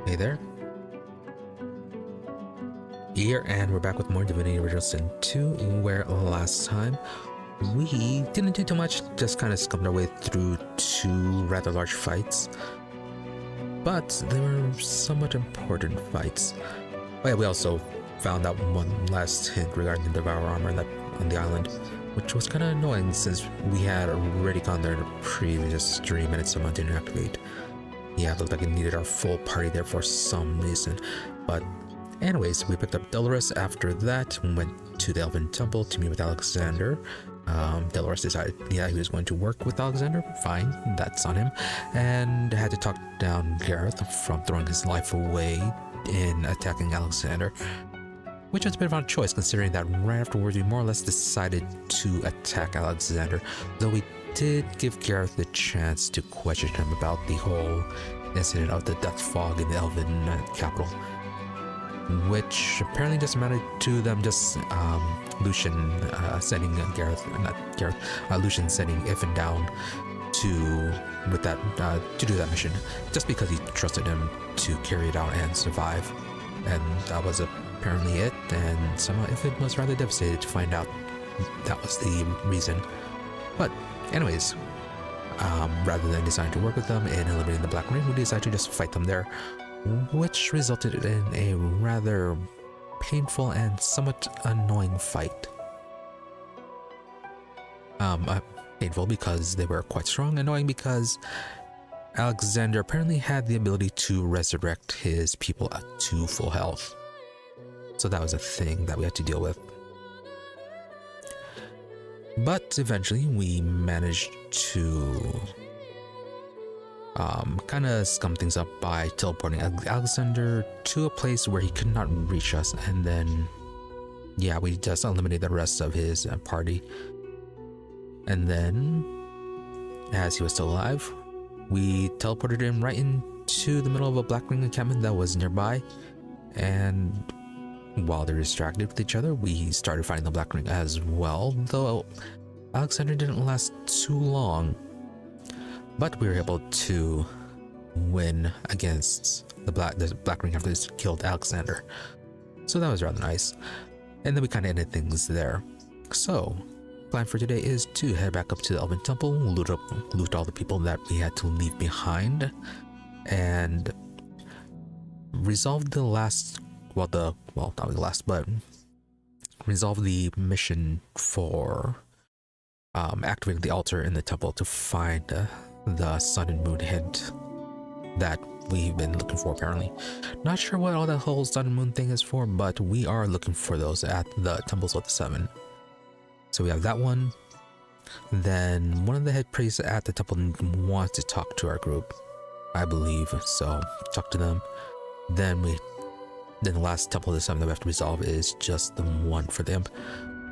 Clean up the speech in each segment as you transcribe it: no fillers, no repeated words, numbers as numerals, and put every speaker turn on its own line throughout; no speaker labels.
Hey there. Here, and we're back with more Divinity Original Sin 2, where last time we didn't do too much, just kind of scummed our way through two rather large fights. But they were somewhat important fights. Oh yeah, we also found out one last hint regarding the Devourer armor on the island, which was kind of annoying since we had already gone there in a previous stream and it somehow didn't activate. Yeah, it looked like it needed our full party there for some reason. But anyways, we picked up Delorus after that and went to the Elven Temple to meet with Alexandar. Delorus decided, he was going to work with Alexandar. Fine, that's on him. And had to talk down Gareth from throwing his life away in attacking Alexandar, which was a bit of a choice considering that right afterwards we more or less decided to attack Alexandar, though we did give Gareth the chance to question him about the whole incident of the death fog in the Elven capital, which apparently just amounted to them just Lucian sending Lucian sending Ivan down to do that mission just because he trusted him to carry it out and survive, and that was apparently it. And somehow Ivan was rather devastated to find out that was the reason. But anyways, rather than deciding to work with them and eliminating the Black Ring, we decided to just fight them there, which resulted in a rather painful and somewhat annoying fight. Painful because they were quite strong, annoying because Alexandar apparently had the ability to resurrect his people to full health. So that was a thing that we had to deal with. But eventually we managed to kind of scum things up by teleporting Alexandar to a place where he could not reach us, and then we just eliminated the rest of his party. And then, as he was still alive, we teleported him right into the middle of a Black Ring encampment that was nearby, and while they're distracted with each other, we started fighting the Black Ring as well, though Alexandar didn't last too long. But we were able to win against the Black Ring after this killed Alexandar. So that was rather nice. And then we kind of ended things there. So, plan for today is to head back up to the Elven Temple, loot all the people that we had to leave behind, and resolve the last, resolve the mission for activating the altar in the temple to find the sun and moon hint that we've been looking for apparently. Not sure what all that whole sun and moon thing is for, but we are looking for those at the Temples of the Seven. So we have that one. Then one of the head priests at the temple wants to talk to our group, I believe, so talk to them. Then the last Temple of the Seven that we have to resolve is just the one for the imp,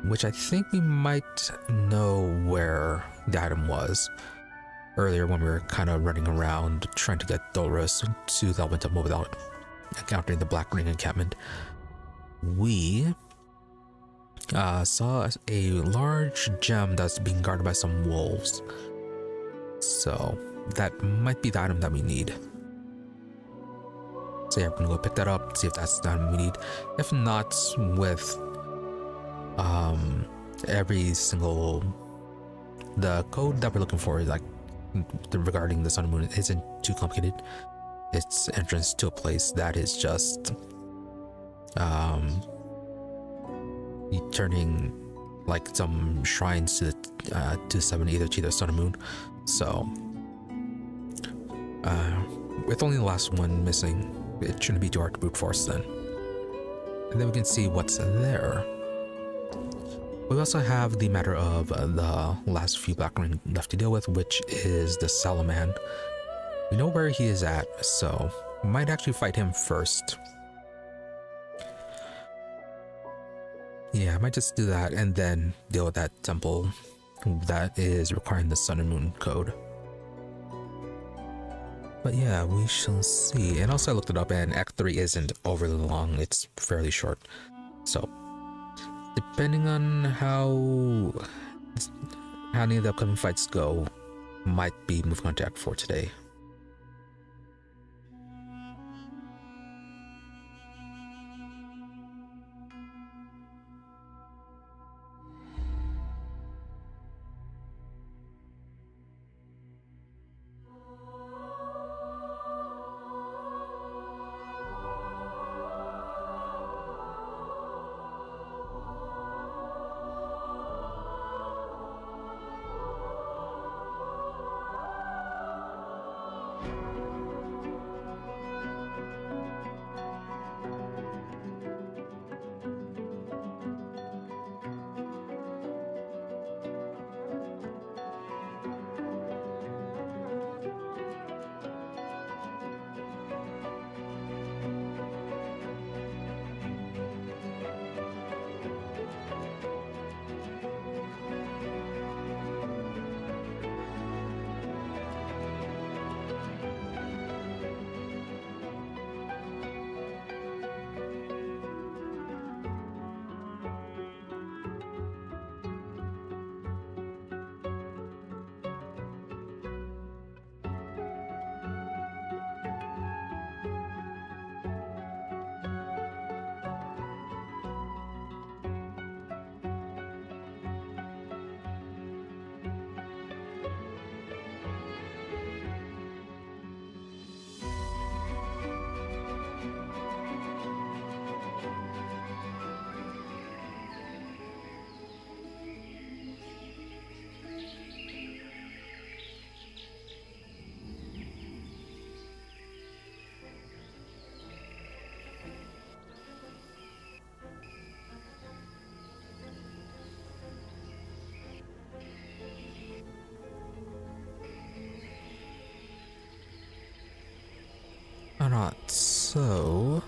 which I think we might know where the item was earlier when we were kind of running around trying to get Delorus to the Elven Temple without encountering the Black Ring encampment. We saw a large gem that's being guarded by some wolves. So that might be the item that we need. So we're gonna go pick that up, see if that's the item we need. If not, with every single, the code that we're looking for is regarding the sun and moon isn't too complicated. It's entrance to a place that is just turning like some shrines to summon either to the sun or moon. So with only the last one missing, it shouldn't be too hard to brute force then. And then we can see what's there. We also have the matter of the last few Black Ring left to deal with, which is the Salaman. We know where he is at, so we might actually fight him first. Yeah, I might just do that and then deal with that temple that is requiring the sun and moon code. But yeah, we shall see. And also I looked it up and Act 3 isn't overly long, it's fairly short. So, depending on how any of the upcoming fights go, might be moving on to Act 4 today. not so.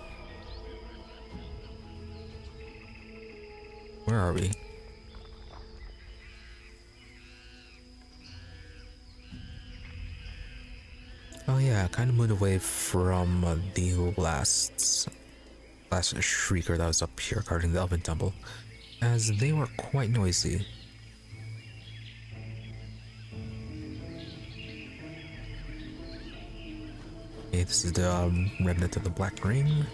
Where are we? Oh yeah, kind of moved away from the last shrieker that was up here guarding the Elven Temple, as they were quite noisy. Okay, this is the remnant of the Black Ring.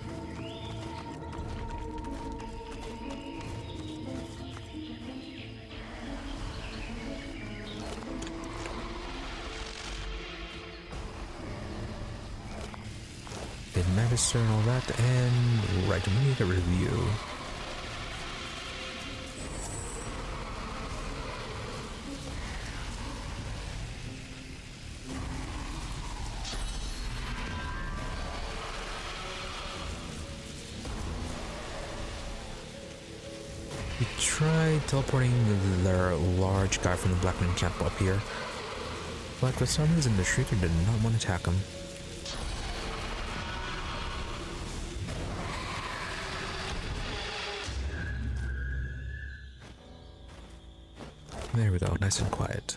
Did Magister and all that, and right, we need a review. We tried teleporting their large guy from the Black Ring camp up here, but for some reason the Shrieker did not want to attack him. There we go, nice and quiet.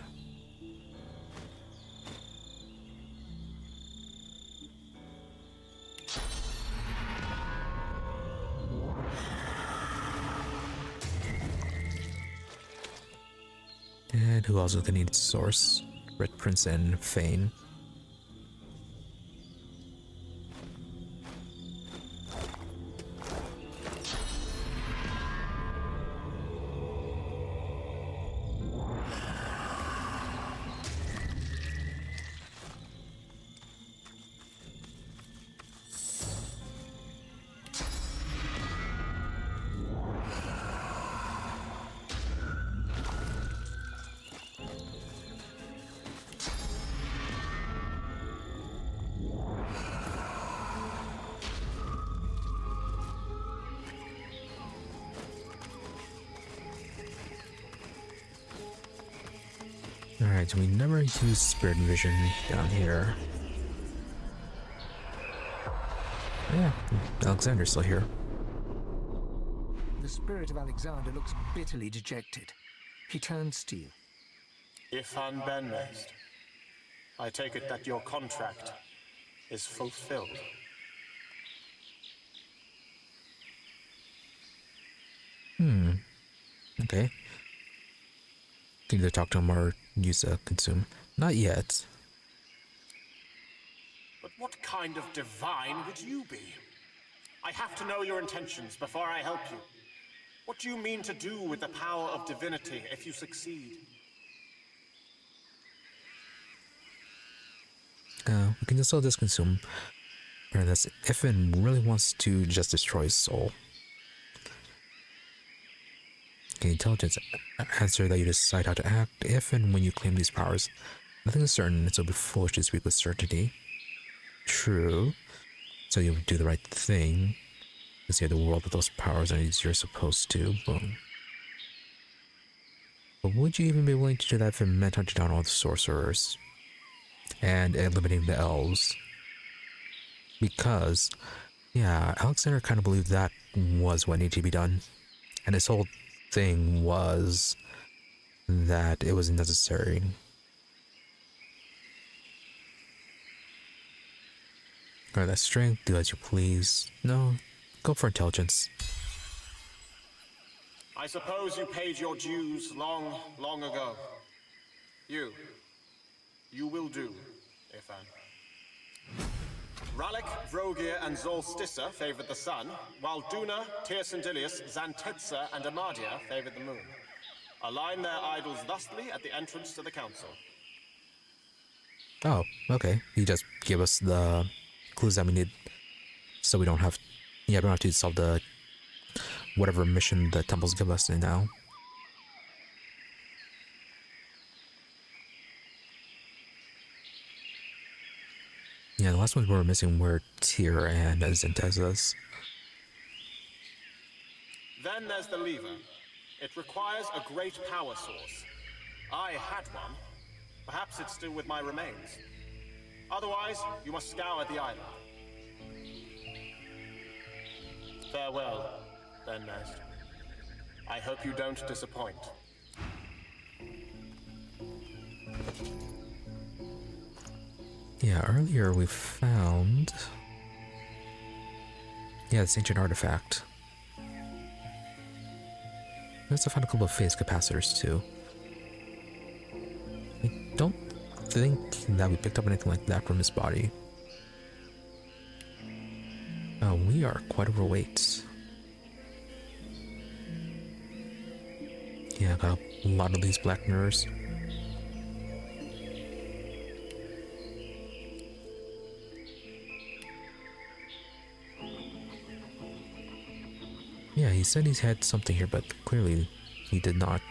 And who else is gonna need source? Red Prince and Fane. Alright, we never use Spirit Vision down here. Yeah, Alexandar's still here.
The spirit of Alexander looks bitterly dejected. He turns to you.
Ifan Benmazed, I take it that your contract is fulfilled.
Okay. Can either talk to him or use a consume. Not yet.
But what kind of divine would you be? I have to know your intentions before I help you. What do you mean to do with the power of divinity if you succeed?
We can just still disconsume. Unless Ifan really wants to just destroy his soul. Okay, intelligence answer that you decide how to act if and when you claim these powers. Nothing is certain, and so it'll be foolish to speak with certainty. True. So you'll do the right thing. You save the world with those powers as you're supposed to. Boom. But would you even be willing to do that if it meant hunting down all the sorcerers? And eliminating the elves? Because, yeah, Alexandar kind of believed that was what needed to be done. And his whole thing was that it was necessary. Or that strength, do as you please. No, go for intelligence.
I suppose you paid your dues long, long ago. You will do, Ifan. Ralik, Vrogir, and Zolstissa favored the sun, while Duna, Tyrsendilius, Xantetza, and Amadia favored the moon. Align their idols thusly at the entrance to the council.
Oh, okay. He just gave us the clues that we need, so we don't have, we don't have to solve the whatever mission the temples give us now. Yeah, the last ones we were missing were Tyr and Xantetza's.
Then there's the lever. It requires a great power source. I had one. Perhaps it's still with my remains. Otherwise, you must scour the island. Farewell, then, Nest. I hope you don't disappoint.
Yeah, earlier we found... Yeah, this ancient artifact. We also found a couple of phase capacitors too. I don't think that we picked up anything like that from his body. Oh, we are quite overweight. Yeah, got a lot of these black mirrors. Yeah, he said he's had something here, but clearly he did not.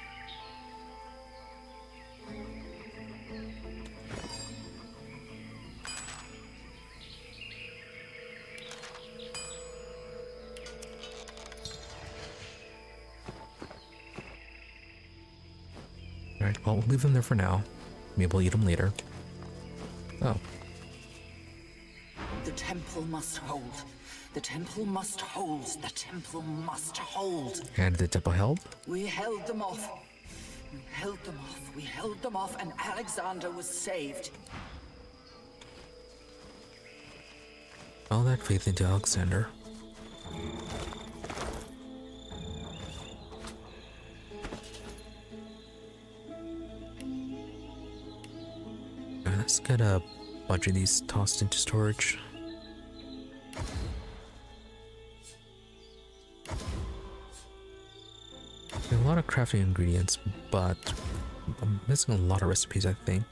Alright, well, we'll leave them there for now. Maybe we'll eat them later. Oh.
The temple must hold. The temple must hold. The temple must hold.
And the temple held?
We held them off. We held them off. We held them off, and Alexandar was saved.
All that faith into Alexandar. Let's get a bunch of these tossed into storage. A lot of crafting ingredients, but I'm missing a lot of recipes, I think.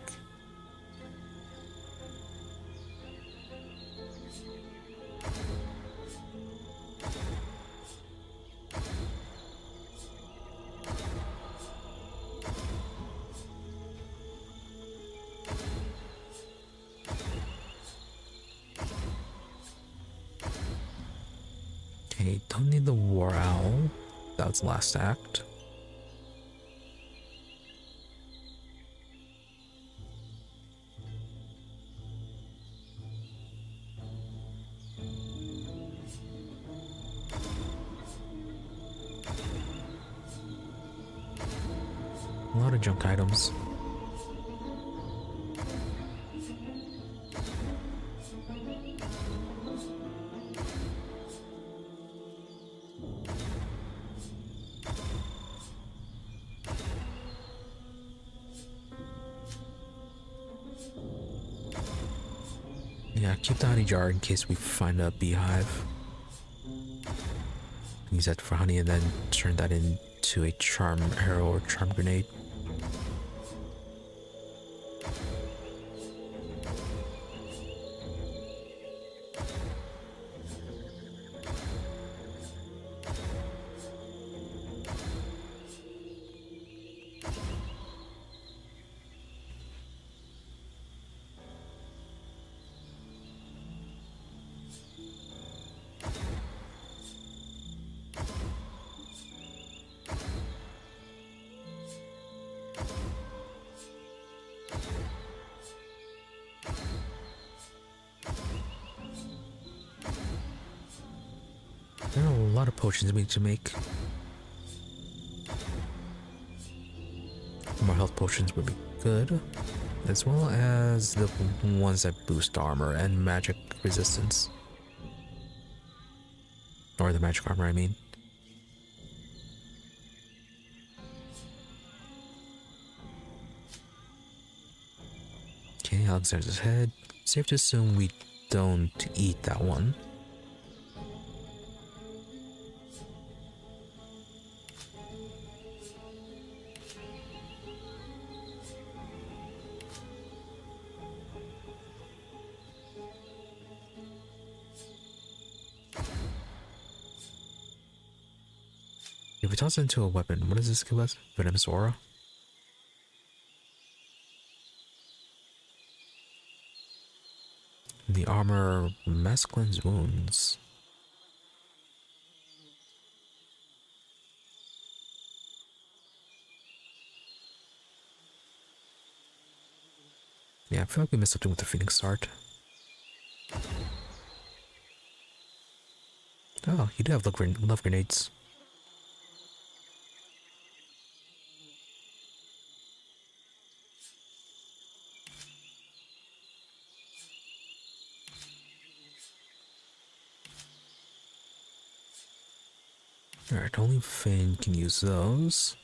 Okay, don't need the War Owl. That was the last act. A lot of junk items. Yeah, keep the honey jar in case we find a beehive. Use that for honey and then turn that into a charm arrow or charm grenade. There are a lot of potions we need to make. More health potions would be good, as well as the ones that boost armor and magic resistance. Or the magic armor, I mean. Okay, Alexander's head. Safe to assume we don't eat that one. If we toss it into a weapon, what does this give us? Venomous Aura? The armor, Mass Cleanse Wounds. Yeah, I feel like we missed something with the Phoenix Art. Oh, he do have love grenades. Alright, only Fane can use those.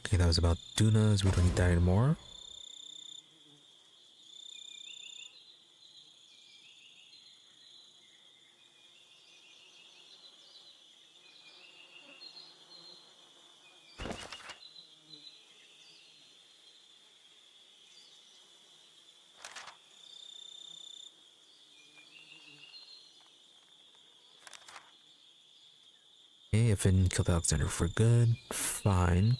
Okay, that was about Dunas. We don't need that anymore. Okay, if it killed Alexander for good, fine.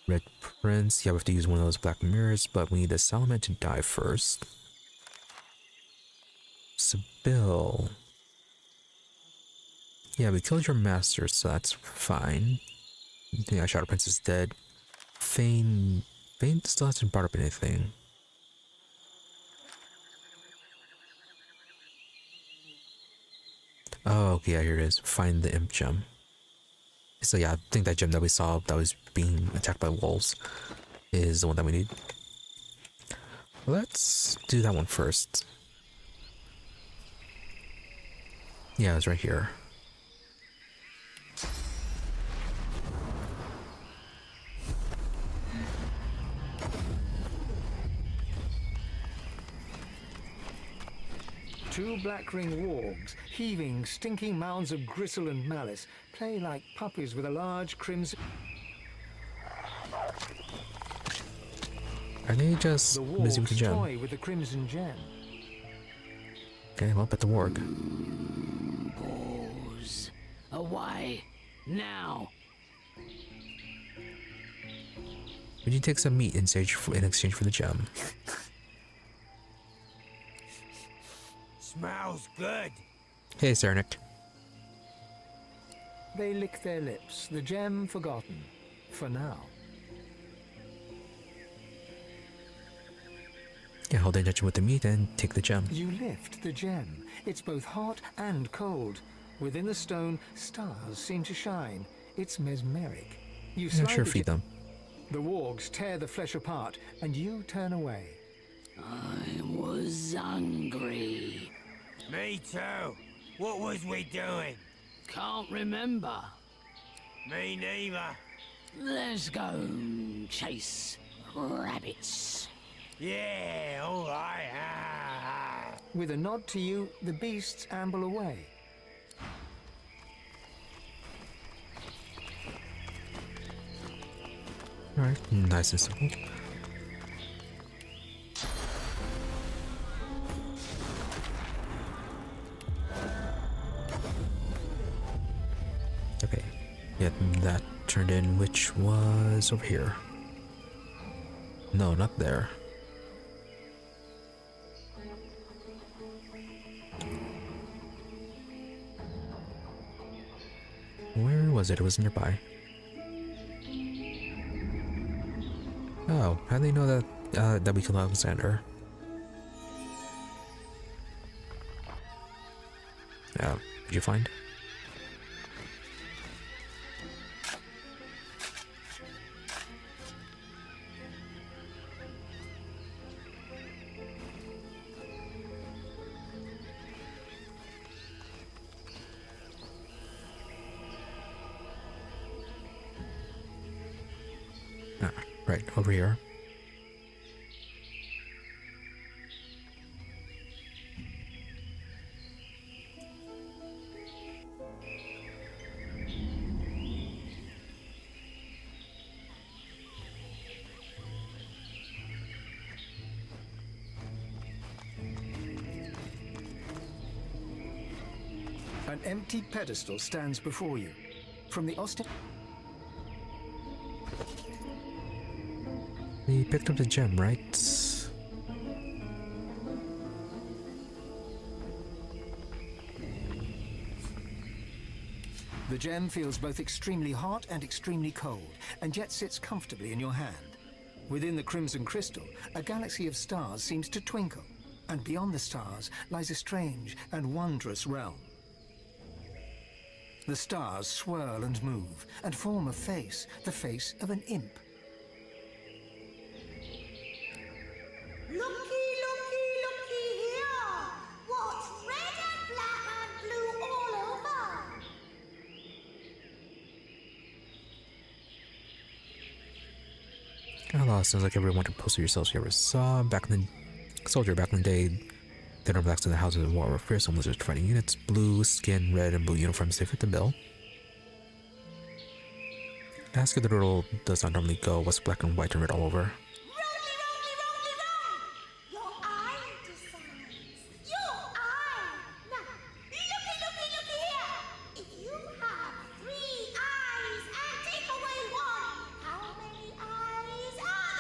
Red Prince, yeah, we have to use one of those black mirrors, but we need the Salaman to die first. Sibyl. Yeah, we killed your master, so that's fine. Yeah, Shadow Prince is dead. Fane still hasn't brought up anything. Oh, okay, yeah, here it is. Find the imp gem. So yeah, I think that gem that we saw that was being attacked by wolves is the one that we need. Let's do that one first. Yeah, it's right here.
Two black-ringed wargs, heaving, stinking mounds of gristle and malice, play like puppies with a large crimson...
Are they just
The
busy with the
wargs
gem?
toy with the crimson gem.
Okay, well, bet the warg.
Pause. Away. Now.
Would you take some meat in exchange for the gem?
Smells good.
Hey, Sarnik.
They lick their lips, the gem forgotten. For now.
Yeah, hold the intention with the meat and take the gem.
You lift the gem. It's both hot and cold. Within the stone, stars seem to shine. It's mesmeric. You
I'm
slide
sure
the
feed them.
The wargs tear the flesh apart, and you turn away.
I was hungry.
Me too. What was we doing?
Can't remember.
Me neither.
Let's go chase rabbits.
Yeah, all right.
With a nod to you, the beasts amble away.
Alright, nice and simple. Okay, yeah, that turned in, which was over here. No, not there. Where was it? It was nearby. Oh, how do they know that that we killed Alexandar? Did you find? Ah, right, over here.
An empty pedestal stands before you. From the austere...
We picked up the gem, right?
The gem feels both extremely hot and extremely cold, and yet sits comfortably in your hand. Within the crimson crystal, a galaxy of stars seems to twinkle, and beyond the stars lies a strange and wondrous realm. The stars swirl and move, and form a face, the face of an imp.
Looky, looky, looky here! What's red and black and blue all over?
Hello, sounds like everyone to post yourselves you ever saw. Back in the day, they don't relax in the houses of war were fearsome lizards fighting units. Blue skin, red, and blue uniforms, they fit the bill. Ask if the turtle does not normally go what's black and white and red all over.
Wrong! Your eye decides. Your eye! Now, looky here! If you have 3 eyes and take away 1, how many eyes are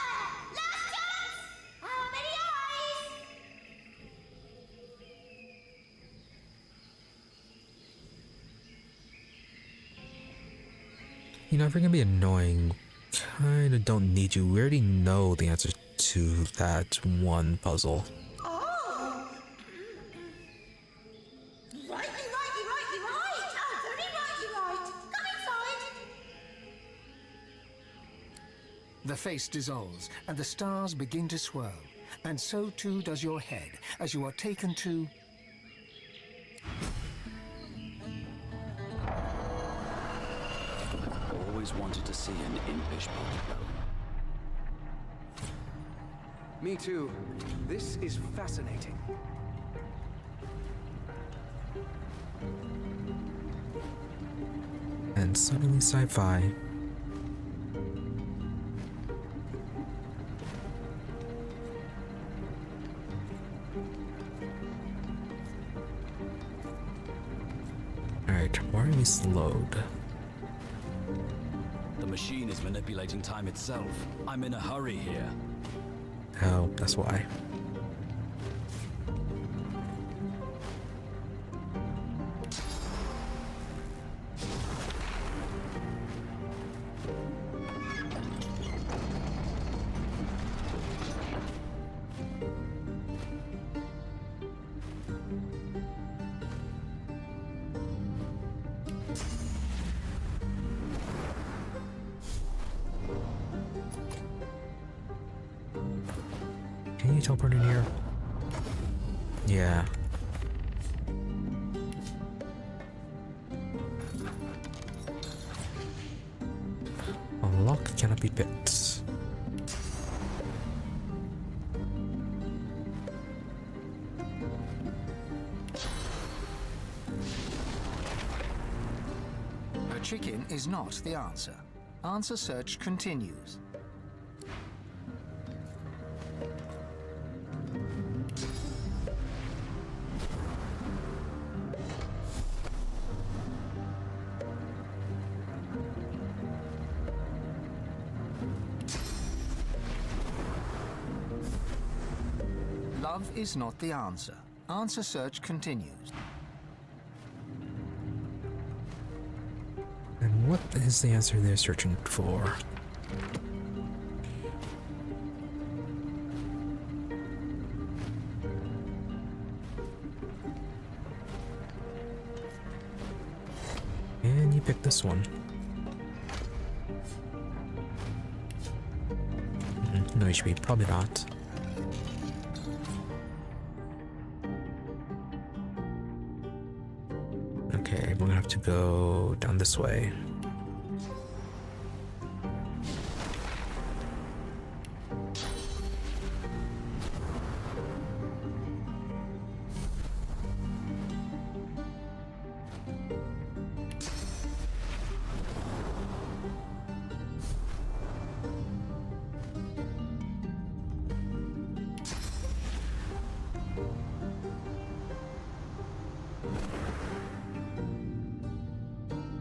there? Last chance! How many eyes?
You know, if you're gonna be annoying, kinda don't need you. We already know the answer to that one puzzle.
Oh! Right. Oh, very right. Come inside.
The face dissolves, and the stars begin to swirl, and so too does your head, as you are taken to...
Always wanted to see an impish body.
Me too. This is fascinating.
And suddenly sci-fi. Alright, why are we slowed?
The machine is manipulating time itself. I'm in a hurry here.
Oh, that's why. Can you teleport in here? Yeah. Unlock canopy pit.
A chicken is not the answer. Answer search continues. Love is not the answer. Answer search continues.
And what is the answer they're searching for? And you pick this one. No HP, probably not. Okay, we're gonna have to go down this way.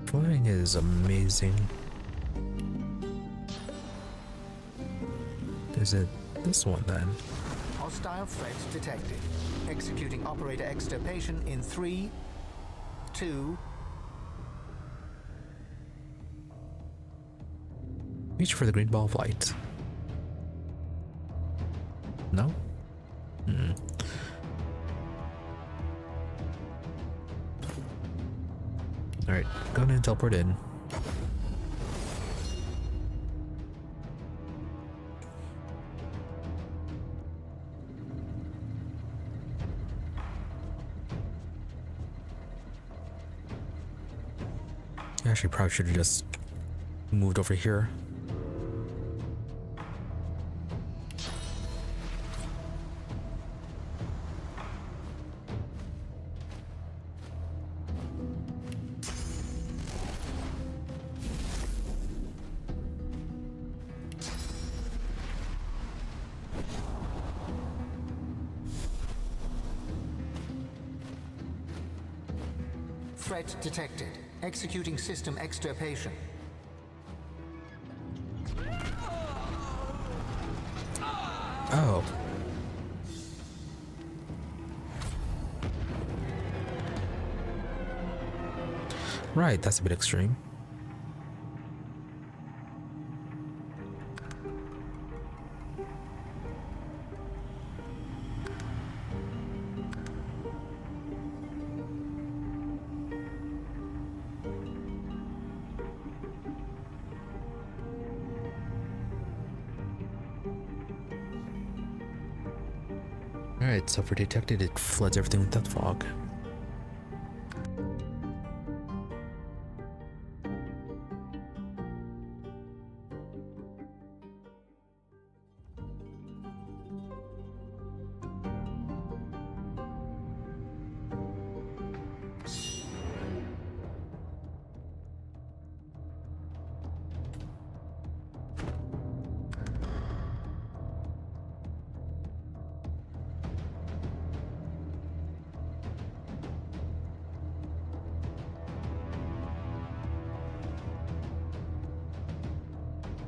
Flying is amazing. Is it this one then?
Hostile threat detected. Executing operator extirpation in 3, 2...
Reach for the green ball of light. No? Hmm. Alright, go ahead and teleport in. Actually, probably should have just moved over here.
Threat detected. Executing system extirpation.
Oh. Right, that's a bit extreme. Alright, so for detected, it floods everything with that fog.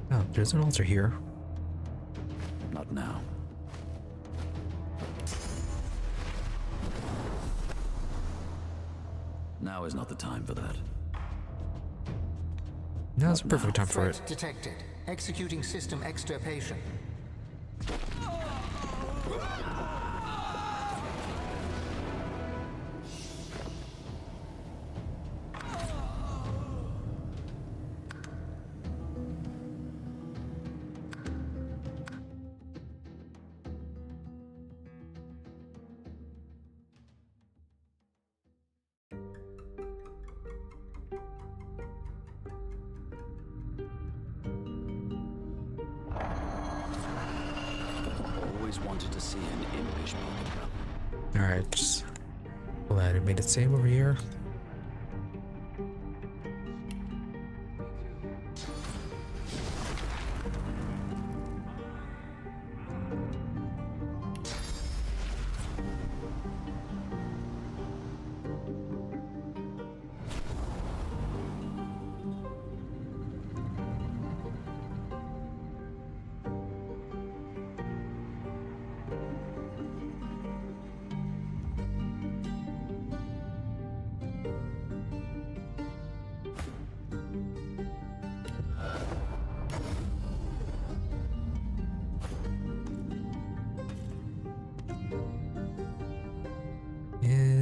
Oh, there's an altar here.
Not now. Now is not the time for that.
Now's the perfect time for it.
Threat detected. Executing system extirpation.
Always wanted to see an impish Pokemon.
Alright, just glad it made it save over here.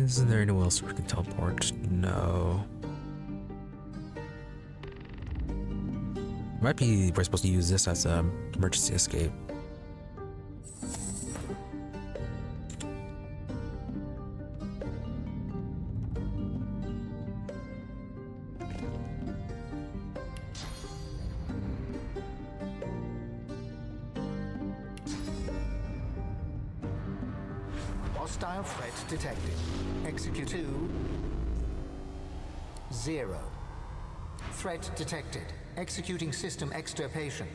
Isn't there anywhere else we can teleport? No. Might be we're supposed to use this as an emergency escape.
Hostile threat detected. Execute 2. 0. Threat detected. Executing system extirpation.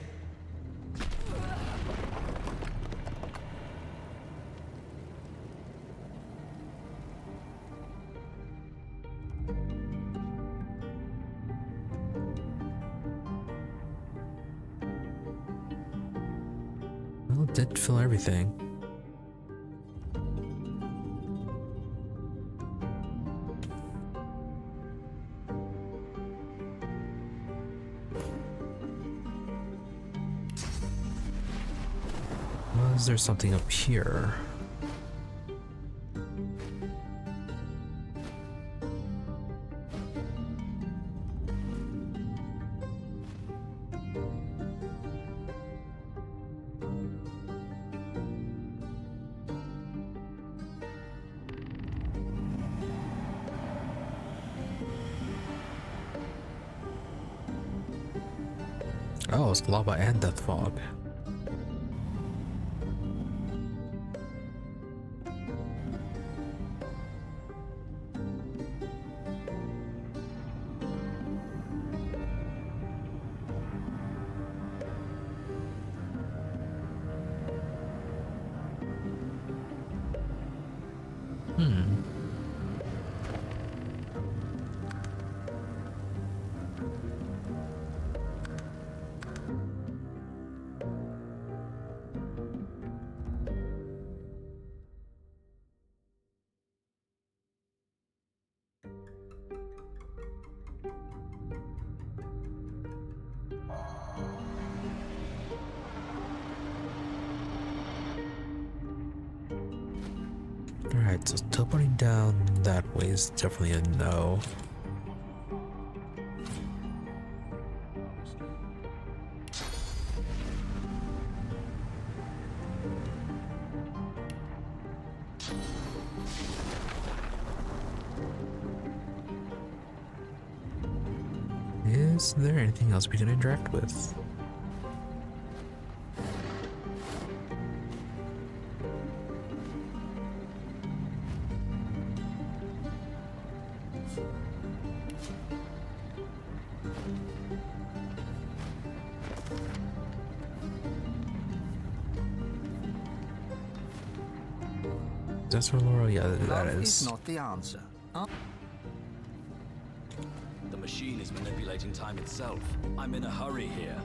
Well, it did fill everything. Is there something up here? Oh, it's lava and death fog. Alright, so teleporting down that way is definitely a no. Is there anything else we can interact with? That's for Laurel? Yeah, that
Love
is.
is not the answer.
The machine is manipulating time itself. I'm in a hurry here.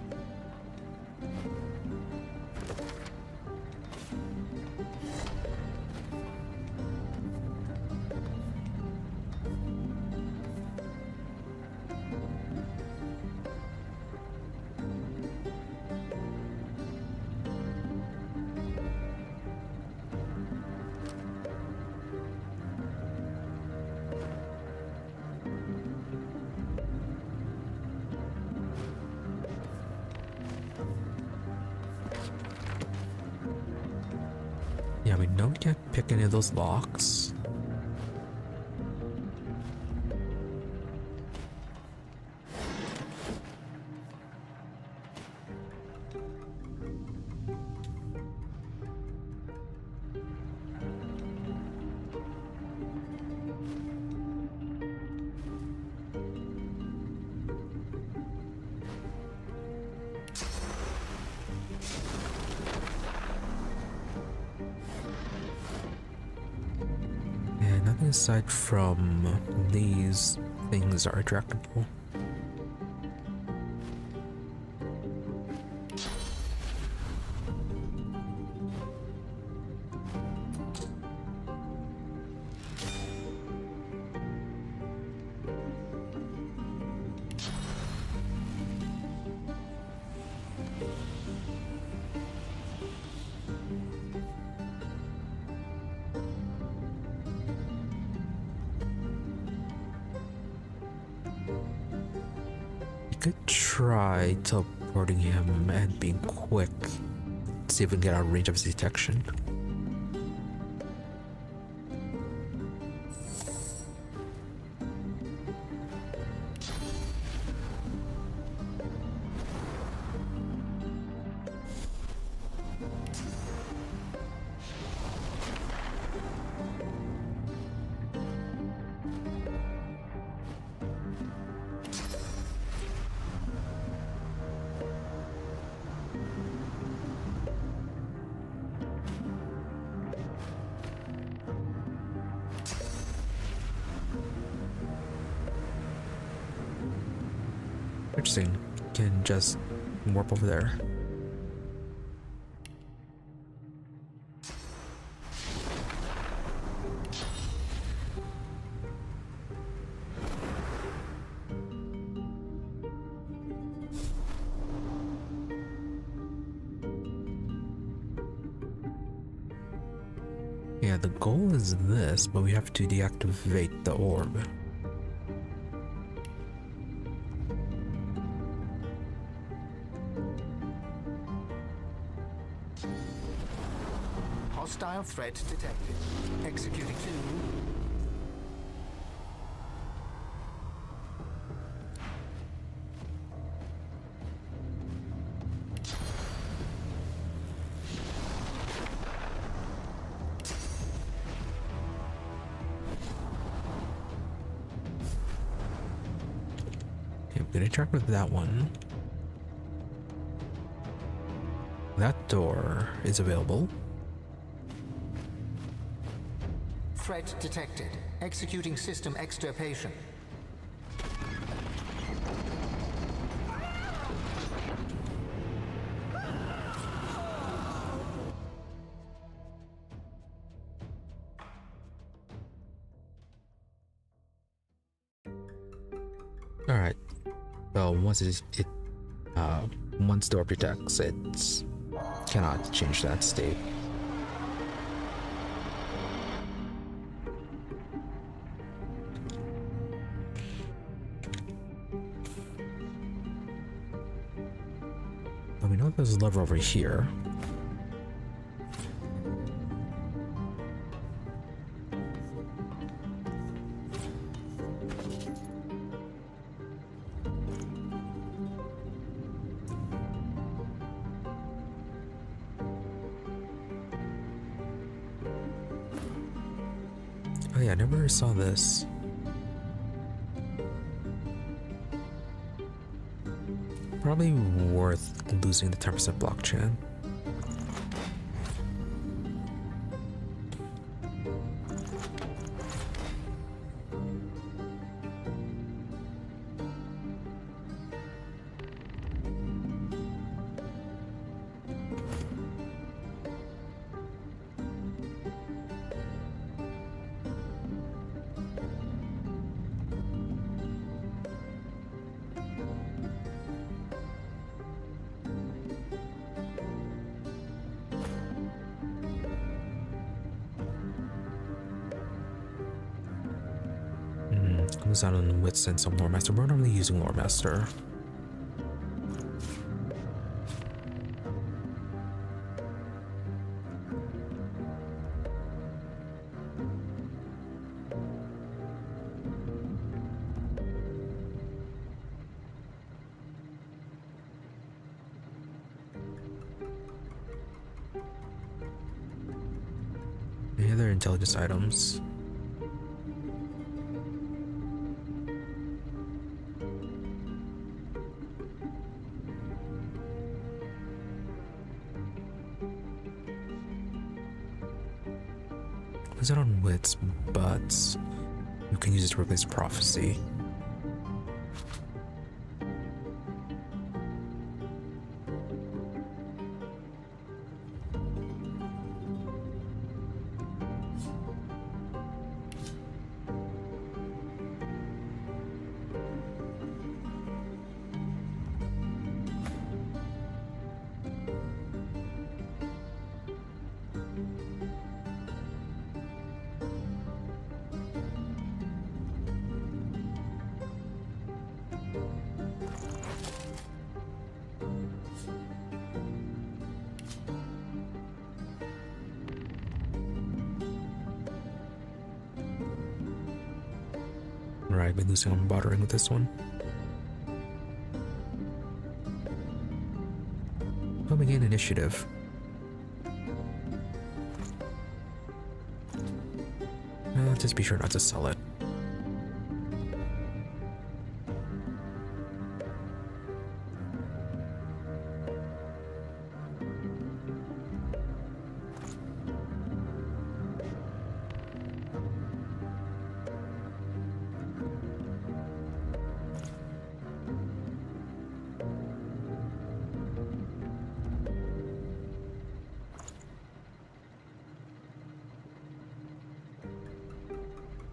Yeah, we know we can't pick any of those locks. Nothing aside from these things are attractable. Could try teleporting him and being quick. See if we can get out of range of his detection. Interesting. Can just warp over there. Yeah, the goal is this, but we have to deactivate the orb.
Hostile threat detected. Executing.
Okay, I'm gonna interact with that one. That door is available.
Threat detected. Executing system extirpation.
All right. So once once door protects, it cannot change that state. But we know there's a lever over here. Oh yeah, I never saw this. Probably worth losing the 10% blockchain. Comes out on wits and some lore master. We're normally using lore master. Any other intelligence items? Is it on wits, but you can use it to replace prophecy. Right, been losing on bartering with this one. Coming in initiative. Just be sure not to sell it.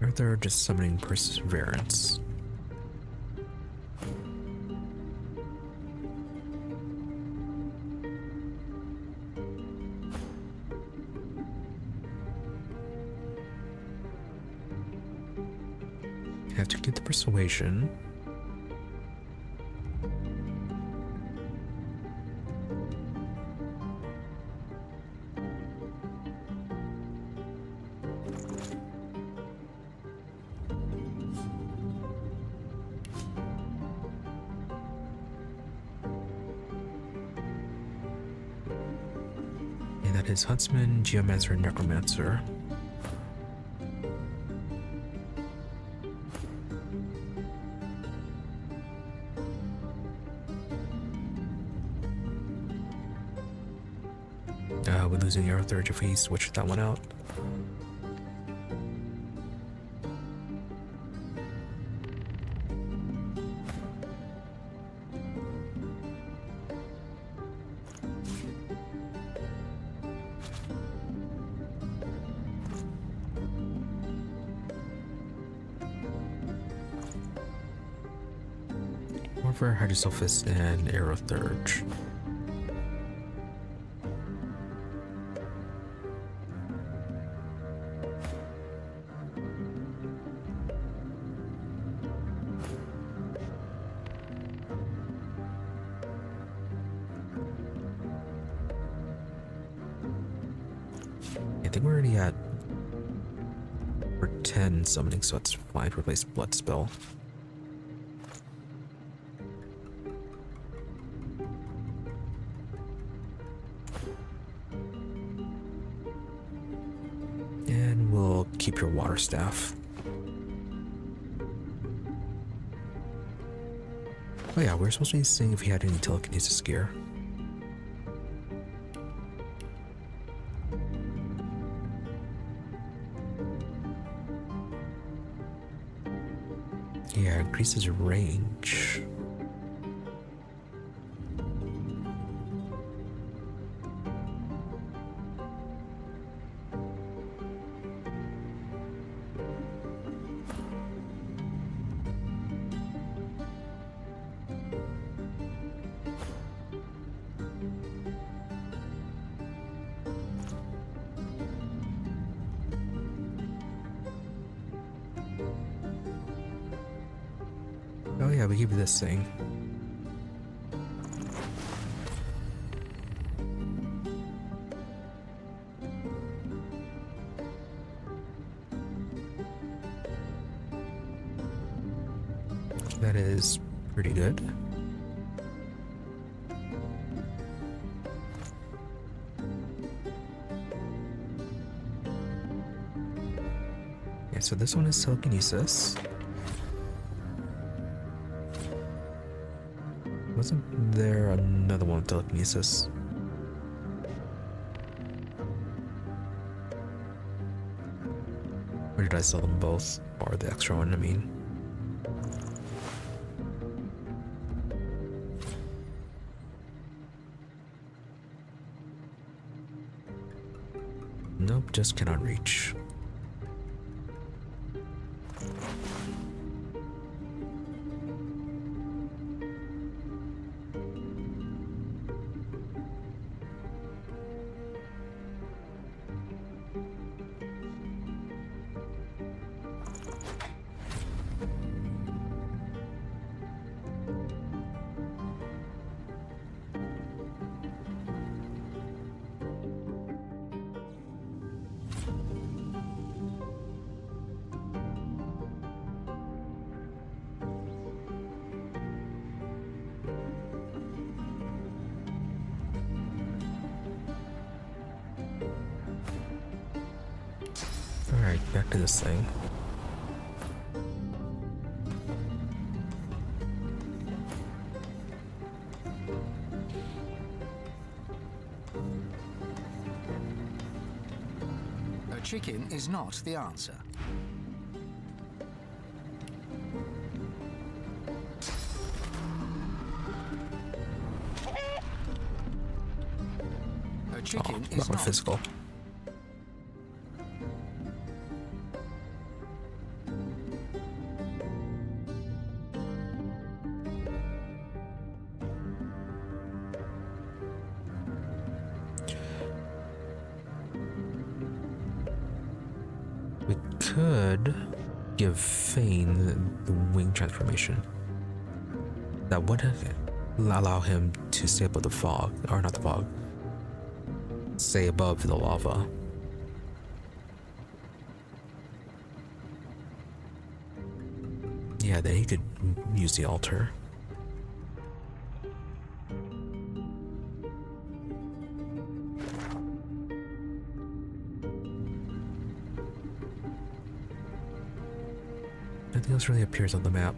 Or they're just summoning perseverance. have to get the persuasion. And that is Huntsman, Geomancer, and Necromancer. We're losing Arrow Third if we switch that one out. Warfare, Hydrosophist, and Arrow Third. I think we're already at for 10 summoning, so it's fine to replace Blood Spell. And we'll keep your Water Staff. Oh yeah, we're supposed to be seeing if he had any telekinesis gear. Yeah, increases range. Oh yeah, we give you this thing. That is pretty good. Yeah, so this one is telekinesis. Wasn't there another one with telekinesis? Or did I sell them both? Or the extra one, I mean. Nope, just cannot reach. Alright, back to this thing.
A chicken is not the answer. A chicken is
not
not.
physical. We could give Fane the wing transformation. That would allow him to stay above the fog, or not the fog, stay above the lava. Yeah, then he could use the altar. Nothing else really appears on the map.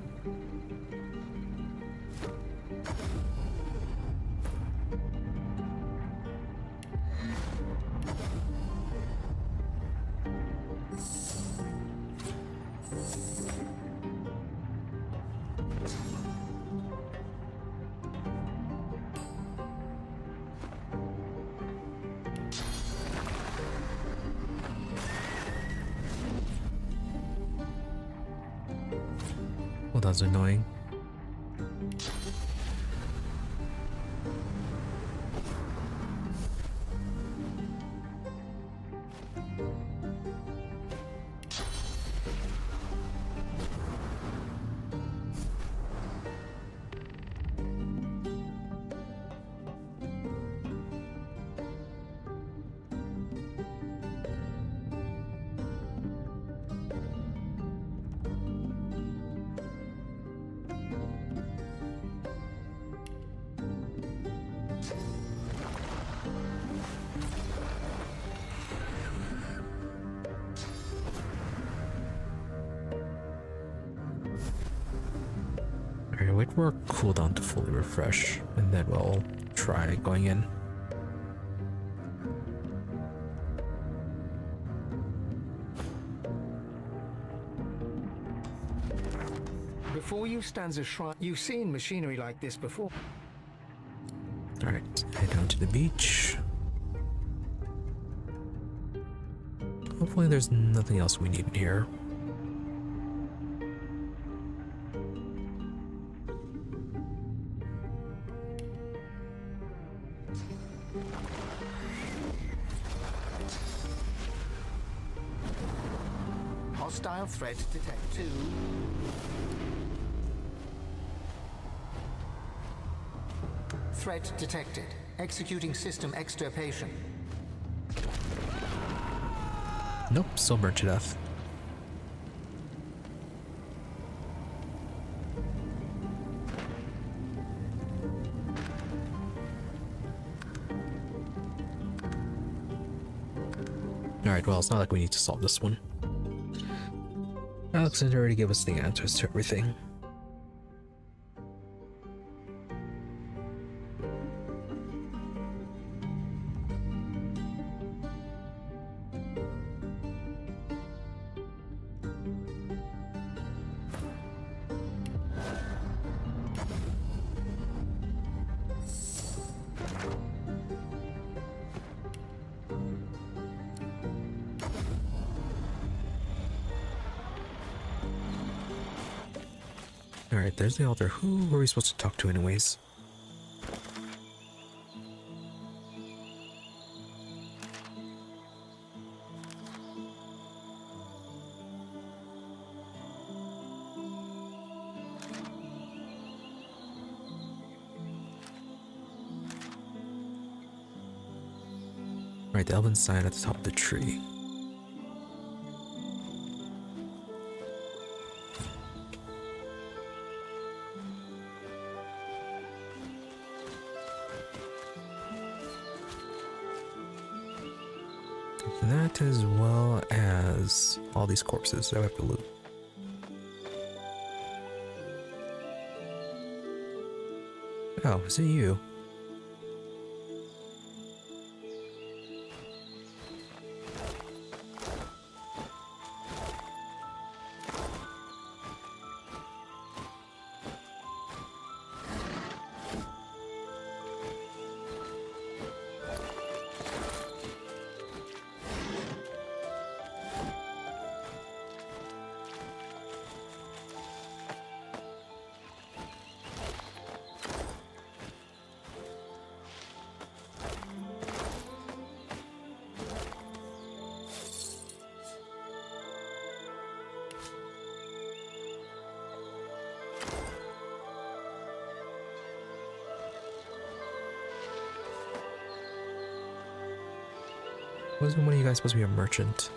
Well, that's annoying. Alright, wait for our cooldown to fully refresh, and then we'll try going in.
Before you stands a shrine. You've seen machinery like this before.
Alright, head down to the beach. Hopefully there's nothing else we need in here.
Hostile threat detected. Threat detected. Executing system extirpation.
Nope, still burnt to death. Alright, well, it's not like we need to solve this one. Alexandar already gave us the answers to everything. Alright, there's the altar. Who were we supposed to talk to anyways? Alright, the elven sign at the top of the tree. That as well as all these corpses that we have to loot. Oh, is it you? Wasn't one of you guys supposed to be a merchant?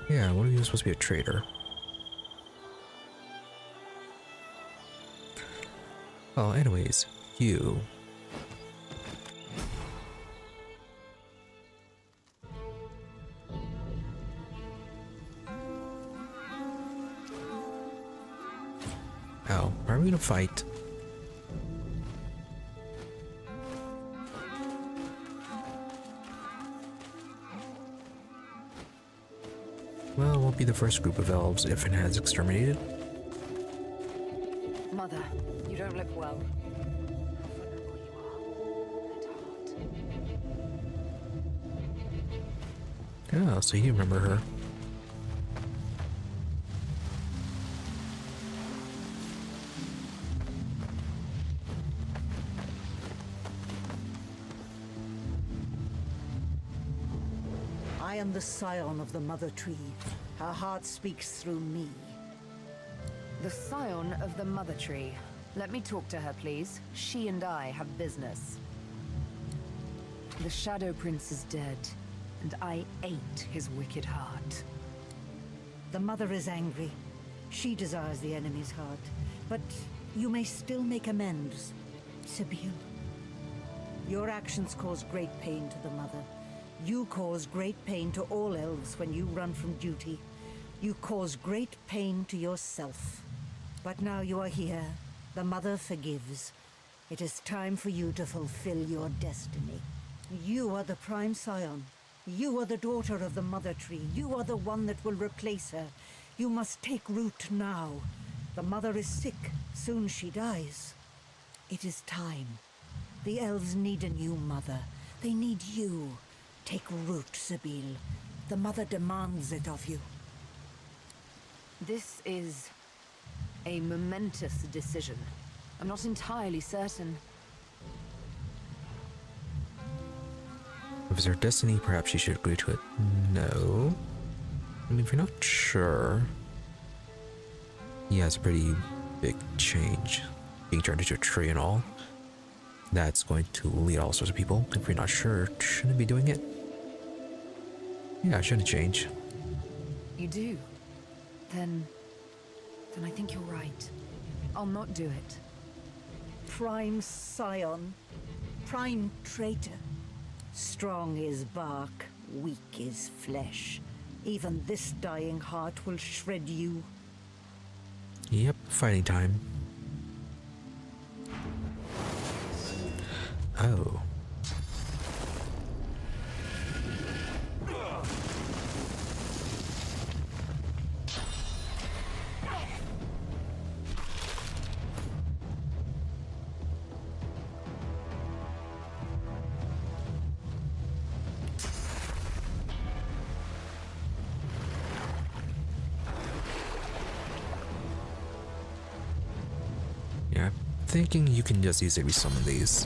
Yeah, one of you was supposed to be a trader. Well, anyways, you. Oh, are we gonna fight? Well, it won't be the first group of elves if it has exterminated.
Mother, you don't look well.
Oh, so you remember her.
I am the scion of the Mother Tree. Her heart speaks through me.
The scion of the Mother Tree. Let me talk to her, please. She and I have business. The Shadow Prince is dead, and I ate his wicked heart.
The Mother is angry. She desires the enemy's heart. But you may still make amends, Sibyl. Your actions cause great pain to the Mother. You cause great pain to all elves when you run from duty. You cause great pain to yourself. But now you are here. The Mother forgives. It is time for you to fulfill your destiny. You are the prime scion. You are the daughter of the Mother Tree. You are the one that will replace her. You must take root now. The Mother is sick. Soon she dies. It is time. The elves need a new mother. They need you. Take root, Sibyl. The Mother demands it of you.
This is a momentous decision. I'm not entirely certain.
If it's her destiny, perhaps she should agree to it. No. I mean, if you're not sure... Yeah, it's a pretty big change. Being turned into a tree and all. That's going to lead all sorts of people. If you're not sure, shouldn't be doing it. Yeah, it shouldn't change.
You do? Then I think you're right. I'll not do it.
Prime scion. Prime traitor. Strong is bark, weak is flesh. Even this dying heart will shred you.
Yep, fighting time. Oh. Yeah, I'm thinking you can just easily summon these.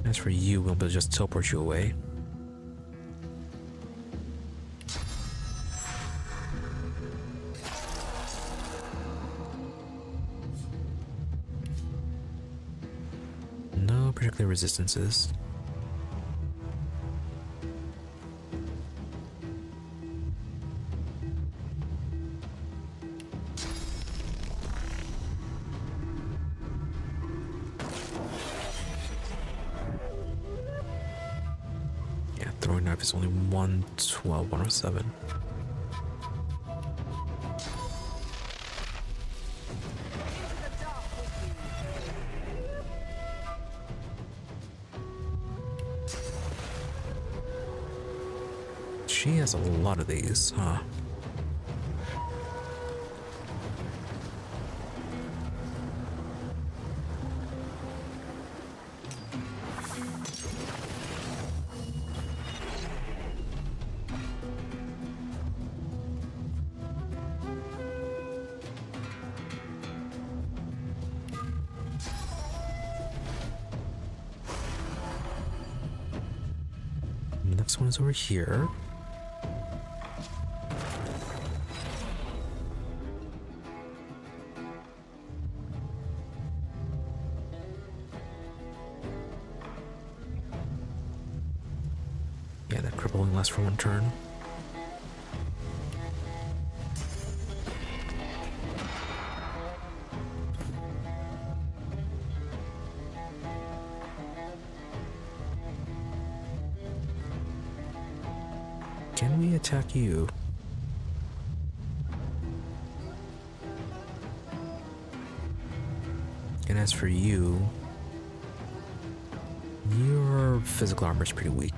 As for you, we'll be able to just teleport you away. No particular resistances. throwing knife is only 112, 107. She has a lot of these, huh? Next one is over here. Yeah, that crippling lasts for one turn. Can we attack you? And as for you, your physical armor is pretty weak.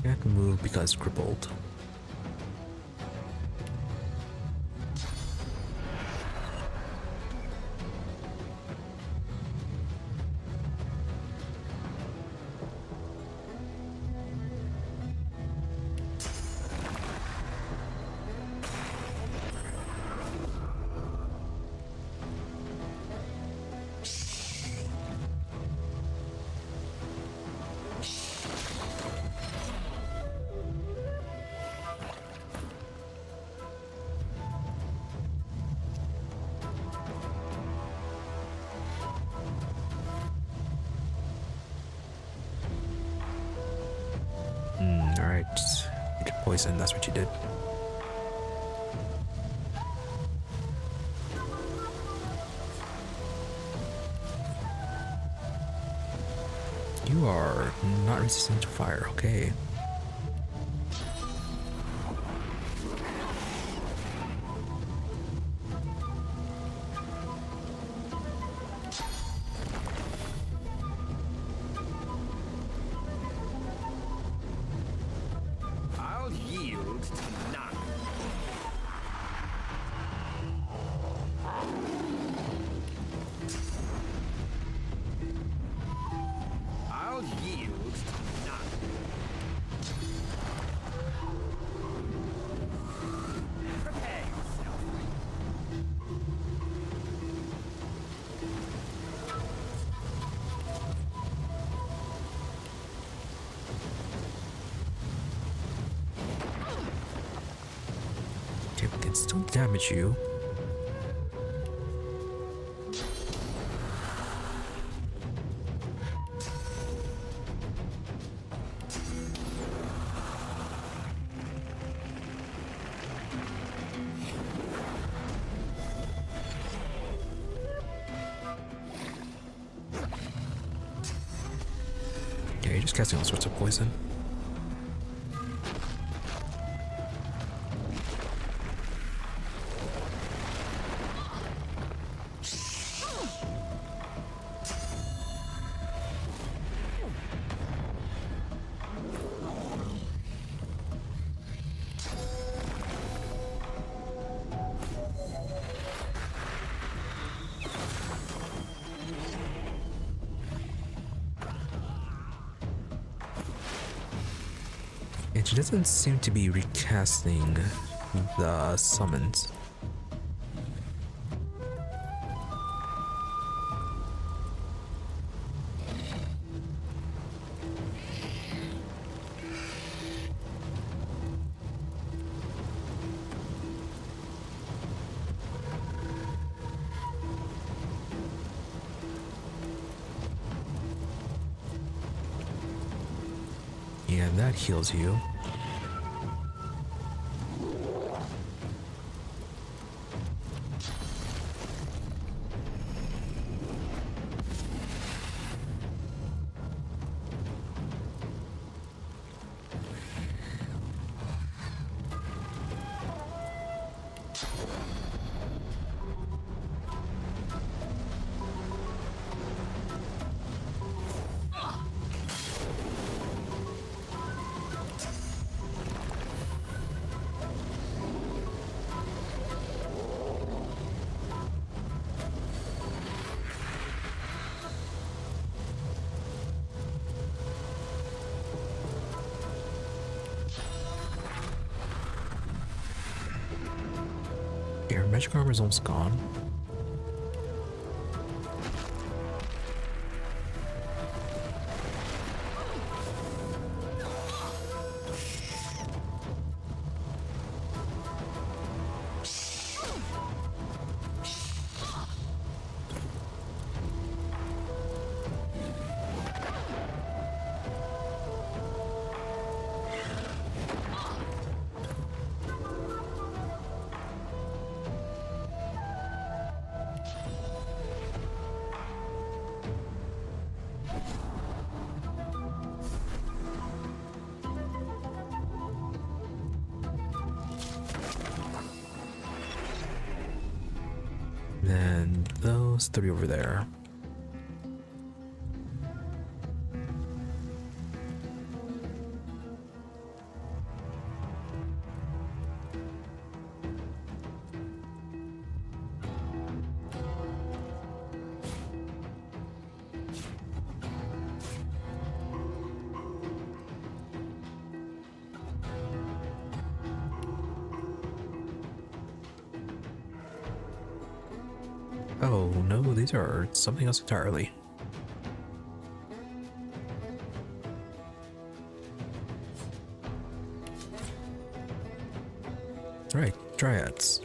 Can't move because crippled. Alright, you did poison, that's what you did. You are not resistant to fire, okay. Okay, we can still damage you. Yeah, you're just casting all sorts of poison. And she doesn't seem to be recasting the summons. And that heals you. Your magic armor is almost gone. And those three over there. Oh no, these are something else entirely. Right, dryads.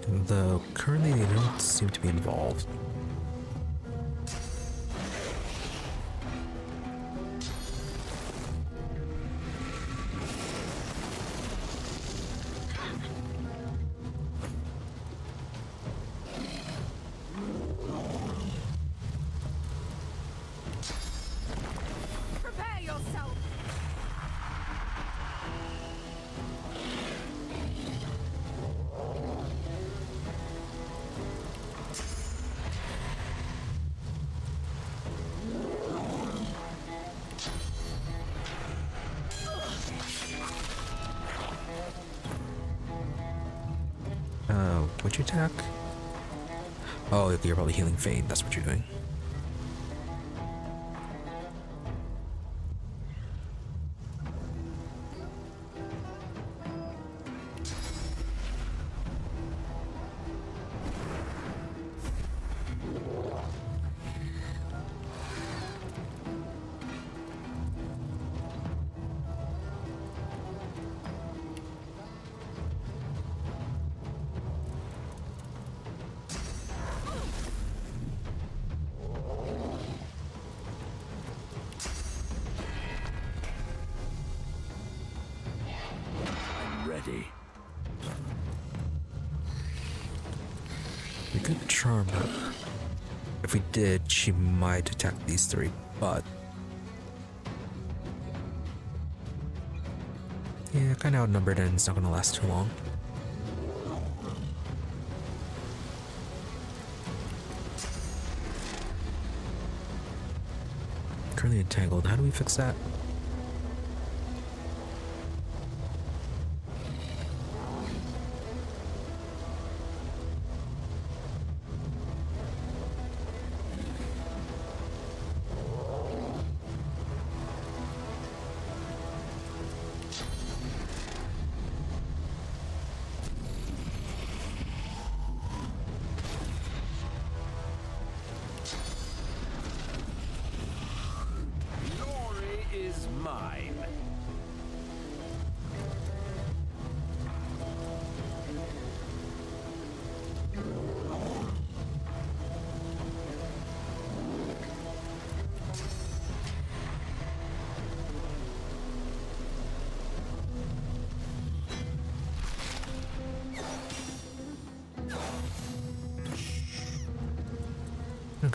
Though currently they don't seem to be involved. What'd you attack? Oh, you're probably healing Fane. That's what you're doing. We could charm her. If we did, she might attack these three, but yeah, kind of outnumbered and it's not going to last too long. Currently entangled. How do we fix that?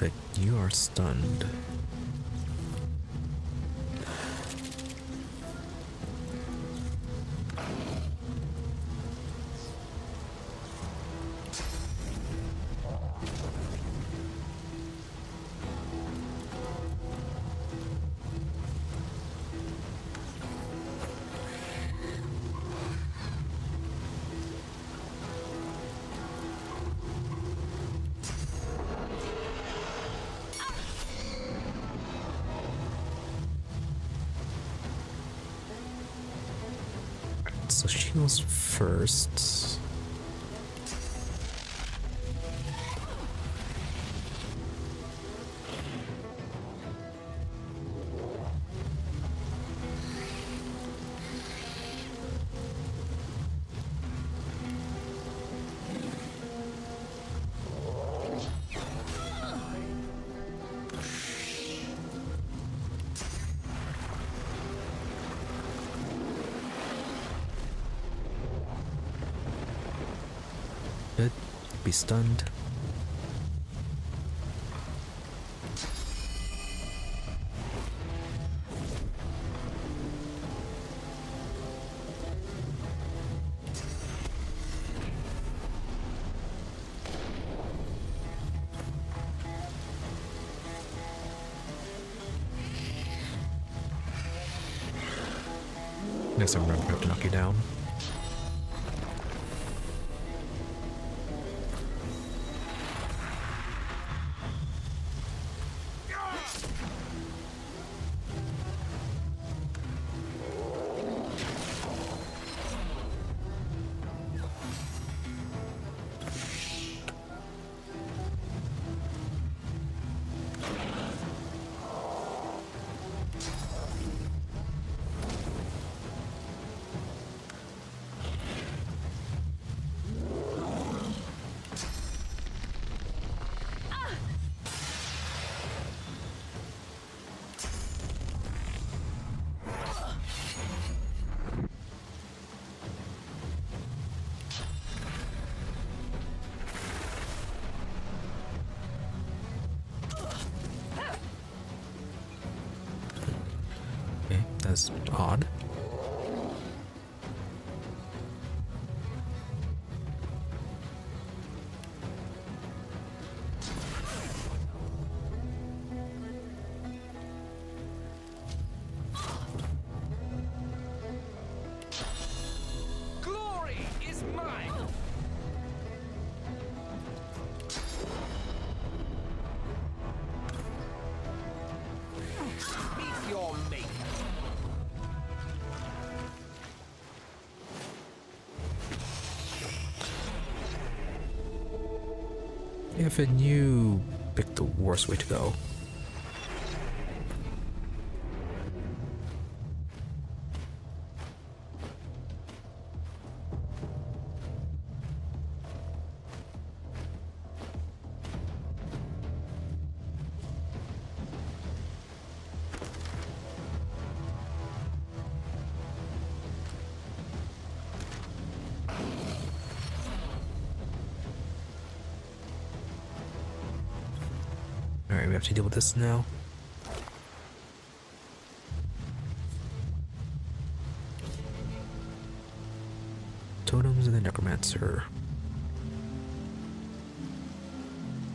Okay, you are stunned. So she goes first. Good. Be stunned. Next time I'm gonna have to knock you down. That's odd.
Glory is mine! Meet your mate.
If and you picked the worst way to go. Alright, we have to deal with this now. Totems and the Necromancer.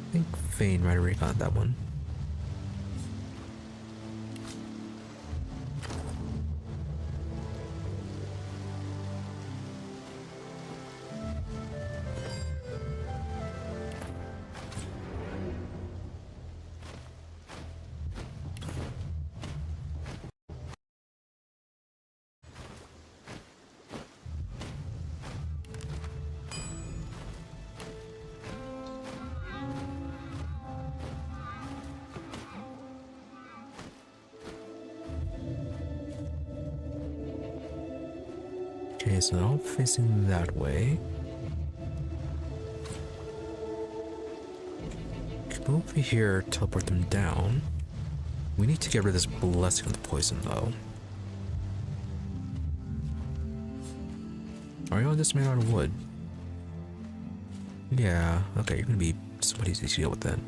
I think Fane might have already got that one. Okay, so now facing that way. Come over here, teleport them down. We need to get rid of this blessing of the poison, though. Are you all just made out of wood? Yeah, okay, you're gonna be somebody easy to deal with then.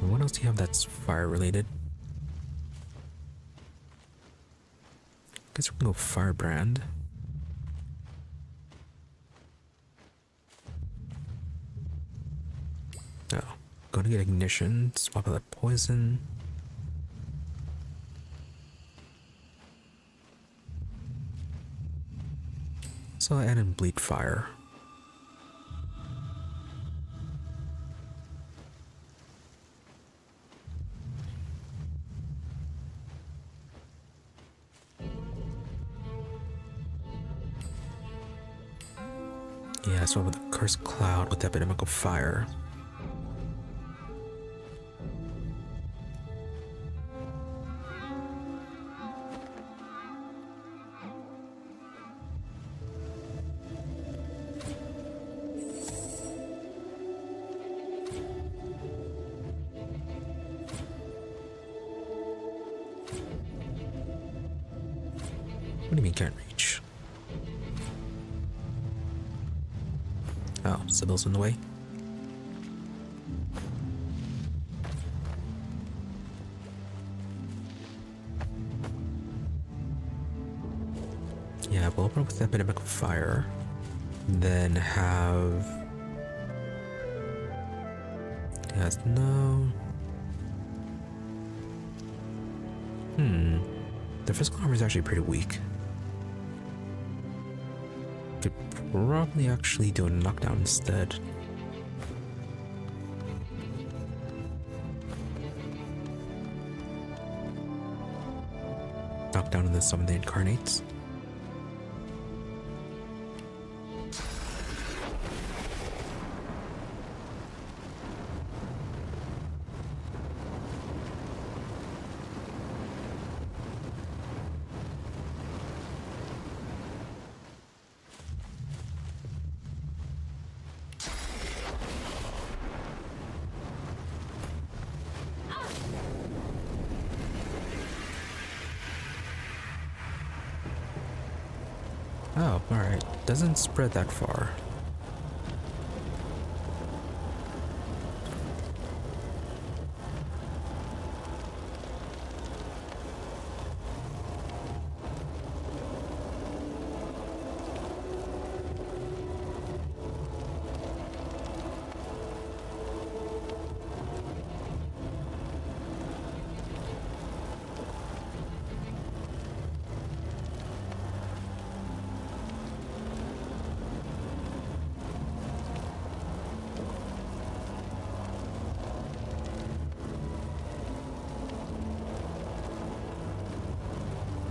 What else do you have that's fire related? Guess we're gonna go firebrand. Oh, gonna get ignition, swap out that poison. So I add in bleed fire. Yeah, so with the cursed cloud with the epidemic of fire. What do you mean can't reach? Oh, Sibyl's in the way. Yeah, we'll open up with the epidemic of fire. Then have... Yes, no... The physical armor is actually pretty weak. Could probably actually do a knockdown instead. Knockdown and then summon the incarnates. Oh, alright. Doesn't spread that far.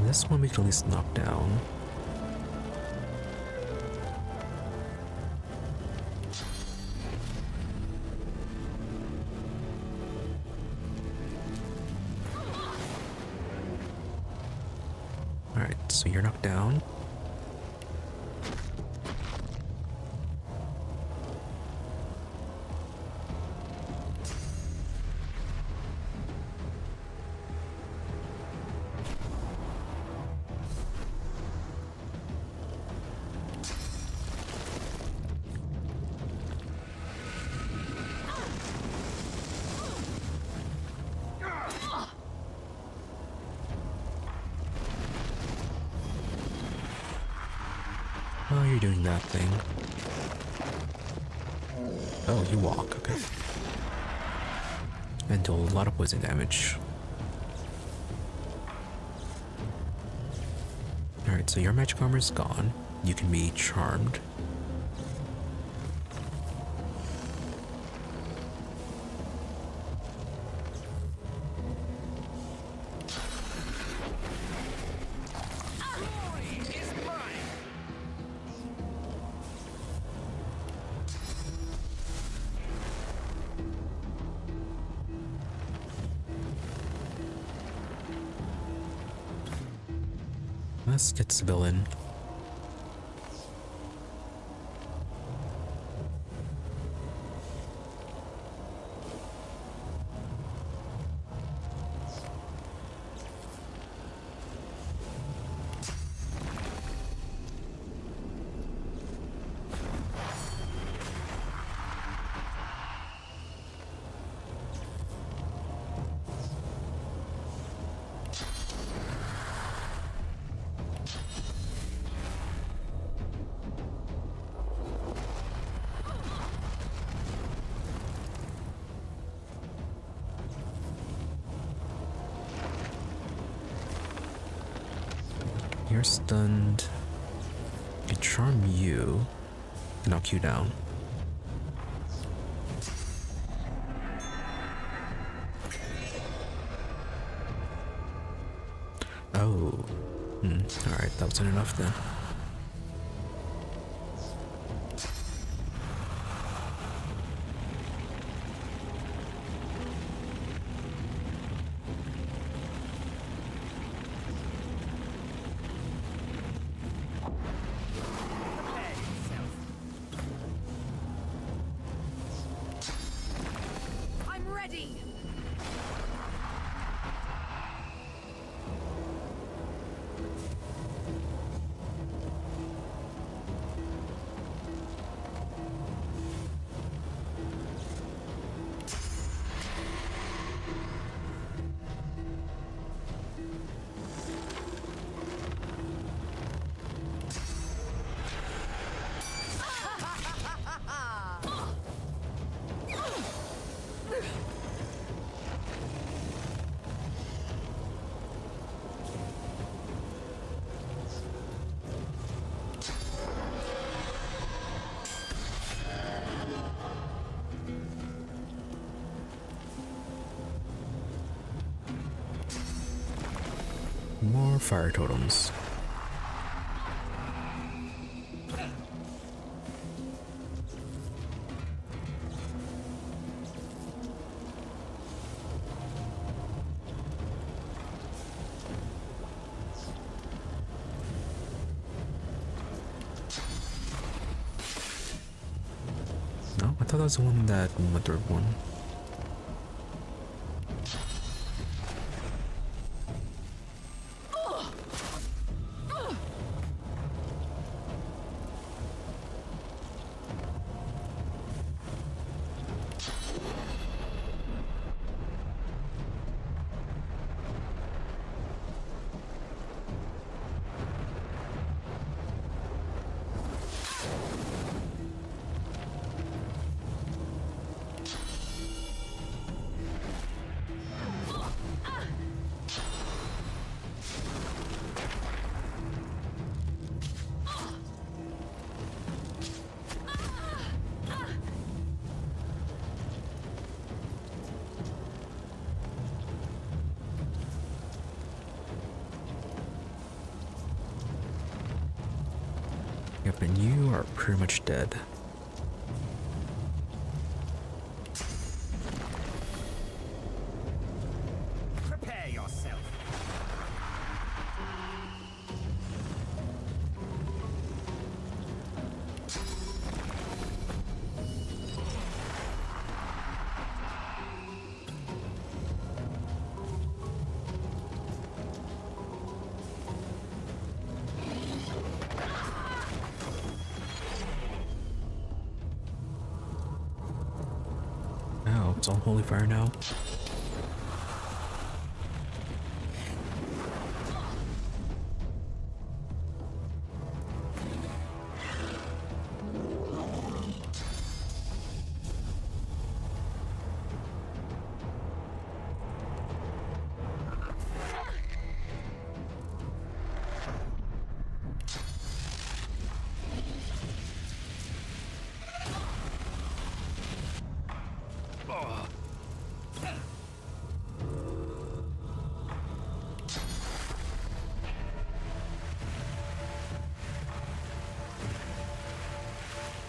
This one we can at least knock down. Alright, so you're knocked down. Oh, you're doing that thing. Oh, you walk, okay. And do a lot of poison damage. Alright, so your magic armor is gone. You can be charmed. Let's get Sybil in. You're stunned. I charm you and knock you down. Oh. Alright, that wasn't enough then.
I'm ready!
More fire totems. No, I thought that was the one that went through one. Yep, and you are pretty much dead.
Prepare yourself.
Oh, it's all holy fire now.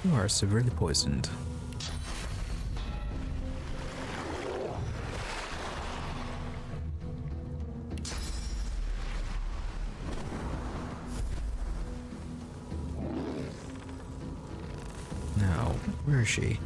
You are severely poisoned. Now, where is she?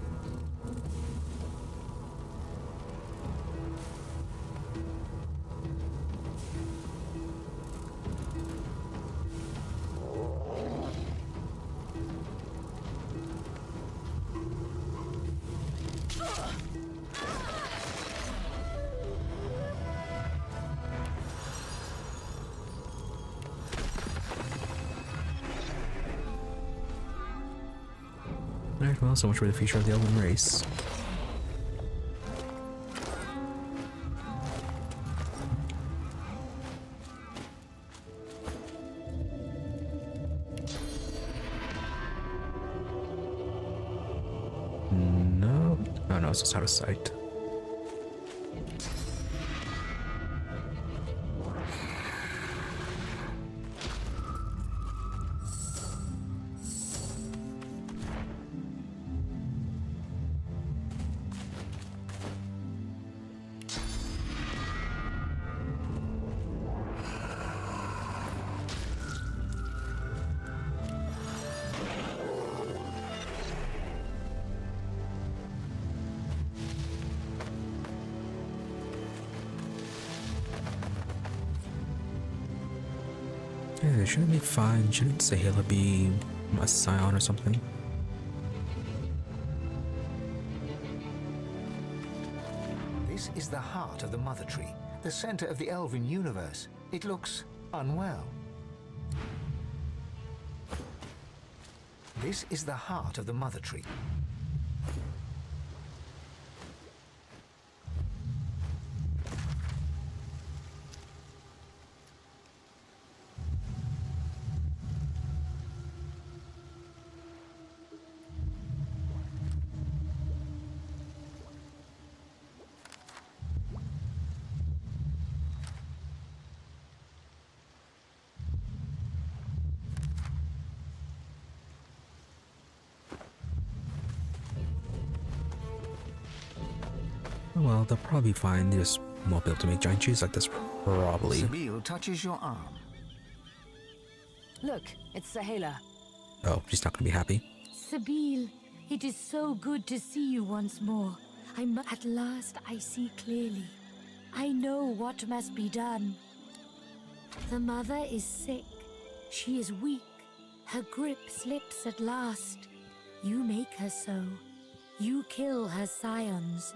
Alright, well, so much for the future of the Elven race. Oh no, it's just out of sight. Yeah, shouldn't be fine. Shouldn't Sahela be a scion or something?
This is the heart of the Mother Tree, the center of the Elven universe. It looks unwell. This is the heart of the Mother Tree.
Well, they'll probably be fine. They just won't be able to make giant cheese like this, probably.
Sabine touches your arm.
Look, it's Sahela.
Oh, she's not gonna be happy.
Sabine, it is so good to see you once more. At last I see clearly. I know what must be done. The mother is sick. She is weak. Her grip slips at last. You make her so. You kill her scions.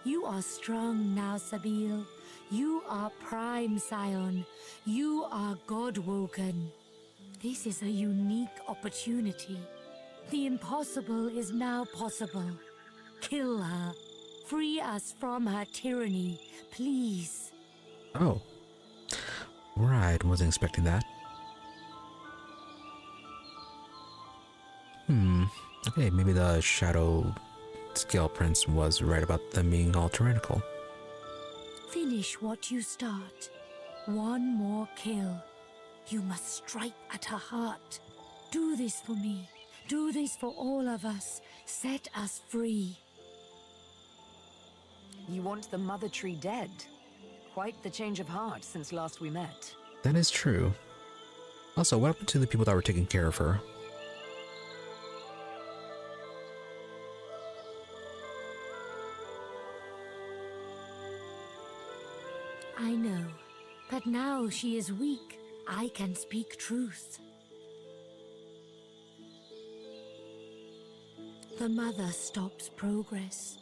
You are strong now, Sabine. You are prime scion. You are God-woken. This is a unique opportunity. The impossible is now possible. Kill her. Free us from her tyranny, please.
Oh. Right, wasn't expecting that. Okay, maybe the Shadow Scale Prince was right about them being all tyrannical.
Finish what you start. One more kill. You must strike at her heart. Do this for me. Do this for all of us. Set us free.
You want the Mother Tree dead? Quite the change of heart since last we met.
That is true. Also, what happened to the people that were taking care of her?
I know, but now she is weak. I can speak truth. The mother stops progress.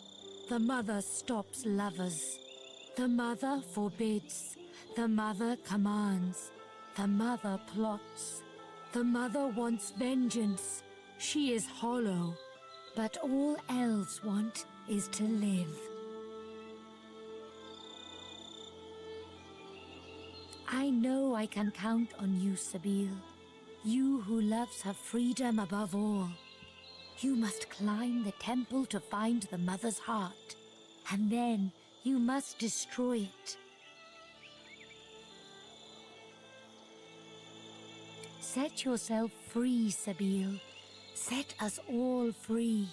The mother stops lovers. The mother forbids. The mother commands. The mother plots. The mother wants vengeance. She is hollow, but all elves want is to live. I know I can count on you, Sabine. You who loves her freedom above all. You must climb the temple to find the mother's heart, and then you must destroy it. Set yourself free, Sabine. Set us all free.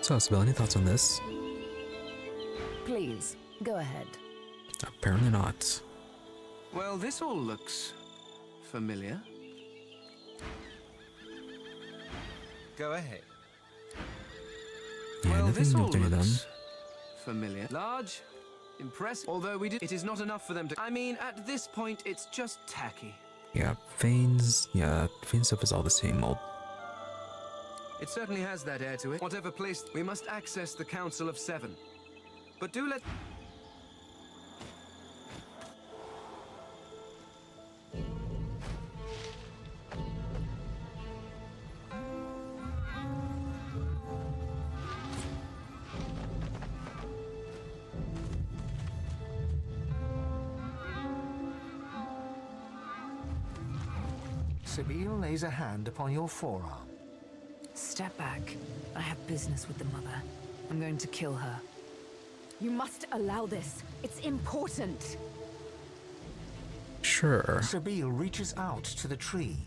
So, Sibyl, any thoughts on this?
Please, go ahead.
Apparently not.
Well, this all looks familiar. Go ahead.
Yeah,
well,
nothing
this all
moved any of them.
looks familiar. Large, impressive. Although it is not enough for them to. I mean, at this point, it's just tacky.
Yeah, Fane's stuff is all the same old.
It certainly has that air to it. Whatever place, we must access the Council of Seven. But do let...
Sabine lays a hand upon your forearm.
Step back. I have business with the mother. I'm going to kill her.
You must allow this. It's important.
Sure.
Sabine reaches out to the tree.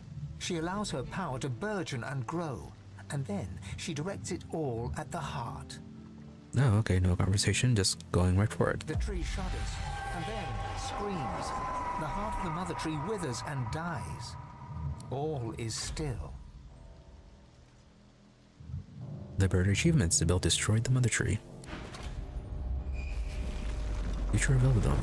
She allows her power to burgeon and grow, and then she directs it all at the heart.
No, okay, no conversation, just going right for it.
The tree shudders, and then screams. The heart of the mother tree withers and dies. All is still.
The bird achievements. The build destroyed the mother tree. Future of Elvedom.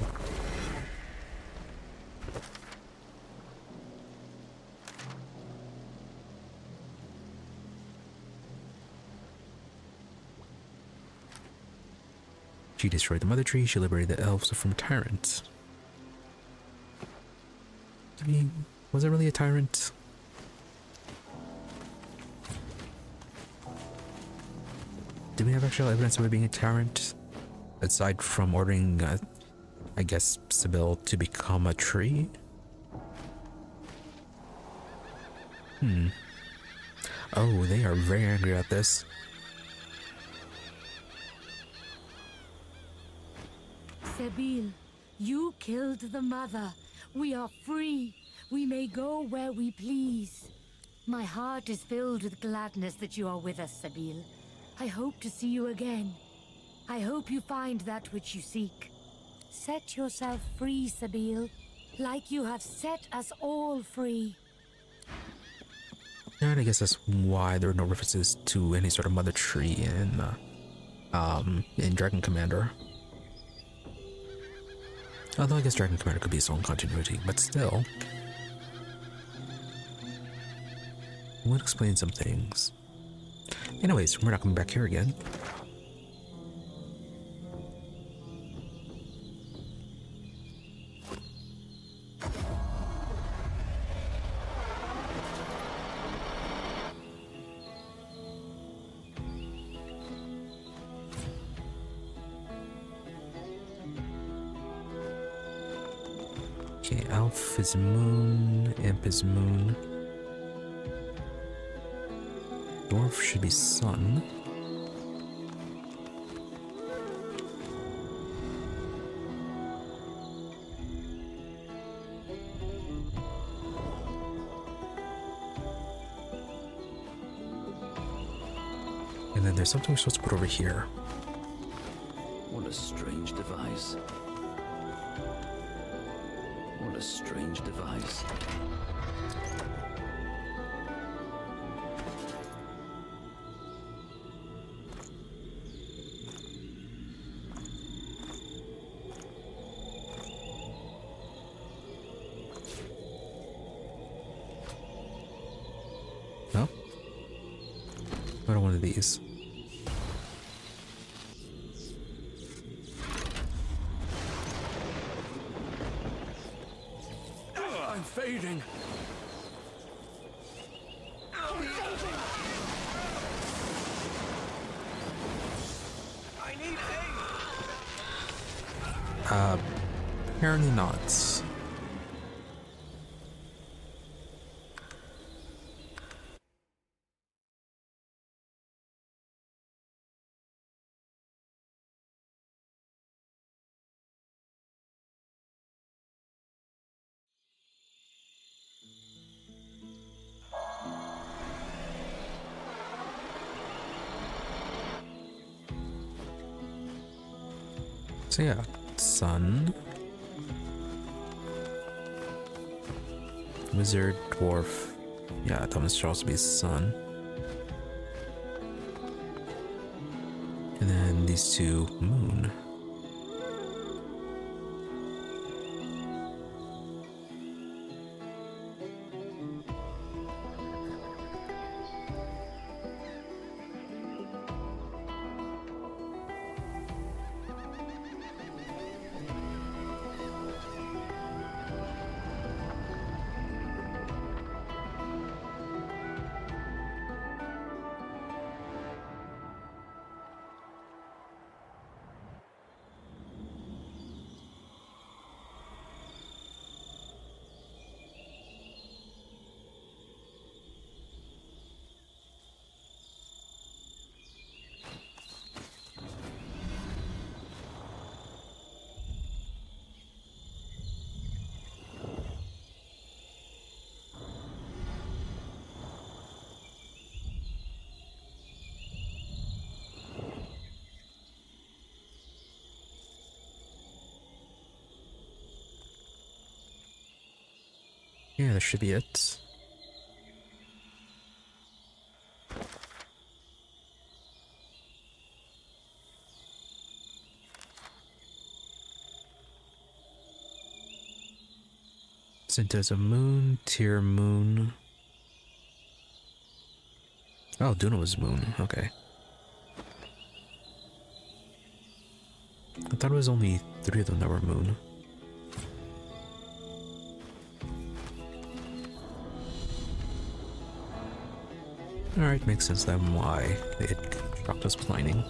She destroyed the mother tree. She liberated the elves from tyrants. I mean, was it really a tyrant? Do we have actual evidence of it being a tyrant? Aside from ordering, I guess, Sibyl to become a tree? Oh, they are very angry at this.
Sabine, you killed the mother. We are free. We may go where we please. My heart is filled with gladness that you are with us, Sabine. I hope to see you again. I hope you find that which you seek. Set yourself free, Sabine, like you have set us all free.
And I guess that's why there are no references to any sort of mother tree in Dragon Commander. Although I guess Dragon Commander could be its own continuity, but still. Would explain some things. Anyways, we're not coming back here again. Okay, Elf is moon, Imp is moon. Dwarf should be sun. And then there's something we're supposed to put over here.
What a strange device. What a strange device.
No? What are one of these?
I'm fading.
I need aid.
Apparently not. So yeah, sun, wizard, dwarf. Yeah, Thomas should also be sun. And then these two, moon. Yeah, that should be it. So there's a moon, tier moon. Oh, Duna was moon. Okay. I thought it was only 3 of them that were moon. Alright, makes sense then why it struck us planning.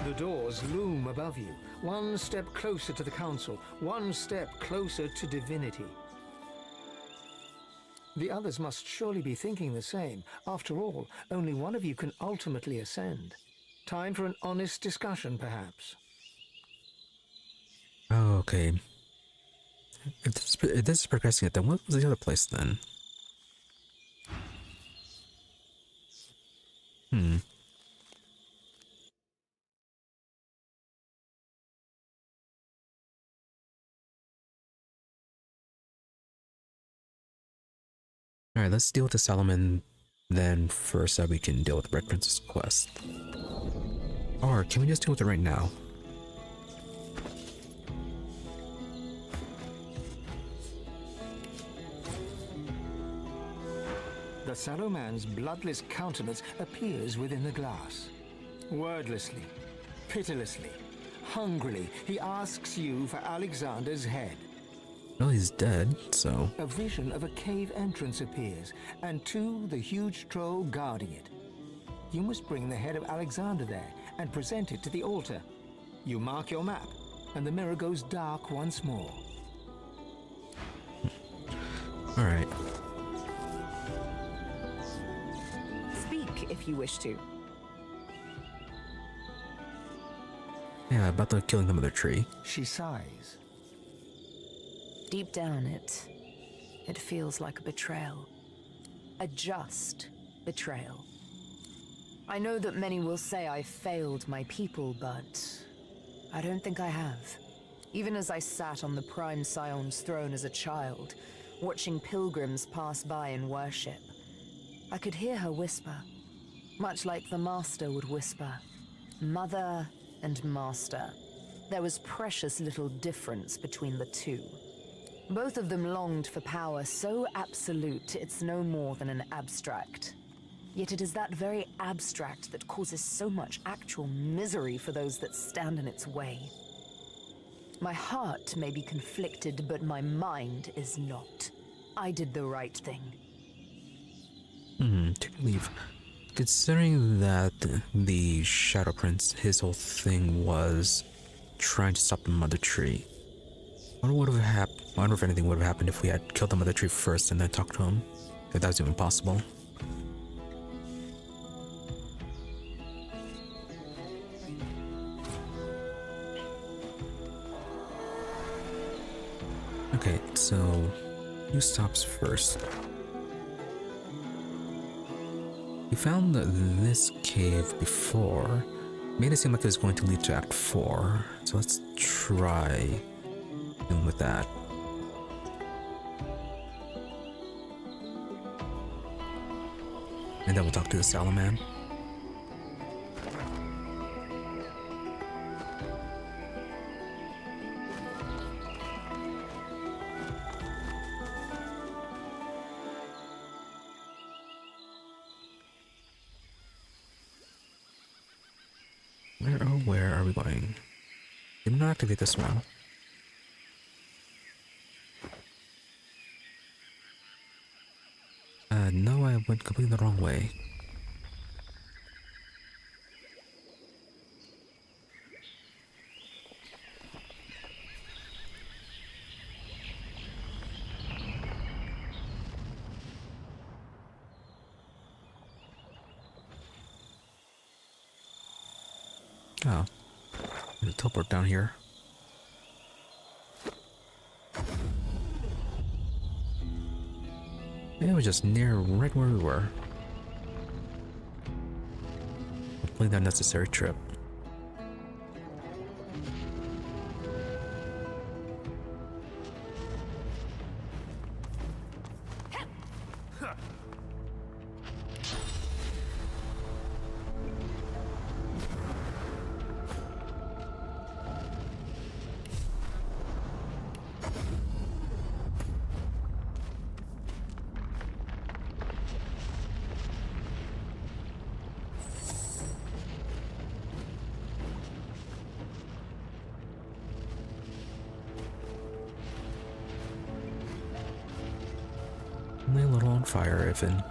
The doors loom above you, one step closer to the council, one step closer to divinity. The others must surely be thinking the same. After all, only one of you can ultimately ascend. Time for an honest discussion, perhaps.
Oh, okay. If this is progressing it, then what was the other place then? Alright, let's deal with the Solomon then first so we can deal with the Red Princess quest. Or can we just deal with it right now?
The Sallow Man's bloodless countenance appears within the glass. Wordlessly, pitilessly, hungrily, he asks you for Alexandar's head.
Well, he's dead, so...
A vision of a cave entrance appears, and the huge troll guarding it. You must bring the head of Alexandar there and present it to the altar. You mark your map, and the mirror goes dark once more.
Alright.
Speak if you wish to.
Yeah, about the killing the mother tree.
She sighs.
Deep down, it feels like a betrayal. A just betrayal. I know that many will say I failed my people, but I don't think I have. Even as I sat on the Prime Scion's throne as a child, watching pilgrims pass by in worship, I could hear her whisper, much like the Master would whisper, Mother and Master. There was precious little difference between the two. Both of them longed for power so absolute it's no more than an abstract. Yet it is that very abstract that causes so much actual misery for those that stand in its way. My heart may be conflicted, but my mind is not. I did the right thing.
Take a leave. Considering that the Shadow Prince, his whole thing was trying to stop the Mother Tree, I wonder if anything would have happened if we had killed the Mother Tree first and then talked to him. If that was even possible. Okay, so who stops first? We found this cave before. Made it seem like it was going to lead to Act 4. So let's try dealing with that. And then we'll talk to the Sallow Man. Where are we going? Did not activate this one. No, I went completely the wrong way. Oh. There's a teleport down here. It was just near right where we were. Completely unnecessary trip. Only a little on fire, Evan.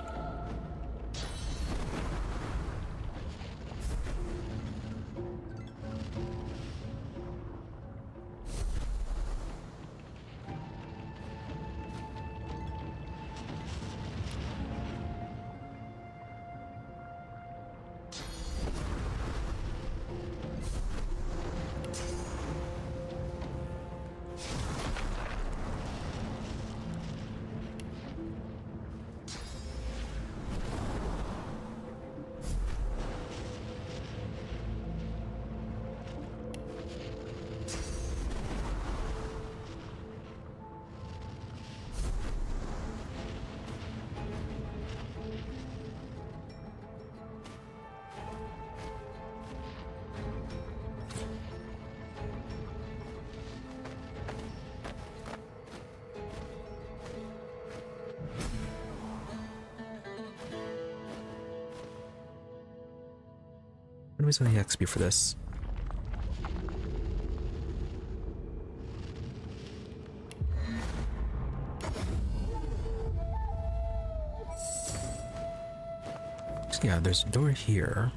What do we send the XP for this? Yeah, there's a door here.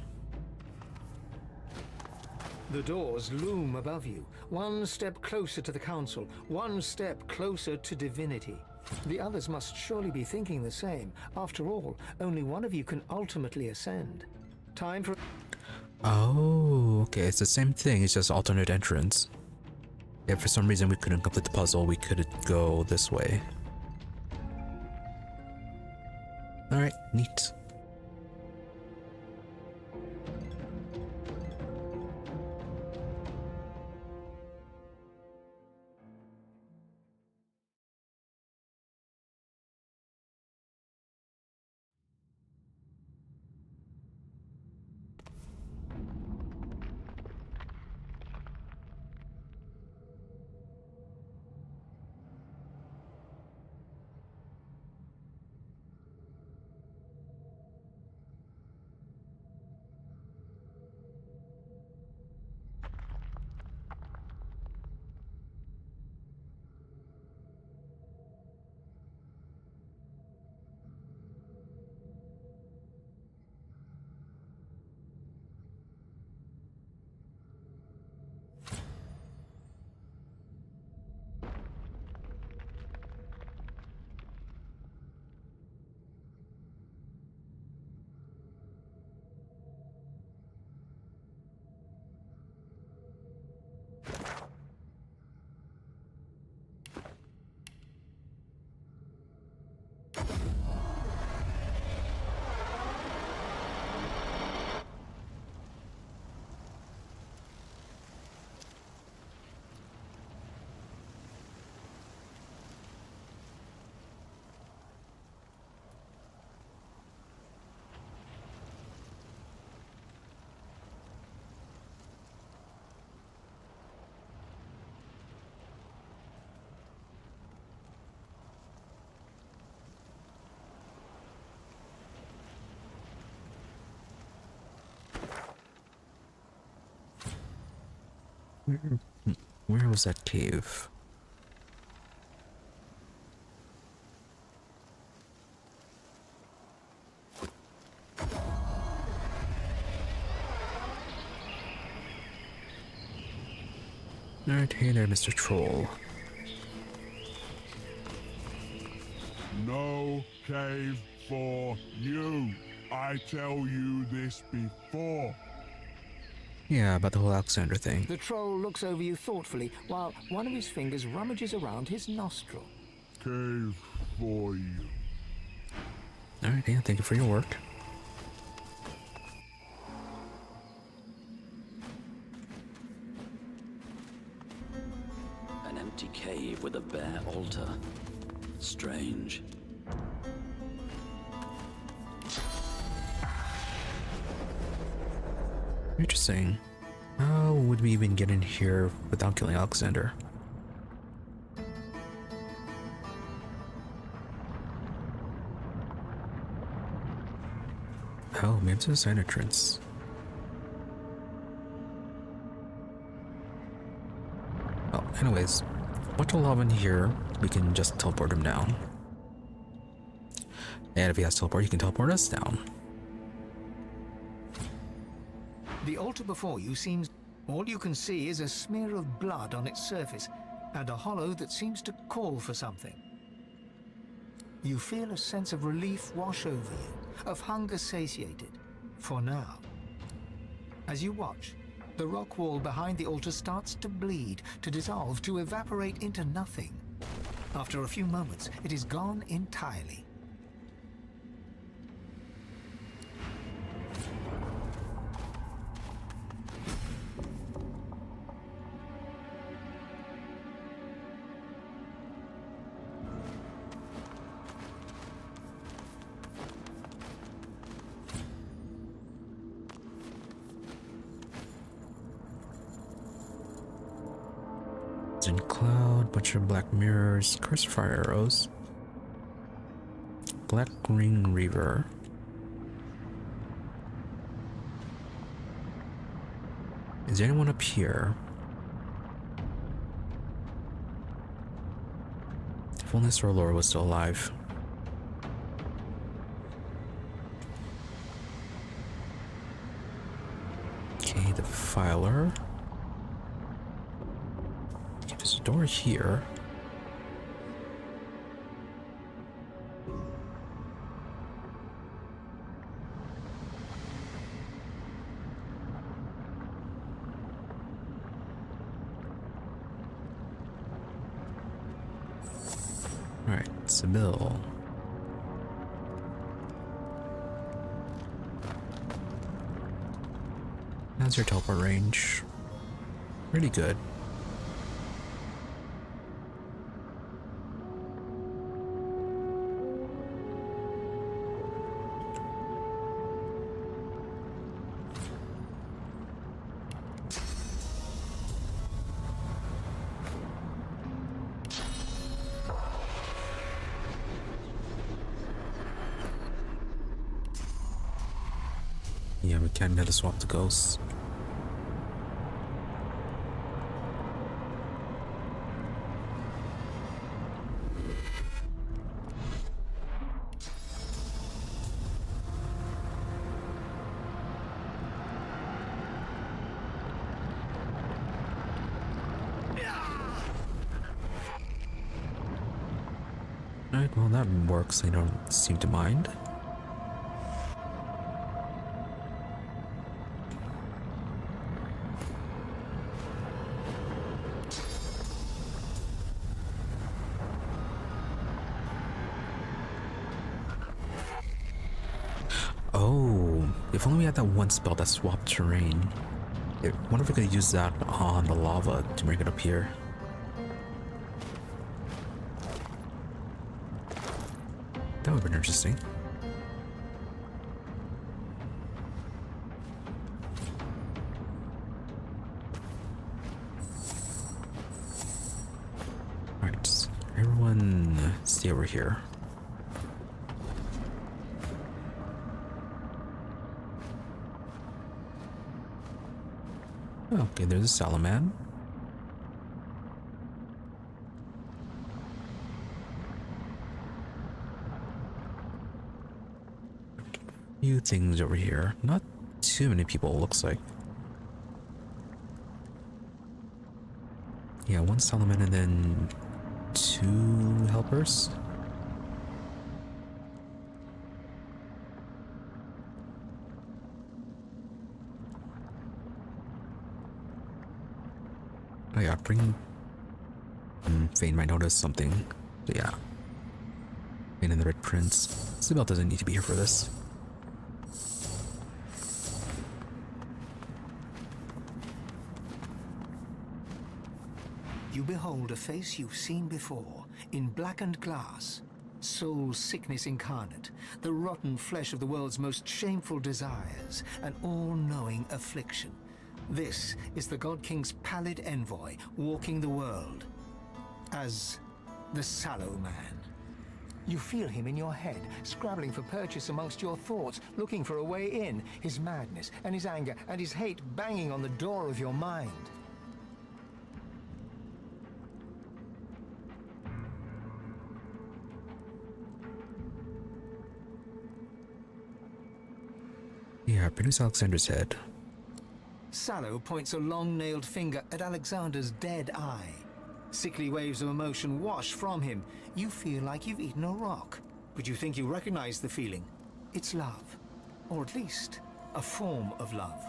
The doors loom above you, one step closer to the council, one step closer to divinity. The others must surely be thinking the same. After all, only one of you can ultimately ascend. Time for...
Oh, okay, it's the same thing, it's just alternate entrance. If for some reason we couldn't complete the puzzle, we could go this way. Alright, neat. Where was that cave? Alright, hey there, Mr. Troll.
No cave for you. I tell you this before.
Yeah, about the whole Alexandar thing.
The troll looks over you thoughtfully while one of his fingers rummages around his nostril.
Cave for you.
Alright, yeah, thank you for your work.
An empty cave with a bare altar. Strange.
Interesting. How would we even get in here without killing Alexandar? Oh, maybe it's a side entrance. Oh, anyways, bunch of lava in here. We can just teleport him down. And if he has teleport, he can teleport us down.
The altar before you seems... All you can see is a smear of blood on its surface, and a hollow that seems to call for something. You feel a sense of relief wash over you, of hunger satiated, for now. As you watch, the rock wall behind the altar starts to bleed, to dissolve, to evaporate into nothing. After a few moments, it is gone entirely.
Cloud, bunch of black mirrors, cursed fire arrows, black ring reaver, is there anyone up here? If only Delorus was still alive. Okay, the filer. There's a door here. Alright, Sibyl. How's your teleport range? Pretty good. Yeah, we can't never swap the ghosts. Alright, well that works. I don't seem to mind. Oh, if only we had that one spell that swapped terrain. I wonder if we could use that on the lava to bring it up here. That would have been interesting. Alright, everyone stay over here. Okay, there's a Salaman. Few things over here. Not too many people, it looks like. Yeah, one Salaman and then two helpers. Oh yeah, bring... Fane might notice something. So yeah. Fane and the Red Prince. Sibel doesn't need to be here for this.
You behold a face you've seen before, in blackened glass. Soul sickness incarnate, the rotten flesh of the world's most shameful desires, an all-knowing affliction. This is the God King's pallid envoy, walking the world as the Sallow Man. You feel him in your head, scrabbling for purchase amongst your thoughts, looking for a way in, his madness and his anger and his hate banging on the door of your mind.
Yeah, produce Alexandar's head.
Sallow points a long-nailed finger at Alexandar's dead eye. Sickly waves of emotion wash from him. You feel like you've eaten a rock, but you think you recognize the feeling. It's love, or at least a form of love.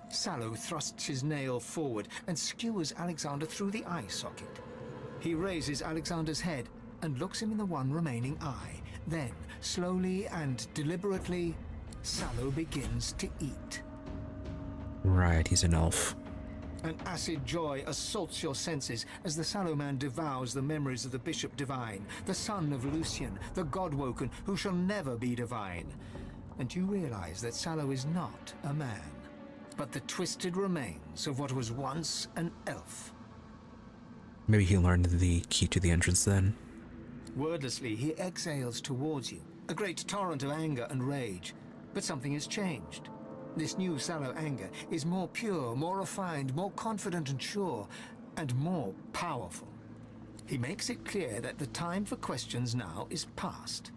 Sallow thrusts his nail forward and skewers Alexandar through the eye socket. He raises Alexandar's head and looks him in the one remaining eye. Then, slowly and deliberately, Sallow begins to eat.
Right, he's an elf.
An acid joy assaults your senses as the Sallow Man devours the memories of the Bishop Divine, the son of Lucian, the God-woken, who shall never be divine. And you realize that Sallow is not a man, but the twisted remains of what was once an elf.
Maybe he learned the key to the entrance then.
Wordlessly, he exhales towards you, a great torrent of anger and rage. But something has changed. This new Sallow anger is more pure, more refined, more confident and sure, and more powerful. He makes it clear that the time for questions now is past.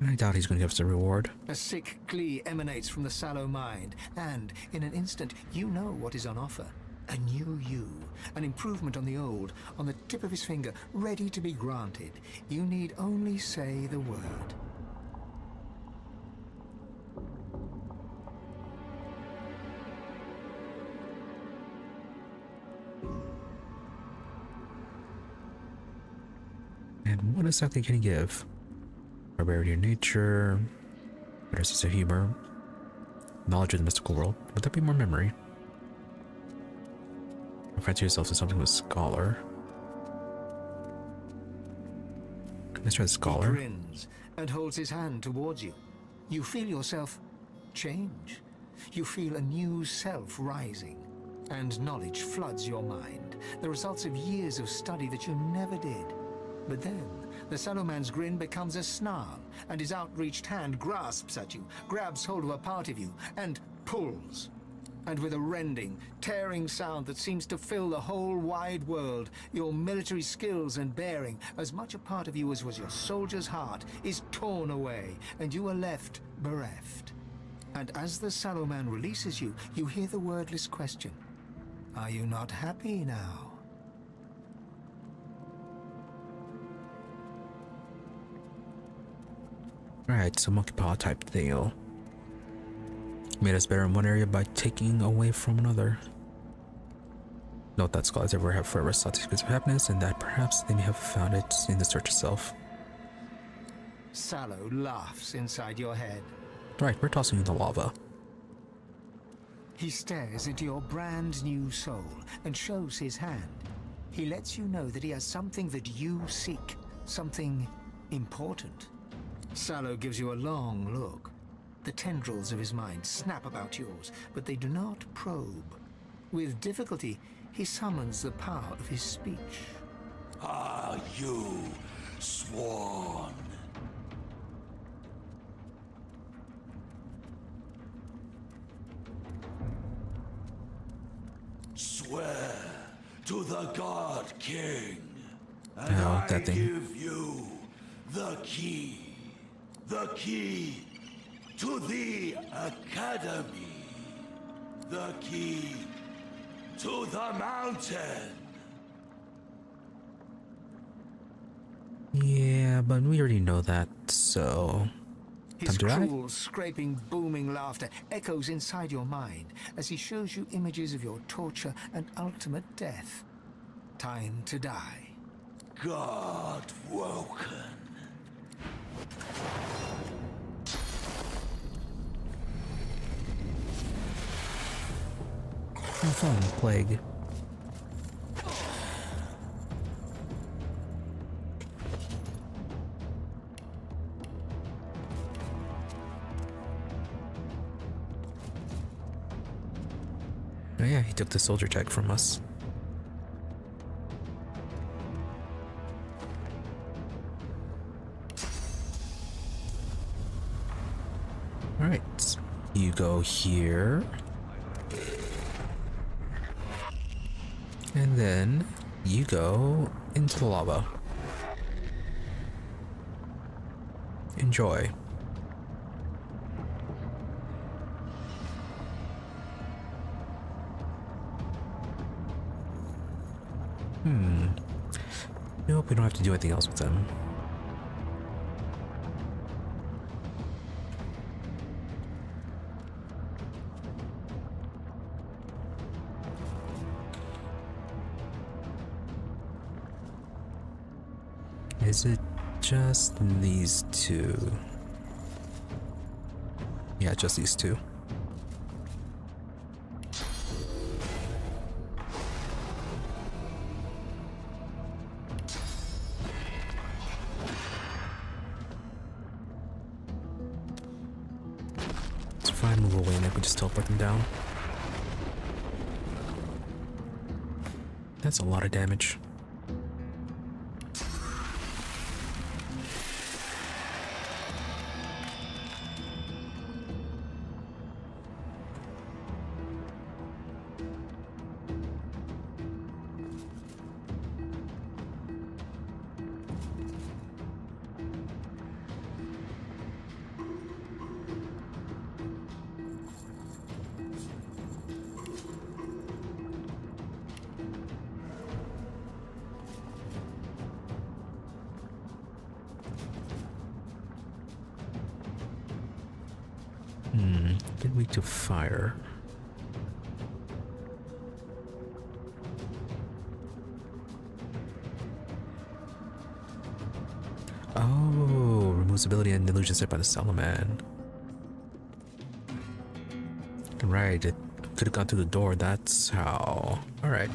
I doubt he's going to give us a reward.
A sick glee emanates from the Sallow mind, and in an instant you know what is on offer. A new you, an improvement on the old, on the tip of his finger, ready to be granted. You need only say the word.
And what exactly can he give? Barbarity of nature, better sense of humor, knowledge of the mystical world. Would that be more memory? Fancy yourself as something with scholar. Let's try the scholar.
He grins and holds his hand towards you. You feel yourself change. You feel a new self rising, and knowledge floods your mind. The results of years of study that you never did. But then, the Sallow Man's grin becomes a snarl, and his outreached hand grasps at you, grabs hold of a part of you, and pulls. And with a rending, tearing sound that seems to fill the whole wide world, your military skills and bearing, as much a part of you as was your soldier's heart, is torn away, and you are left bereft. And as the Sallow Man releases you, you hear the wordless question, "Are you not happy now?"
Right, so monkey paw type deal. Made us better in one area by taking away from another. Note that scholars everywhere have forever sought the secrets of happiness, and that perhaps they may have found it in the search itself.
Sallow laughs inside your head.
Right, we're tossing in the lava.
He stares into your brand new soul and shows his hand. He lets you know that he has something that you seek, something important. Sallow gives you a long look. The tendrils of his mind snap about yours, but they do not probe. With difficulty, he summons the power of his speech.
Ah, you sworn. Swear to the God King, and I
that thing.
give you the key to the Academy, the key to the mountain.
Yeah, but we already know that, so...
His
to die?
cruel, scraping, booming laughter echoes inside your mind as he shows you images of your torture and ultimate death. Time to die.
God woken.
Have fun, plague. Oh yeah, he took the soldier tag from us. Alright, you go here. And then you go into the lava. Enjoy. Nope, we don't have to do anything else with them. Is it just these two? Yeah, just these two. It's fine, move away and I could just teleport them down. That's a lot of damage. Get weak to fire. Oh, removes ability and illusion set by the Salaman. Right, it could have gone through the door, that's how. Alright.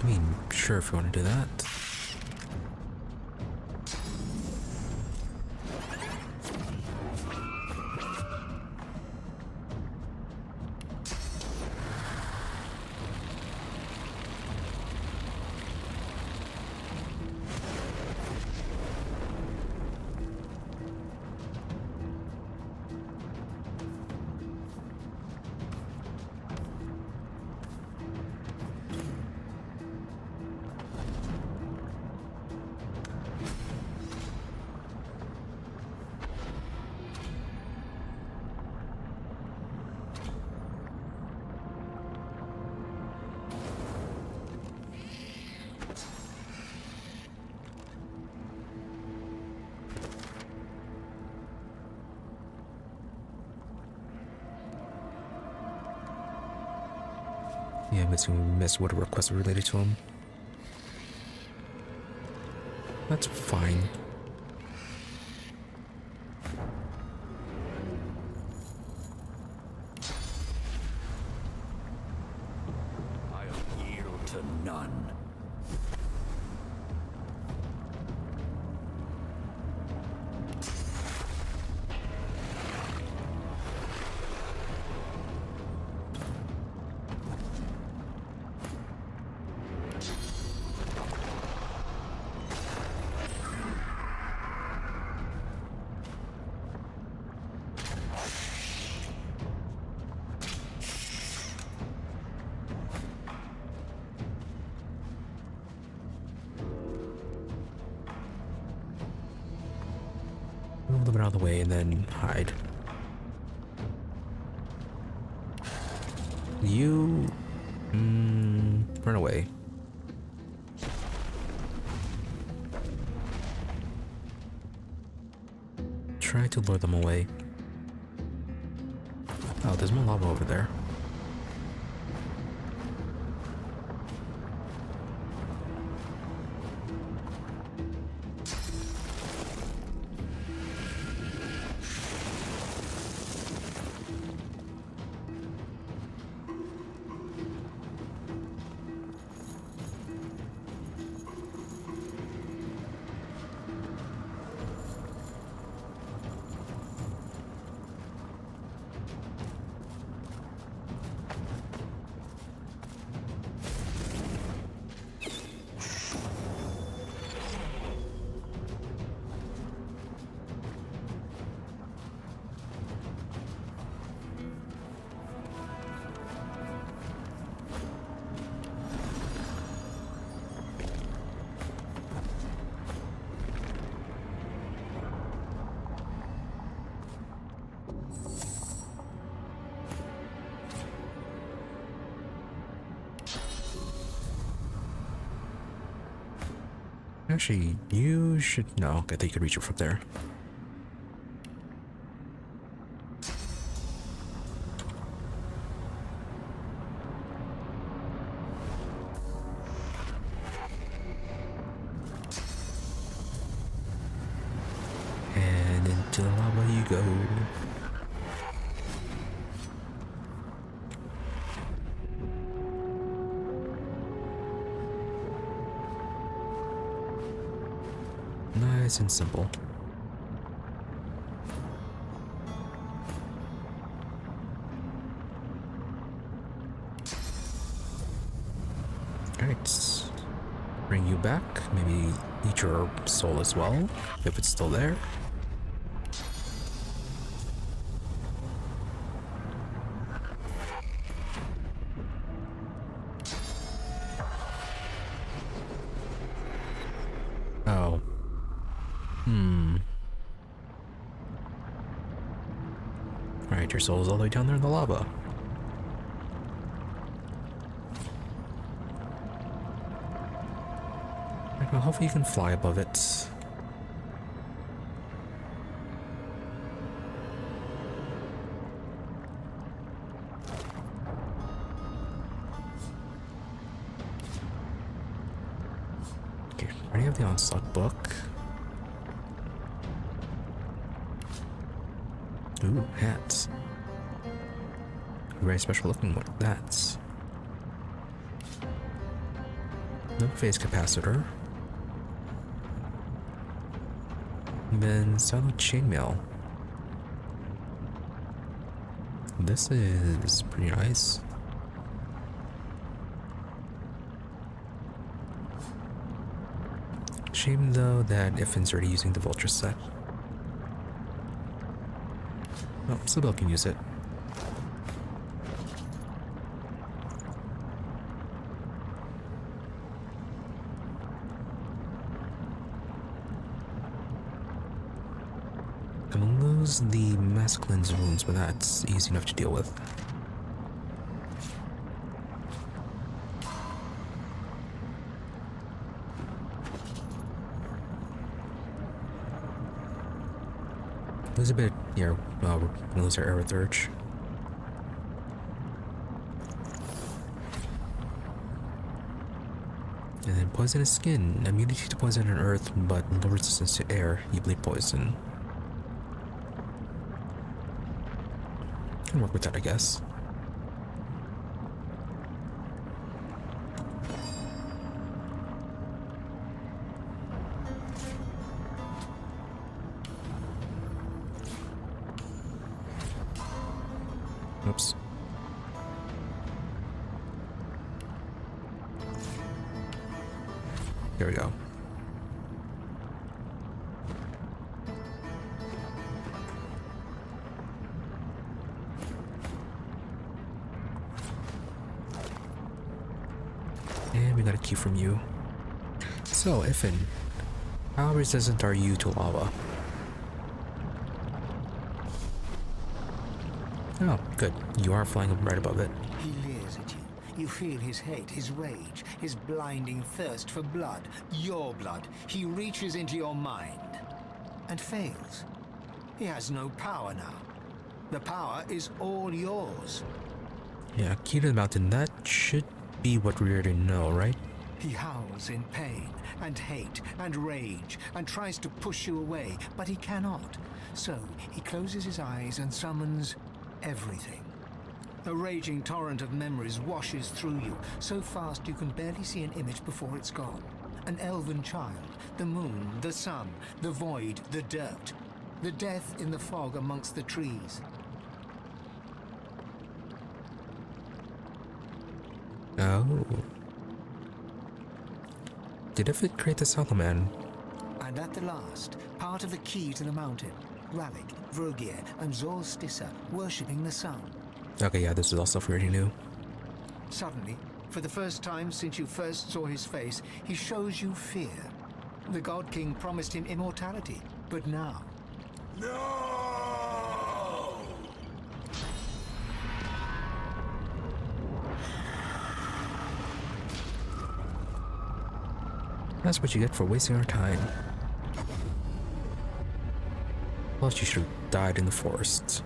I mean, sure, if you want to do that. Yeah, I'm missing what a request related to him. That's fine.
I'll yield to none.
little bit out of the way and then hide. You... run away. Try to lure them away. Oh, there's more lava over there. Actually, you should... No, I think you could reach it from there. And into the lava you go. Nice and simple. Alright. Bring you back. Maybe eat your soul as well, if it's still there. Oh. Alright, your soul is all the way down there in the lava. Right, well, hopefully you can fly above it. Okay, already have the onslaught book. Ooh, hats. Very special looking one. That's no phase capacitor. And then silent chainmail. This is pretty nice. Shame though that Iffin's already using the Vulture set. Oh, Sybil can use it. Gonna lose the masculine's wounds, but that's easy enough to deal with. Lose a bit, yeah, we're gonna lose our air urge. And then poisonous skin, immunity to poison on earth, but no resistance to air, you bleed poison. Can work with that, I guess. Oops. Here we go. And we got a key from you. So, Iffin, how resistant are you to lava? Oh, good. You are flying right above it.
He leers at you. You feel his hate, his rage, his blinding thirst for blood. Your blood. He reaches into your mind. And fails. He has no power now. The power is all yours.
Yeah, key to the mountain. That should be what we already know, right?
He howls in pain and hate and rage and tries to push you away, but he cannot. So he closes his eyes and summons everything. A raging torrent of memories washes through you, so fast you can barely see an image before it's gone. An elven child, the moon, the sun, the void, the dirt. The death in the fog amongst the trees.
Oh. Did it create the Solomon?
And at the last, part of the key to the mountain, Ralik, Vrogir, and Stissa worshipping the sun.
Okay, yeah, this is all stuff we already knew.
Suddenly, for the first time since you first saw his face, he shows you fear. The God King promised him immortality, but now...
No!
That's what you get for wasting our time. Plus, you should have died in the forest.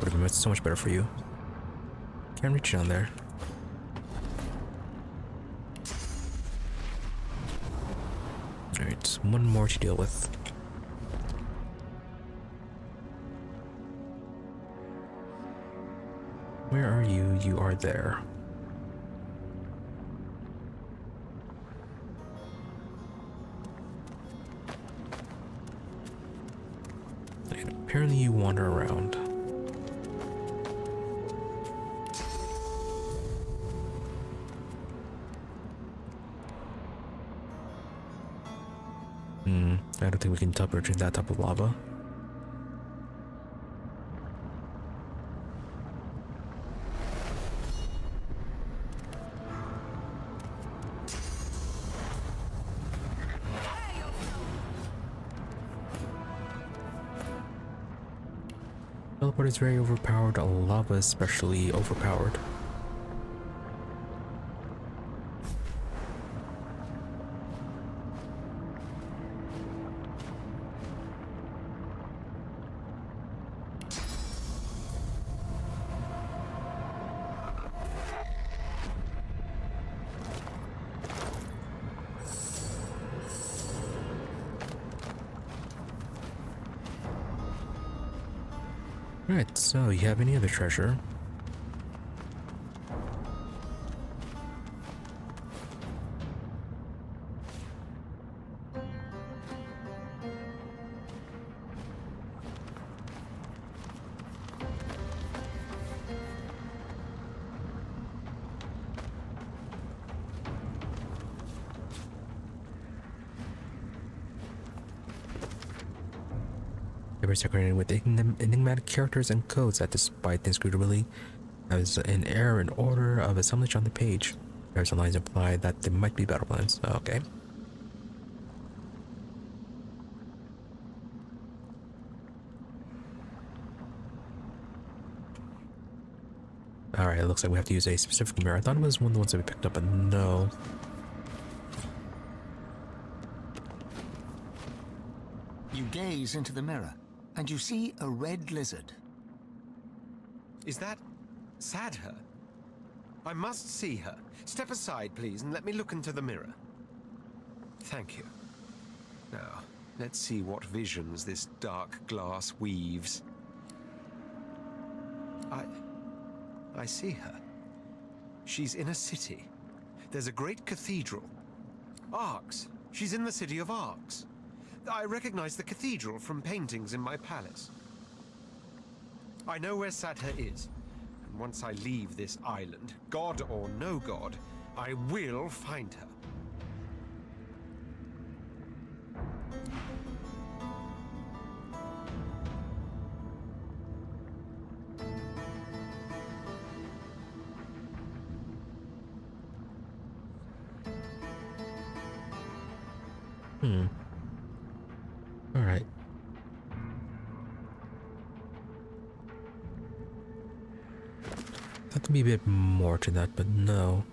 Would have been so much better for you. Can't reach down there. Alright, one more to deal with. Where are you? You are there. And apparently you wander around. I don't think we can teleport in that type of lava. Teleport is very overpowered, lava is especially overpowered. Right, so you have any other treasure? They were decorated with enigmatic characters and codes that, despite the inscrutability, has an error in order of assemblage on the page. There's some lines imply that they might be battle plans. Okay. Alright, it looks like we have to use a specific mirror. I thought it was one of the ones that we picked up, but no.
You gaze into the mirror, and you see a red lizard.
Is that Sadher? I must see her. Step aside, please, and let me look into the mirror. Thank you. Now, let's see what visions this dark glass weaves. I see her. She's in a city. There's a great cathedral. Arcs. She's in the city of Arcs. I recognize the cathedral from paintings in my palace. I know where Sadher is, and once I leave this island, god or no god, I will find her.
Alright. thought there'd be a bit more to that, but no.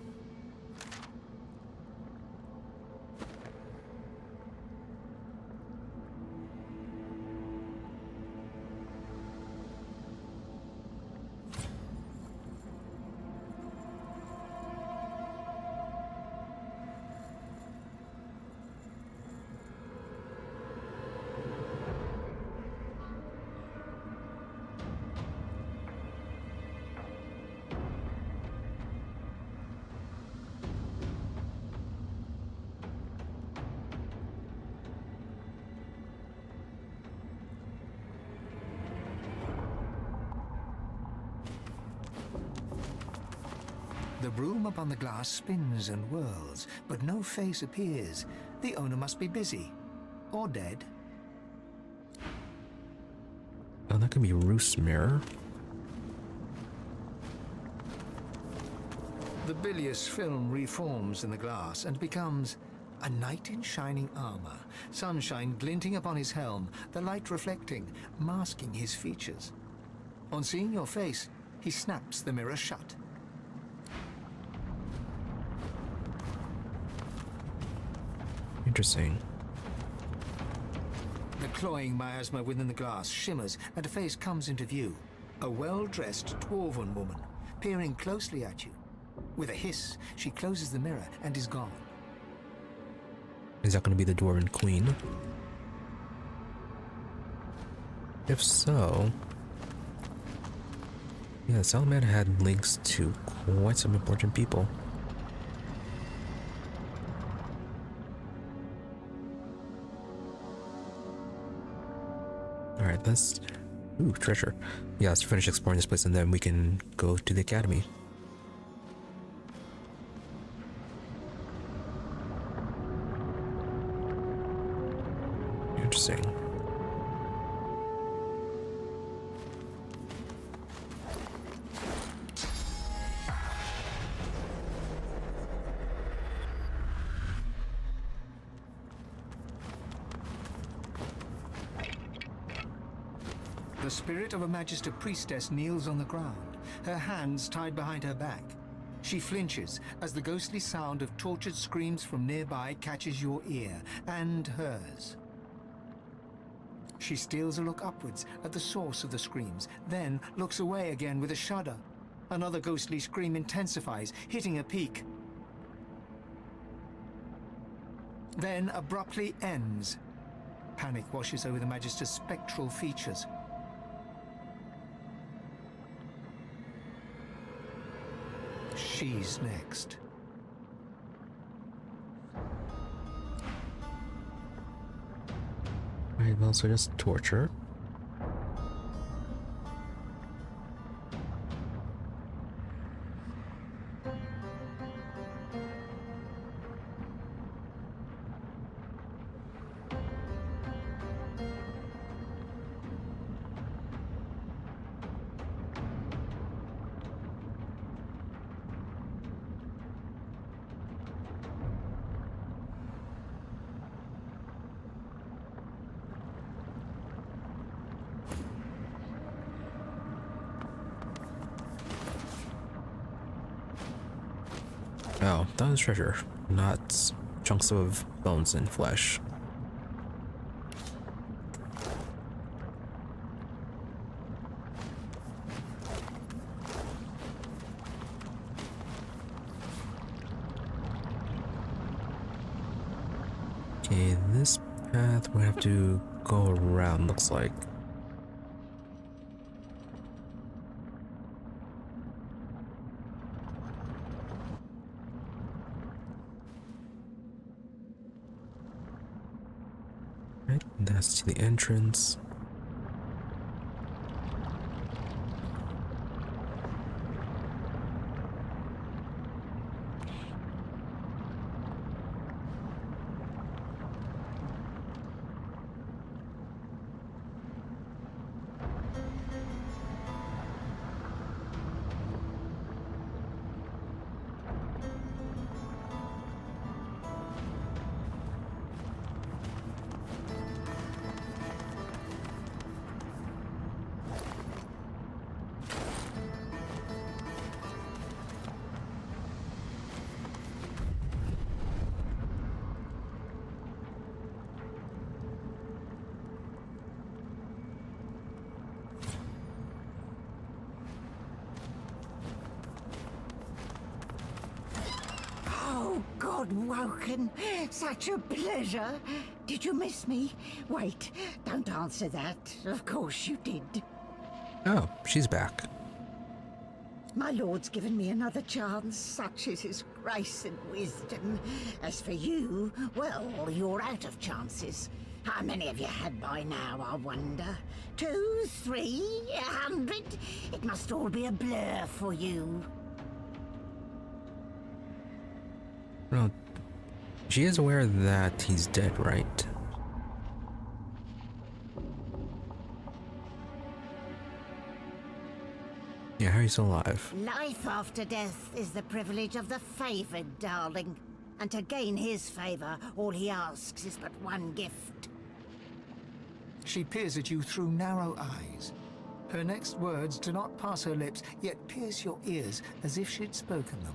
The broom upon the glass spins and whirls, but no face appears. The owner must be busy. Or dead.
Oh, that could be Roost's mirror.
The bilious film reforms in the glass and becomes a knight in shining armor, sunshine glinting upon his helm, the light reflecting, masking his features. On seeing your face, he snaps the mirror shut.
Interesting.
The cloying miasma within the glass shimmers and a face comes into view. A well-dressed dwarven woman, peering closely at you. With a hiss, she closes the mirror and is gone.
Is that going to be the Dwarven Queen? If so... yeah, Salamander had links to quite some important people. Alright, let's... ooh, treasure. Yeah, let's finish exploring this place and then we can go to the academy. Interesting.
The spirit of a Magister priestess kneels on the ground, her hands tied behind her back. She flinches as the ghostly sound of tortured screams from nearby catches your ear, and hers. She steals a look upwards at the source of the screams, then looks away again with a shudder. Another ghostly scream intensifies, hitting a peak. Then abruptly ends. Panic washes over the Magister's spectral features. She's next.
Alright, well, so just torture. Oh, that was treasure, not chunks of bones and flesh. Okay, this path we have to go around, looks like. That's to the entrance.
Woken. Such a pleasure. Did you miss me? Wait, don't answer that. Of course you did.
Oh, she's back.
My lord's given me another chance, such is his grace and wisdom. As for you, well, you're out of chances. How many have you had by now, I wonder? 2, 3, 100? It must all be a blur for you.
Well, she is aware that he's dead, right? Yeah, how are you still alive?
Life after death is the privilege of the favored, darling. And to gain his favor, all he asks is but one gift.
She peers at you through narrow eyes. Her next words do not pass her lips, yet pierce your ears as if she'd spoken them.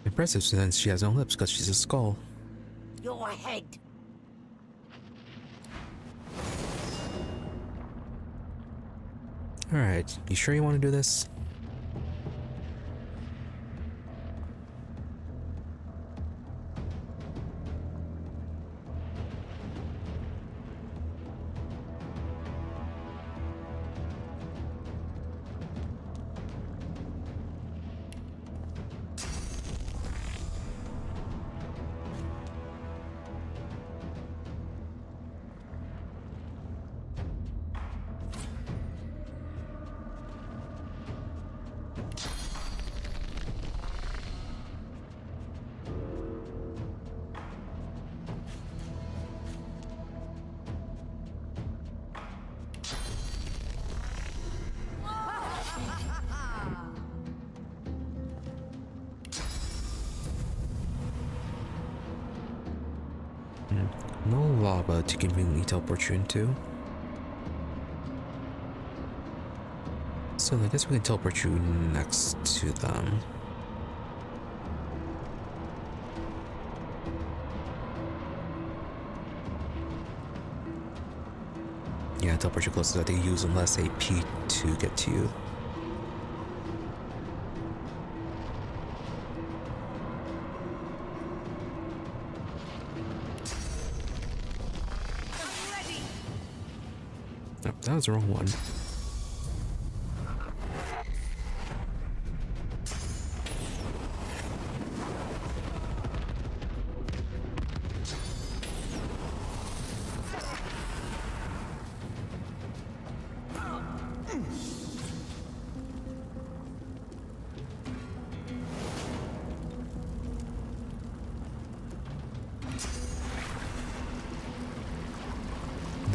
Impressive, since she has no lips because she's a skull.
Your head.
Alright, you sure you want to do this? No lava to conveniently teleport you into. So I guess we can teleport you next to them. Yeah, teleport you close so that they use less AP to get to you. Oh, that was the wrong one.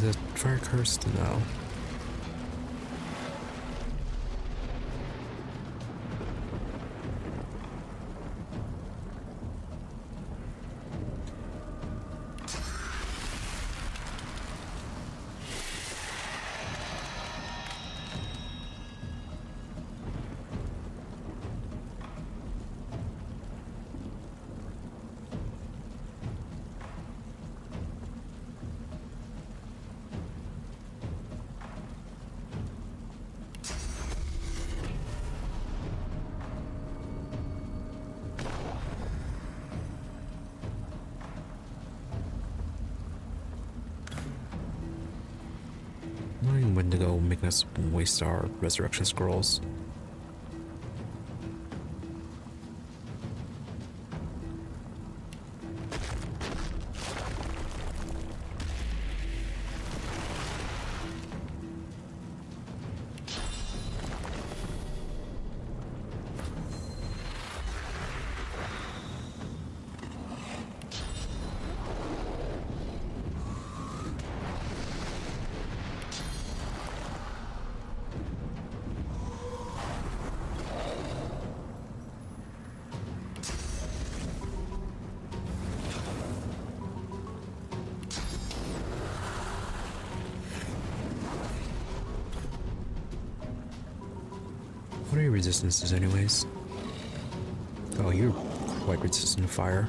The fire cursed? No. Knowing when to go, making us waste our resurrection scrolls. What are your resistances anyways? Oh, you're quite resistant to fire.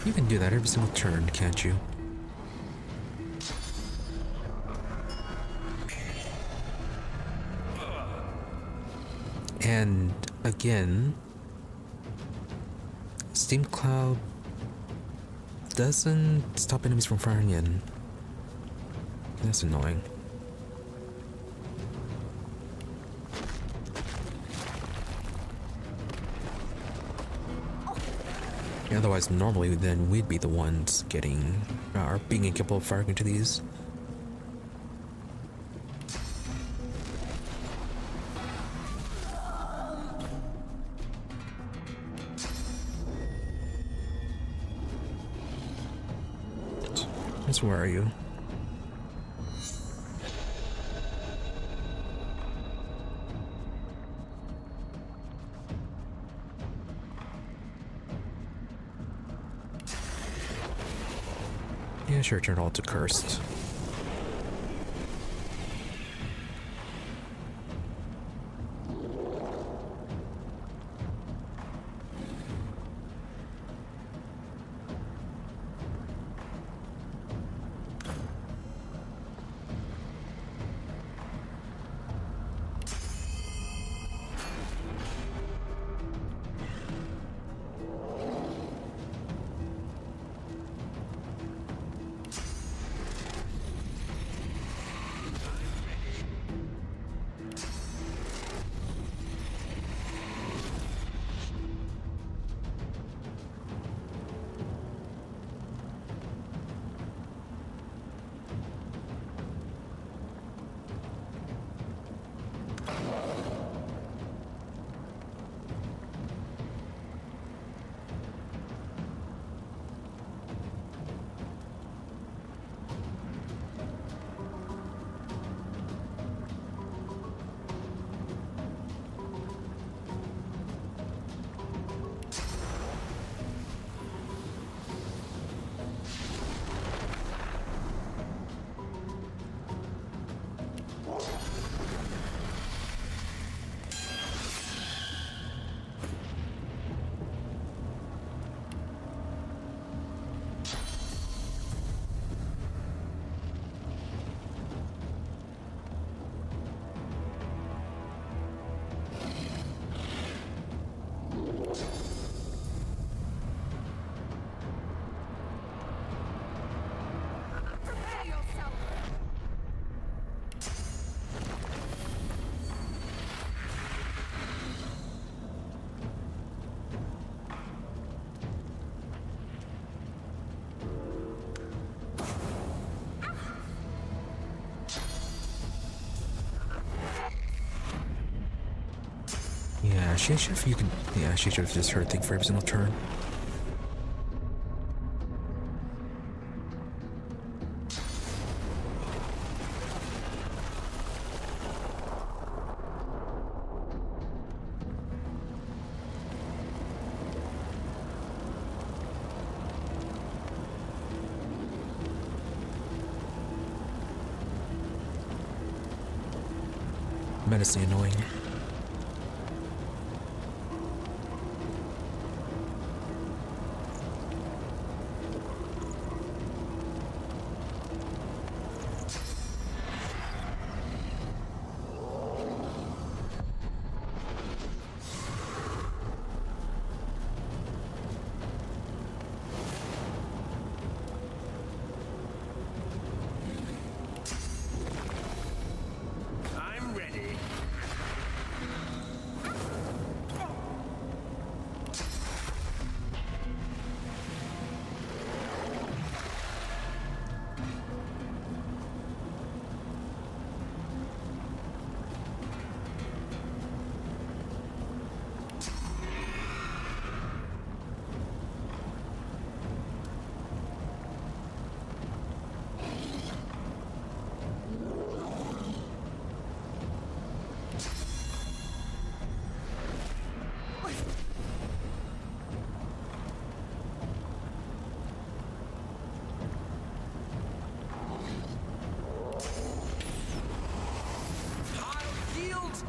You can do that every single turn, can't you? And again, Steam Cloud doesn't stop enemies from firing in. That's annoying. Otherwise, normally then we'd be the ones getting, or being incapable of firing into these. So where are you? Yeah, sure, turn all to cursed. Yeah, she should have just heard thing for every single turn. Menacingly annoying.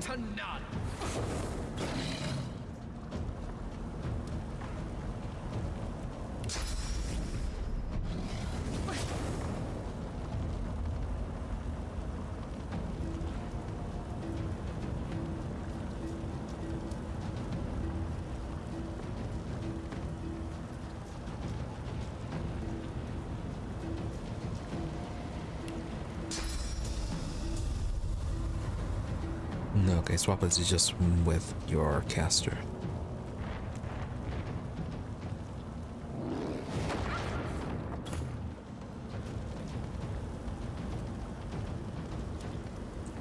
To none.
No, okay, swap is just with your caster.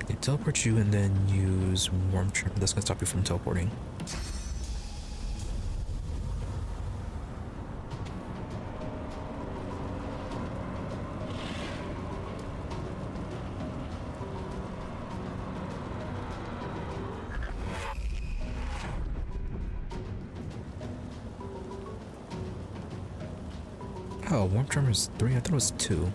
Okay, teleport you and then use warm trim. That's gonna stop you from teleporting. Oh, warm tremor is 3. I thought it was 2.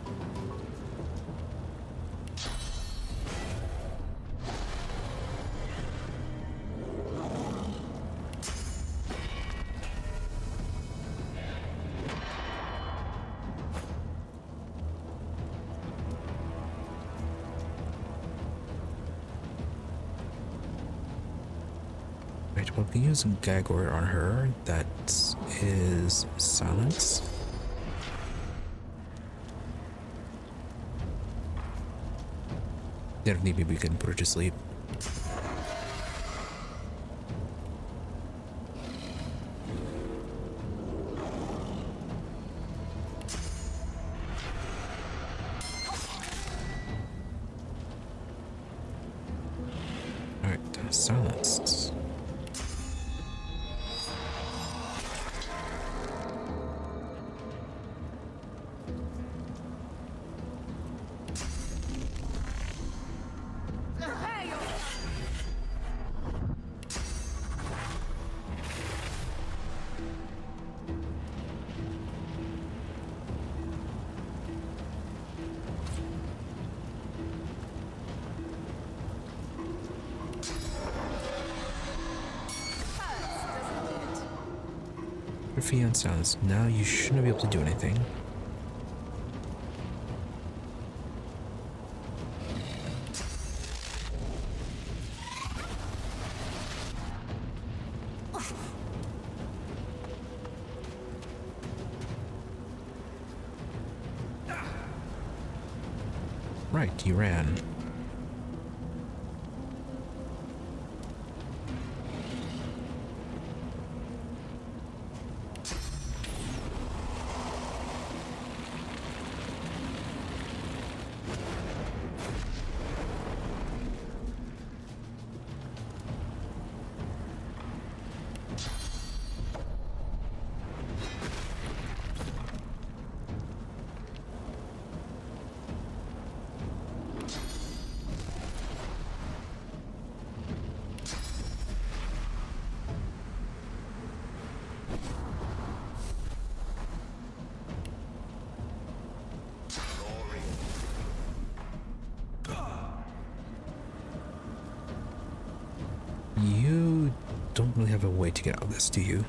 Right, well, we can use Gagor on her. That is silence. If need be, we can put her to sleep. Alright, silenced. Fion sounds. Now you shouldn't be able to do anything. Right, you ran. You don't really have a way to get out of this, do you?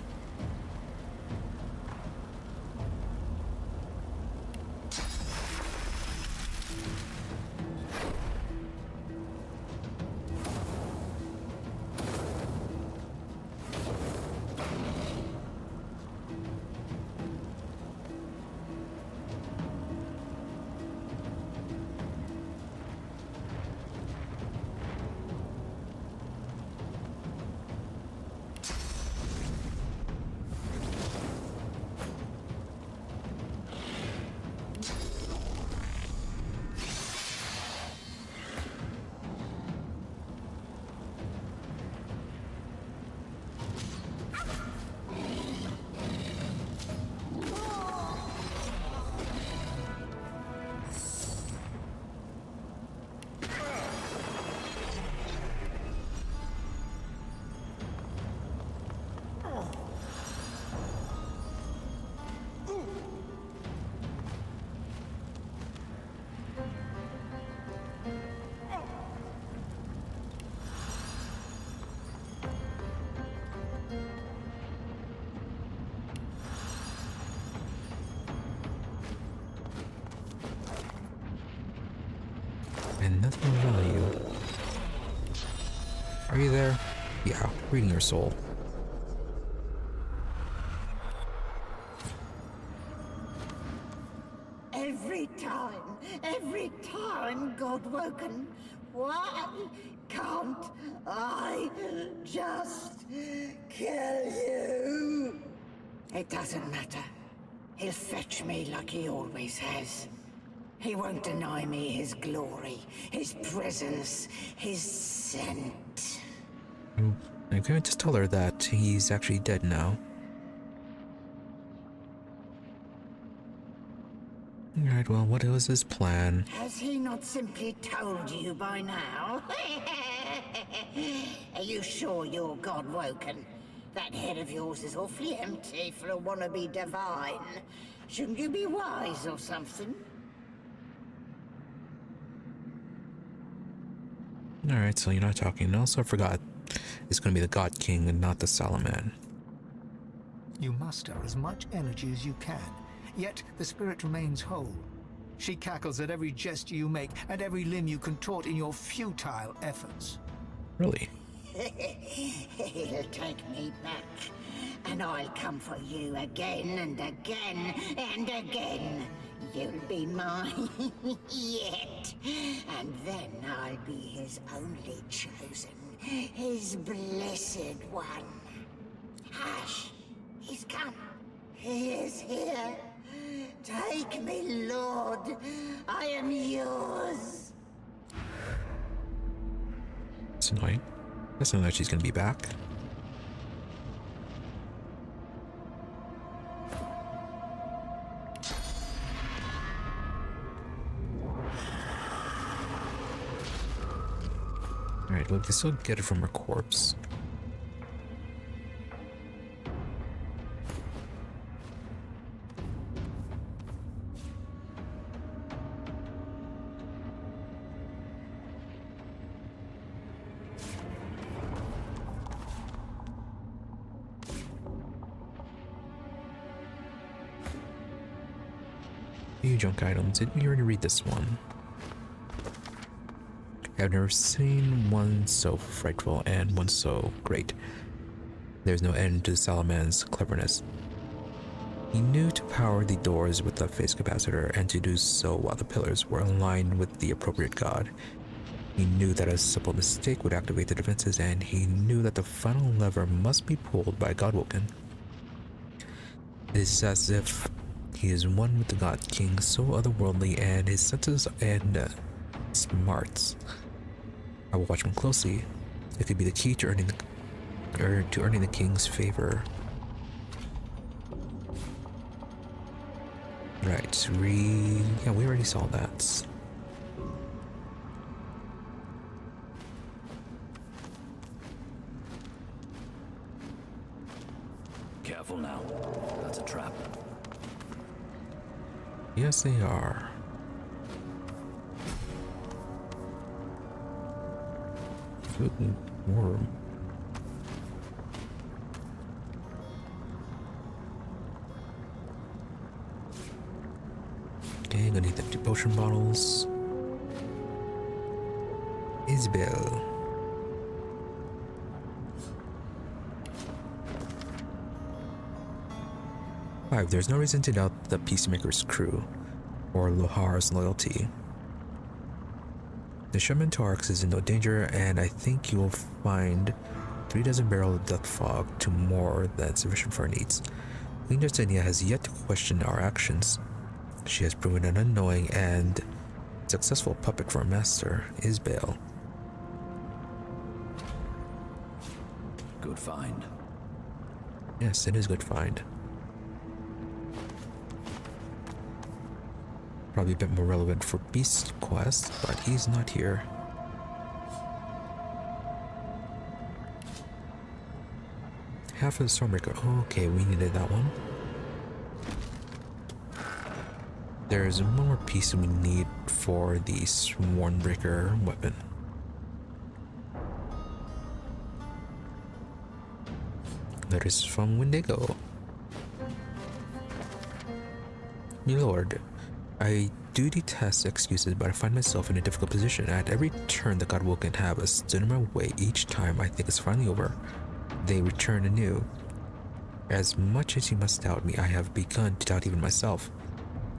And nothing of value. Are you there? Yeah, reading your soul.
Every time God woken. Why can't I just kill you? It doesn't matter. He'll fetch me like he always has. He won't deny me his glory, his presence, his scent.
I'm going to just tell her that he's actually dead now. Alright, well, what was his plan?
Has he not simply told you by now? Are you sure you're God-woken? That head of yours is awfully empty for a wannabe divine. Shouldn't you be wise or something?
Alright, so you're not talking. And also, I forgot. It's going to be the God King and not the Salaman.
You muster as much energy as you can, yet the spirit remains whole. She cackles at every gesture you make and every limb you contort in your futile efforts.
Really?
He'll take me back, and I'll come for you again and again and again. You'll be mine yet, and then I'll be his only chosen, his blessed one. Hush! He's come. He is here. Take me, Lord. I am yours.
That's annoying. That's not that she's gonna be back. Alright, well, we can still get it from her corpse. Few junk items. Didn't we already read this one? I've never seen one so frightful and one so great. There's no end to Salaman's cleverness. He knew to power the doors with the phase capacitor and to do so while the pillars were aligned with the appropriate god. He knew that a simple mistake would activate the defenses, and he knew that the final lever must be pulled by Godwoken. It is as if he is one with the God King, so otherworldly, and his senses and smarts. I will watch him closely. It could be the key to earning the king's favor. Right, we already saw that.
Careful now. That's a trap.
Yes, they are. Good worm. Okay, gonna need the 2 potion bottles. Isabel. Five, there's no reason to doubt the Peacemaker's crew or Lohar's loyalty. The Shaman Torx is in no danger, and I think you will find 3 dozen barrels of death fog to more than sufficient for our needs. Queen Justinia has yet to question our actions. She has proven an unknowing and successful puppet for a master, Isabel.
Good find.
Yes, it is good find. Probably a bit more relevant for Beast's quest, but he's not here. Half of the Stormbreaker. Okay, we needed that one. There's one more piece that we need for the Swornbreaker weapon. That is from Wendigo. My lord, I do detest excuses, but I find myself in a difficult position. At every turn the Godwoken have stood in my way, each time I think it's finally over, they return anew. As much as you must doubt me, I have begun to doubt even myself.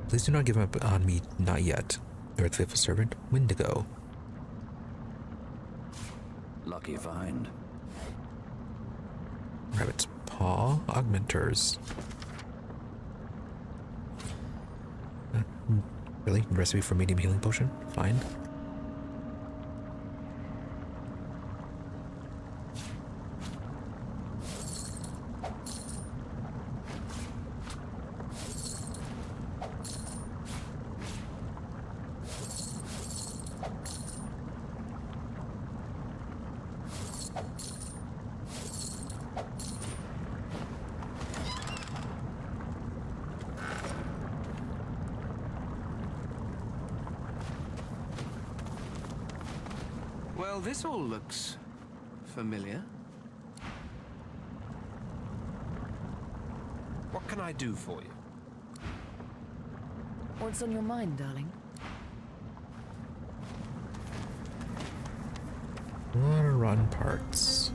Please do not give up on me, not yet. Your faithful servant, Wendigo.
Lucky find.
Rabbit's paw augmenters. Really? Recipe for medium healing potion? Fine.
Well, this all looks familiar.
What can I do for you?
What's on your mind, darling?
A lot of rotten parts.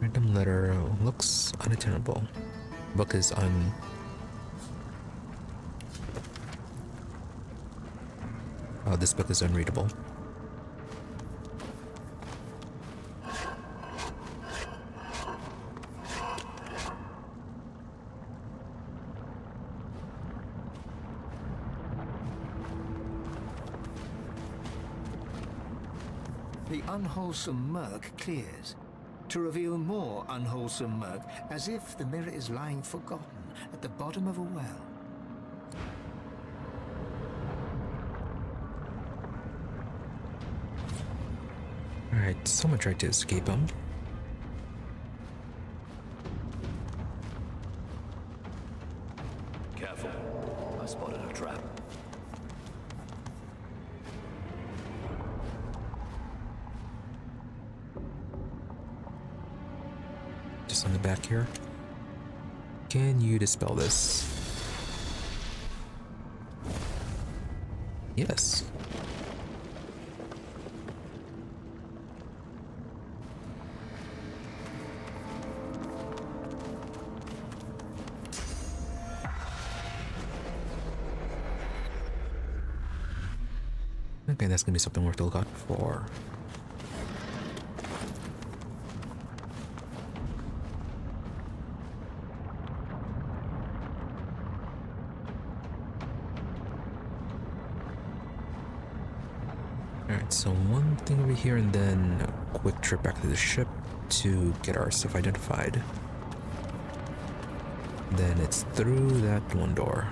Random letter looks unattainable. Book is Oh, this book is unreadable.
The unwholesome murk clears, to reveal more unwholesome murk, as if the mirror is lying forgotten at the bottom of a well.
Alright, someone tried to escape him.
Careful. I spotted a trap.
Just on the back here. Can you dispel this? Yes. Okay, that's gonna be something worth to look out for. Alright, so one thing over here and then a quick trip back to the ship to get our stuff identified. Then it's through that one door.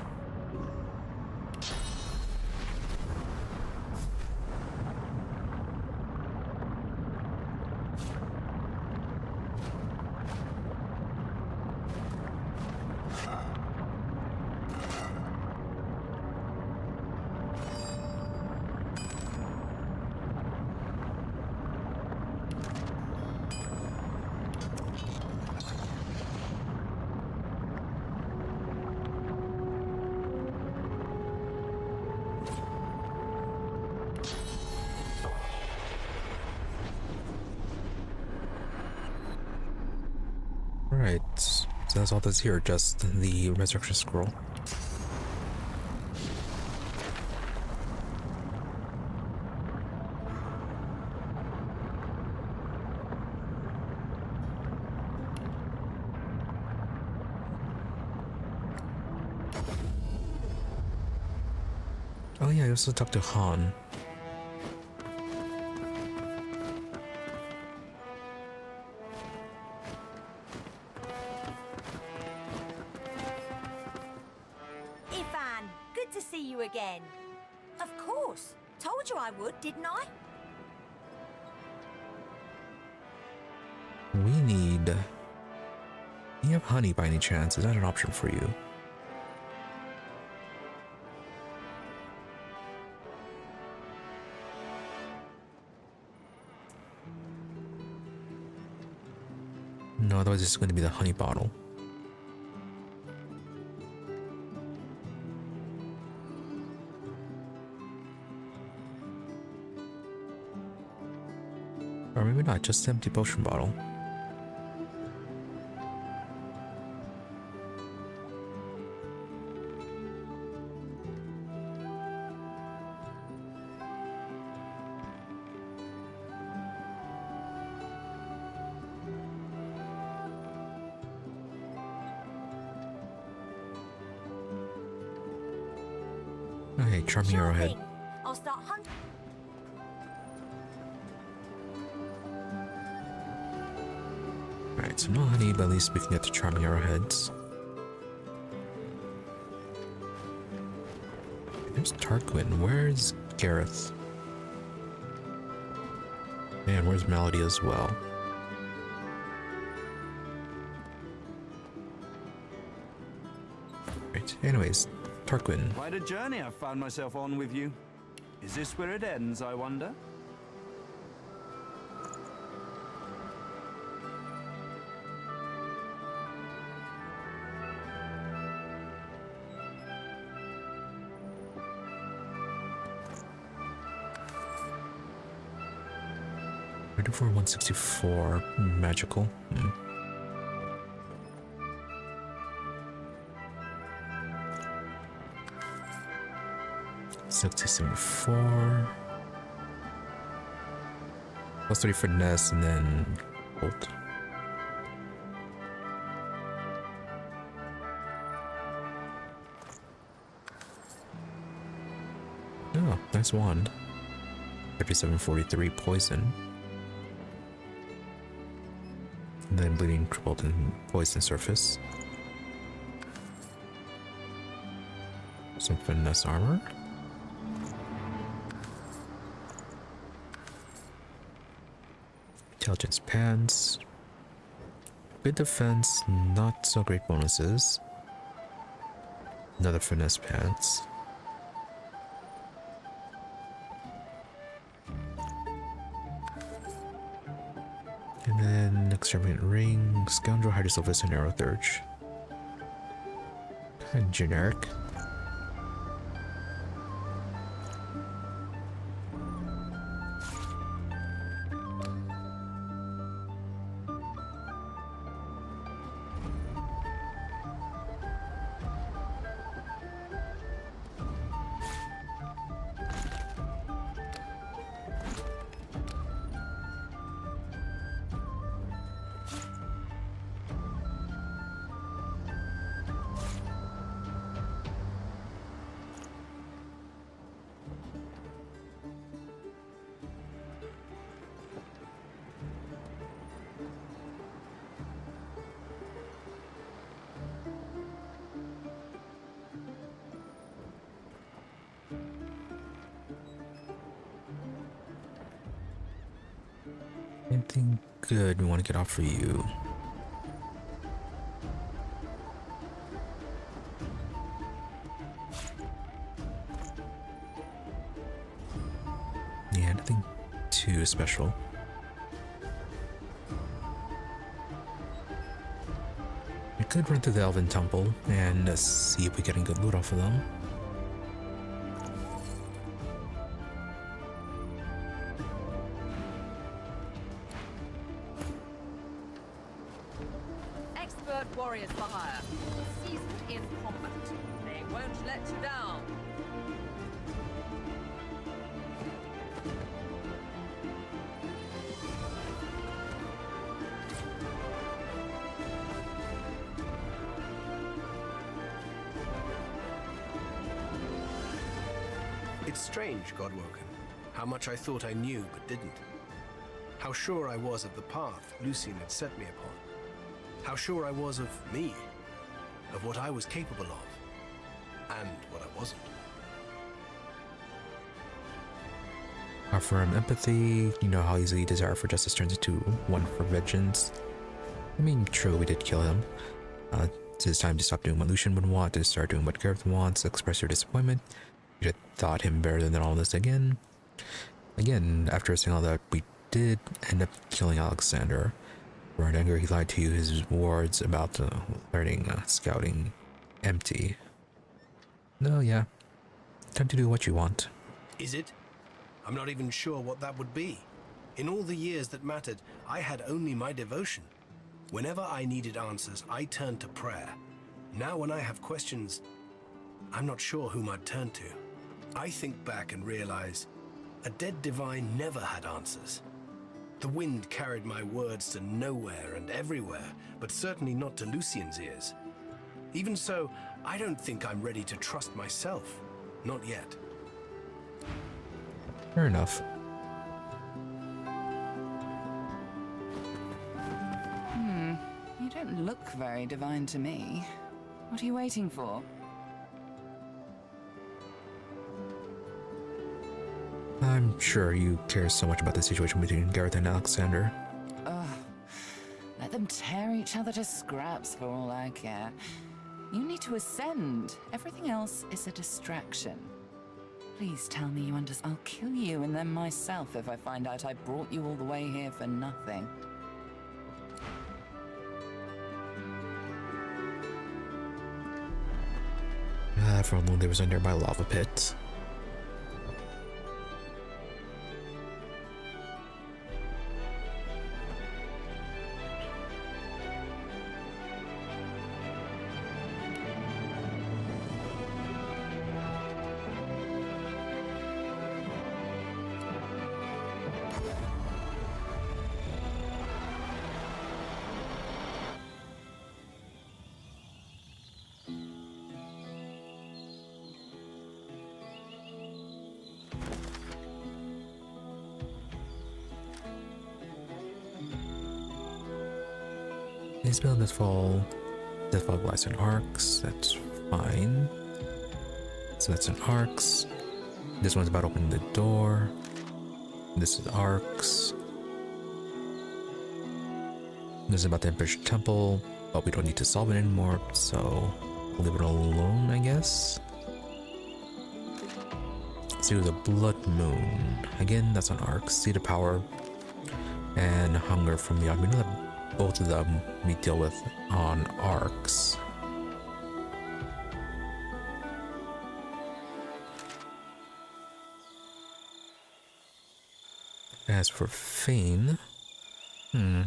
Right, so that's all that's here, just the resurrection scroll. Oh yeah, I also talked to Han.
Again. Of course. Told you I would, didn't I?
We need... Do you have honey by any chance? Is that an option for you? No, otherwise it's going to be the honey bottle. Or maybe not, just the empty potion bottle. Oh, hey, charming
Sure
arrowhead.
thing. I'll start hunting.
Alright, so no honey, but at least we can get the charming arrowheads. There's Tarquin. Where's Gareth? And where's Melody as well? Right, anyways, Tarquin.
Quite a journey I've found myself on with you. Is this where it ends, I wonder?
For 164 magical. 74. Plus 3 finesse and then bolt. Oh, nice wand. 3743 poison. And then bleeding, crippled, and poison surface. Some finesse armor. Intelligence pants. Good defense, not so great bonuses. Another finesse pants. And then extravagant ring, scoundrel, hydrosilvus, and arrow thurge. Kind of generic. Anything good we want to get off for you? Yeah, nothing too special. We could run through the Elven Temple and see if we're getting good loot off of them.
Warriors for hire, seasoned in combat. They won't let you down.
It's strange, Godwoken, how much I thought I knew but didn't. How sure I was of the path Lucian had set me upon. How sure I was of me, of what I was capable of, and what I wasn't.
Offer him empathy, you know how easily desire for justice turns into one for vengeance. I mean, true, we did kill him. It's time to stop doing what Lucian would want, to start doing what Gareth wants, express your disappointment. You had thought him better than all this again. Again, after saying all that, we did end up killing Alexandar. For in anger, he lied to you his words about learning scouting empty. No, yeah. Time to do what you want.
Is it? I'm not even sure what that would be. In all the years that mattered, I had only my devotion. Whenever I needed answers, I turned to prayer. Now when I have questions, I'm not sure whom I'd turn to. I think back and realize a dead divine never had answers. The wind carried my words to nowhere and everywhere, but certainly not to Lucian's ears. Even so, I don't think I'm ready to trust myself. Not yet.
Fair enough.
You don't look very divine to me. What are you waiting for?
I'm sure you care so much about the situation between Gareth and Alexandar.
Ugh. Let them tear each other to scraps for all I care. You need to ascend. Everything else is a distraction. Please tell me you understand. I'll kill you and then myself if I find out I brought you all the way here for nothing.
For a moment, there was a nearby lava pit. His build Deathfall lies in arcs, that's fine. So that's in arcs. This one's about opening the door. This is arcs. This is about the Elven Temple, but we don't need to solve it anymore, so we'll leave it alone, I guess. See the Blood Moon. Again, that's on arcs. See the power and hunger from the army. We know that both of them we deal with on arcs. As for Fane, yeah,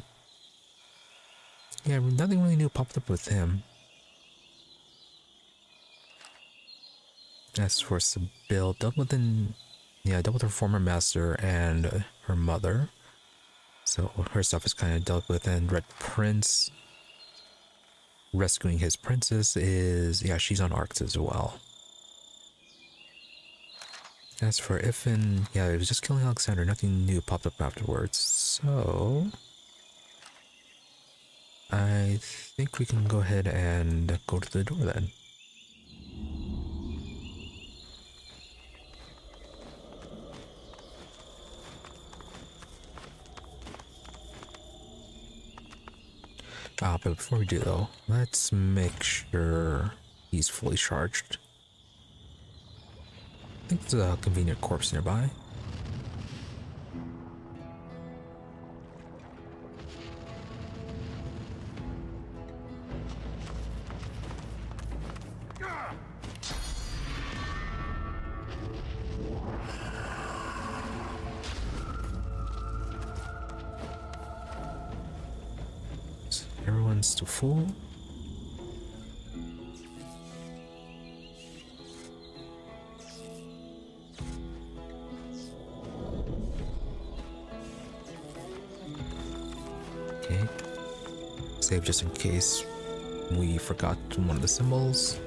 nothing really new popped up with him. As for Sibyl, dealt with her former master and her mother. So her stuff is kind of dealt with, and Red Prince rescuing his princess is, yeah, she's on arcs as well. As for Ifin, yeah, it was just killing Alexandar, nothing new popped up afterwards. So I think we can go ahead and go to the door then. But before we do though, let's make sure he's fully charged. I think there's a convenient corpse nearby. Everyone's too full. Okay. Save just in case we forgot one of the symbols.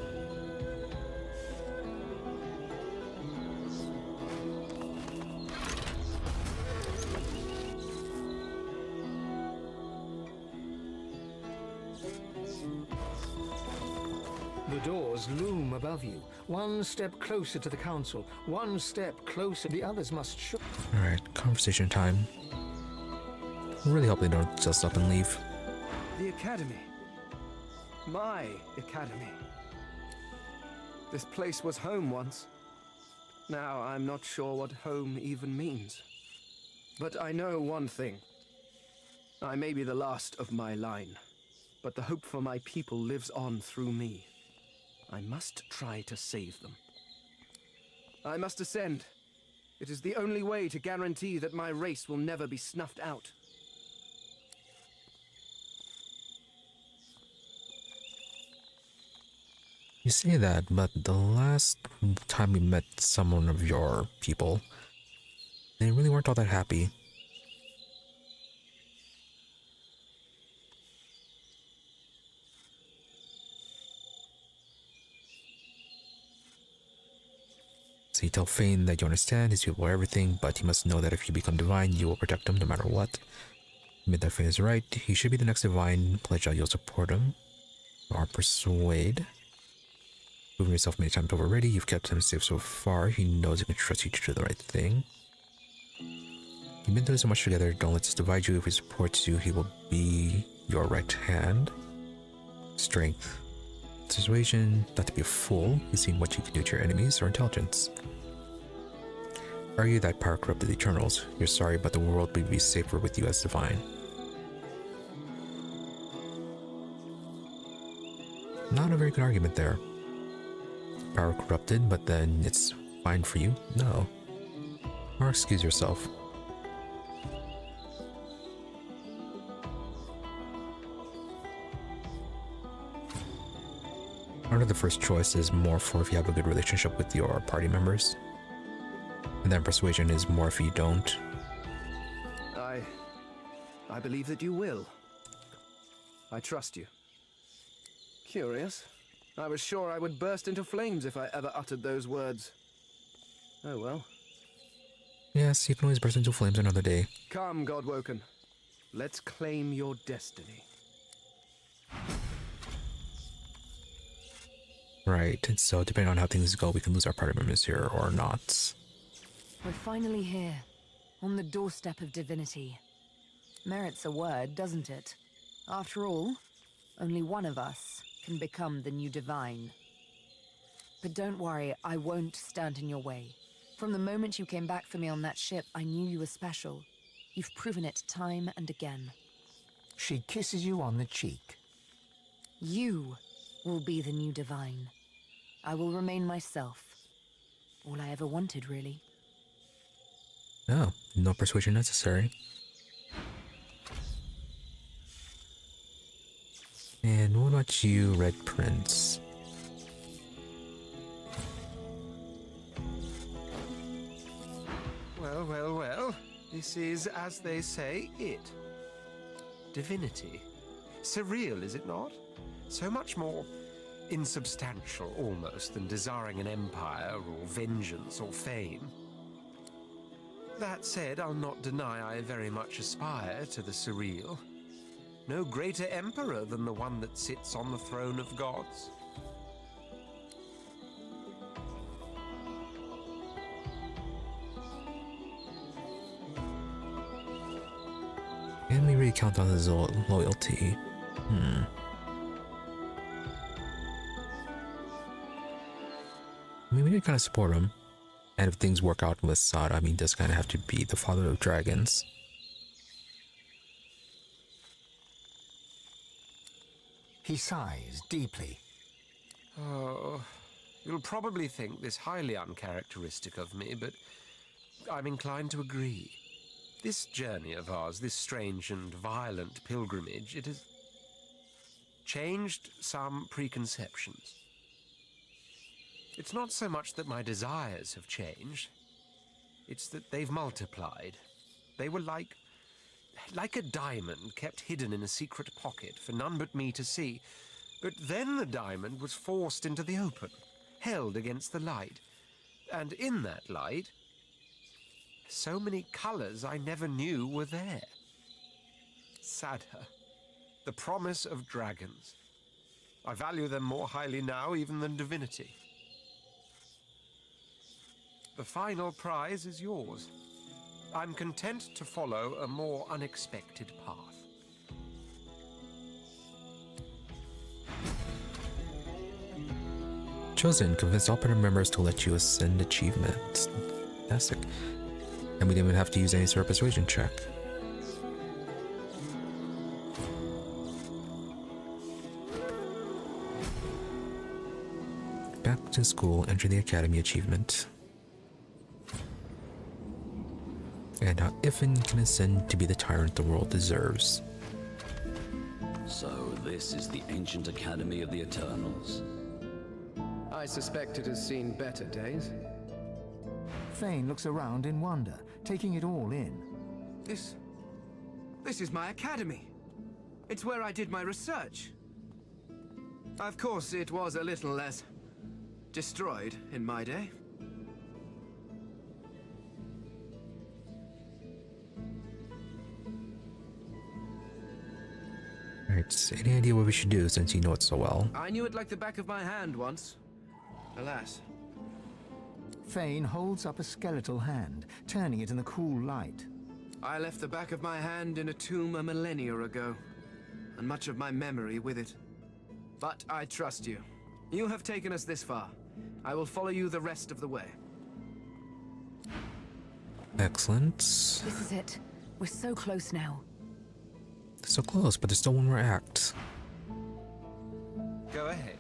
The doors loom above you. One step closer to the council. One step closer. The others must show.
Alright, conversation time. Really hope they don't just up and leave.
The academy. My academy. This place was home once. Now I'm not sure what home even means. But I know one thing. I may be the last of my line, but the hope for my people lives on through me. I must try to save them. I must ascend. It is the only way to guarantee that my race will never be snuffed out.
You say that, but the last time we met someone of your people, they really weren't all that happy. So you tell Fane that you understand his people are everything, but he must know that if you become divine, you will protect him no matter what. Admit that Fane is right. He should be the next divine. Pledge that you'll support him. Or persuade. Proving yourself many times over already. You've kept him safe so far. He knows he can trust you to do the right thing. You've been doing so much together. Don't let this divide you. If he supports you, he will be your right hand. Strength. Persuasion, not to be a fool. He's seen what you can do to your enemies, or intelligence. Argue that power corrupted the Eternals. You're sorry, but the world would be safer with you as divine. Not a very good argument there. Power corrupted, but then it's fine for you? No. Or excuse yourself. Part of the first choice is more for if you have a good relationship with your party members. And then persuasion is more if you don't.
I believe that you will. I trust you. Curious. I was sure I would burst into flames if I ever uttered those words. Oh well.
Yes, you can always burst into flames another day.
Come, Godwoken. Let's claim your destiny.
Right, and so depending on how things go, we can lose our party members here or not.
We're finally here, on the doorstep of Divinity. Merits a word, doesn't it? After all, only one of us can become the new divine. But don't worry, I won't stand in your way. From the moment you came back for me on that ship, I knew you were special. You've proven it time and again.
She kisses you on the cheek.
You will be the new divine. I will remain myself. All I ever wanted, really.
No, no persuasion necessary. And what about you, Red Prince?
Well, well, well. This is, as they say, it. Divinity. Surreal, is it not? So much more insubstantial, almost, than desiring an empire, or vengeance, or fame. That said, I'll not deny I very much aspire to the surreal. No greater emperor than the one that sits on the throne of gods.
Can we really count on his loyalty? I mean, we did kind of support him. And if things work out with Sod, I mean, does kind of have to be the father of dragons.
He sighs deeply.
Oh, you'll probably think this highly uncharacteristic of me, but I'm inclined to agree. This journey of ours, this strange and violent pilgrimage, it has changed some preconceptions. It's not so much that my desires have changed, it's that they've multiplied. They were like a diamond kept hidden in a secret pocket for none but me to see. But then the diamond was forced into the open, held against the light. And in that light, so many colors I never knew were there. Sadder, the promise of dragons. I value them more highly now even than divinity. The final prize is yours. I'm content to follow a more unexpected path.
Chosen, convince all party members to let you ascend achievements. Fantastic. And we didn't even have to use any sort of persuasion check. Back to school, enter the academy achievement. And how Ifin can ascend to be the tyrant the world deserves.
So this is the ancient academy of the Eternals.
I suspect it has seen better days.
Fane looks around in wonder, taking it all in.
This is my academy. It's where I did my research. Of course, it was a little less destroyed in my day.
Alright, any idea what we should do since you know it so well?
I knew it like the back of my hand once. Alas.
Fane holds up a skeletal hand, turning it in the cool light.
I left the back of my hand in a tomb a millennia ago, and much of my memory with it. But I trust you. You have taken us this far. I will follow you the rest of the way.
Excellent.
This is it. We're so close now.
So close, but there's still one more act.
Go ahead.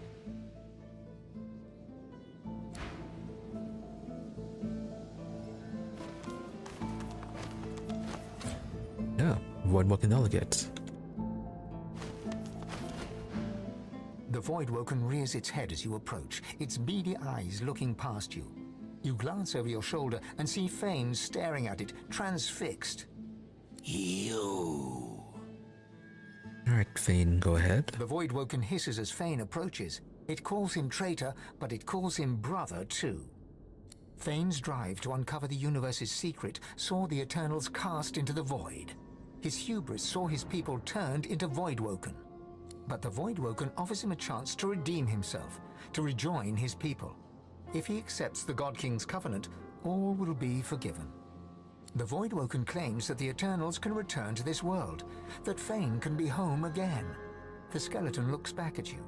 Yeah, Voidwoken Delegate.
The Voidwoken rears its head as you approach, its beady eyes looking past you. You glance over your shoulder and see Fane staring at it, transfixed.
You.
Alright, Fane, go ahead.
The Voidwoken hisses as Fane approaches. It calls him traitor, but it calls him brother too. Fane's drive to uncover the universe's secret saw the Eternals cast into the void. His hubris saw his people turned into Voidwoken. But the Voidwoken offers him a chance to redeem himself, to rejoin his people. If he accepts the God King's covenant, all will be forgiven. The Voidwoken claims that the Eternals can return to this world, that Fane can be home again. The skeleton looks back at you.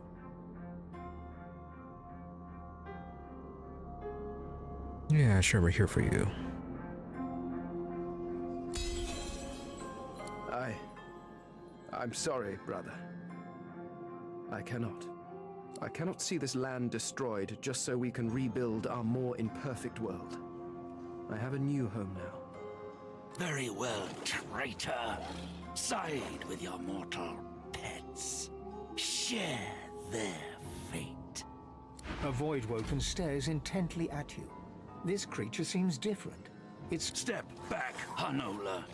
Yeah, sure, we're here for you.
I'm sorry, brother. I cannot see this land destroyed just so we can rebuild our more imperfect world. I have a new home now.
Very well, traitor. Side with your mortal pets. Share their fate.
A Voidwoken stares intently at you. This creature seems different. It's...
Step back, Hanola.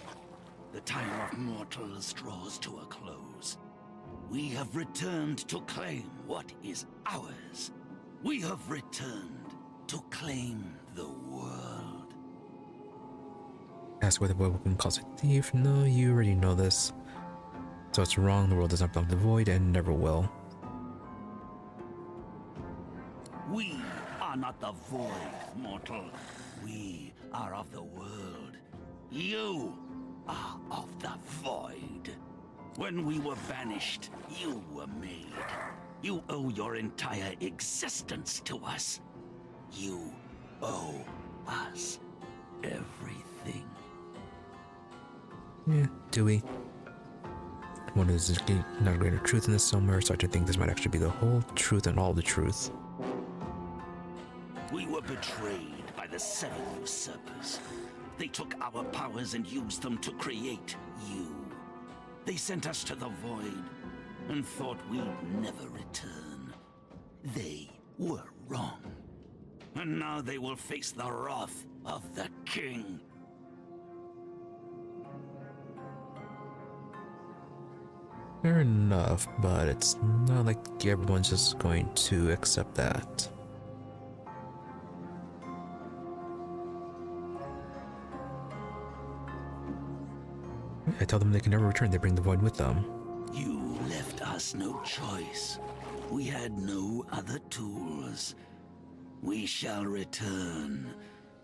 The time of mortals draws to a close. We have returned to claim what is ours. We have returned to claim the world.
Ask whether Voidwoken calls a thief. No, you already know this. So it's wrong, the world does not belong to the void and never will.
We are not the void, mortal. We are of the world. You are of the void. When we were banished, you were made. You owe your entire existence to us. You owe us everything.
Yeah, do we? One is not a greater truth in this somewhere, so I think this might actually be the whole truth and all the truth.
We were betrayed by the seven usurpers. They took our powers and used them to create you. They sent us to the void and thought we'd never return. They were wrong. And now they will face the wrath of the king.
Fair enough, but it's not like everyone's just going to accept that. I tell them they can never return, they bring the void with them.
You left us no choice. We had no other tools. We shall return,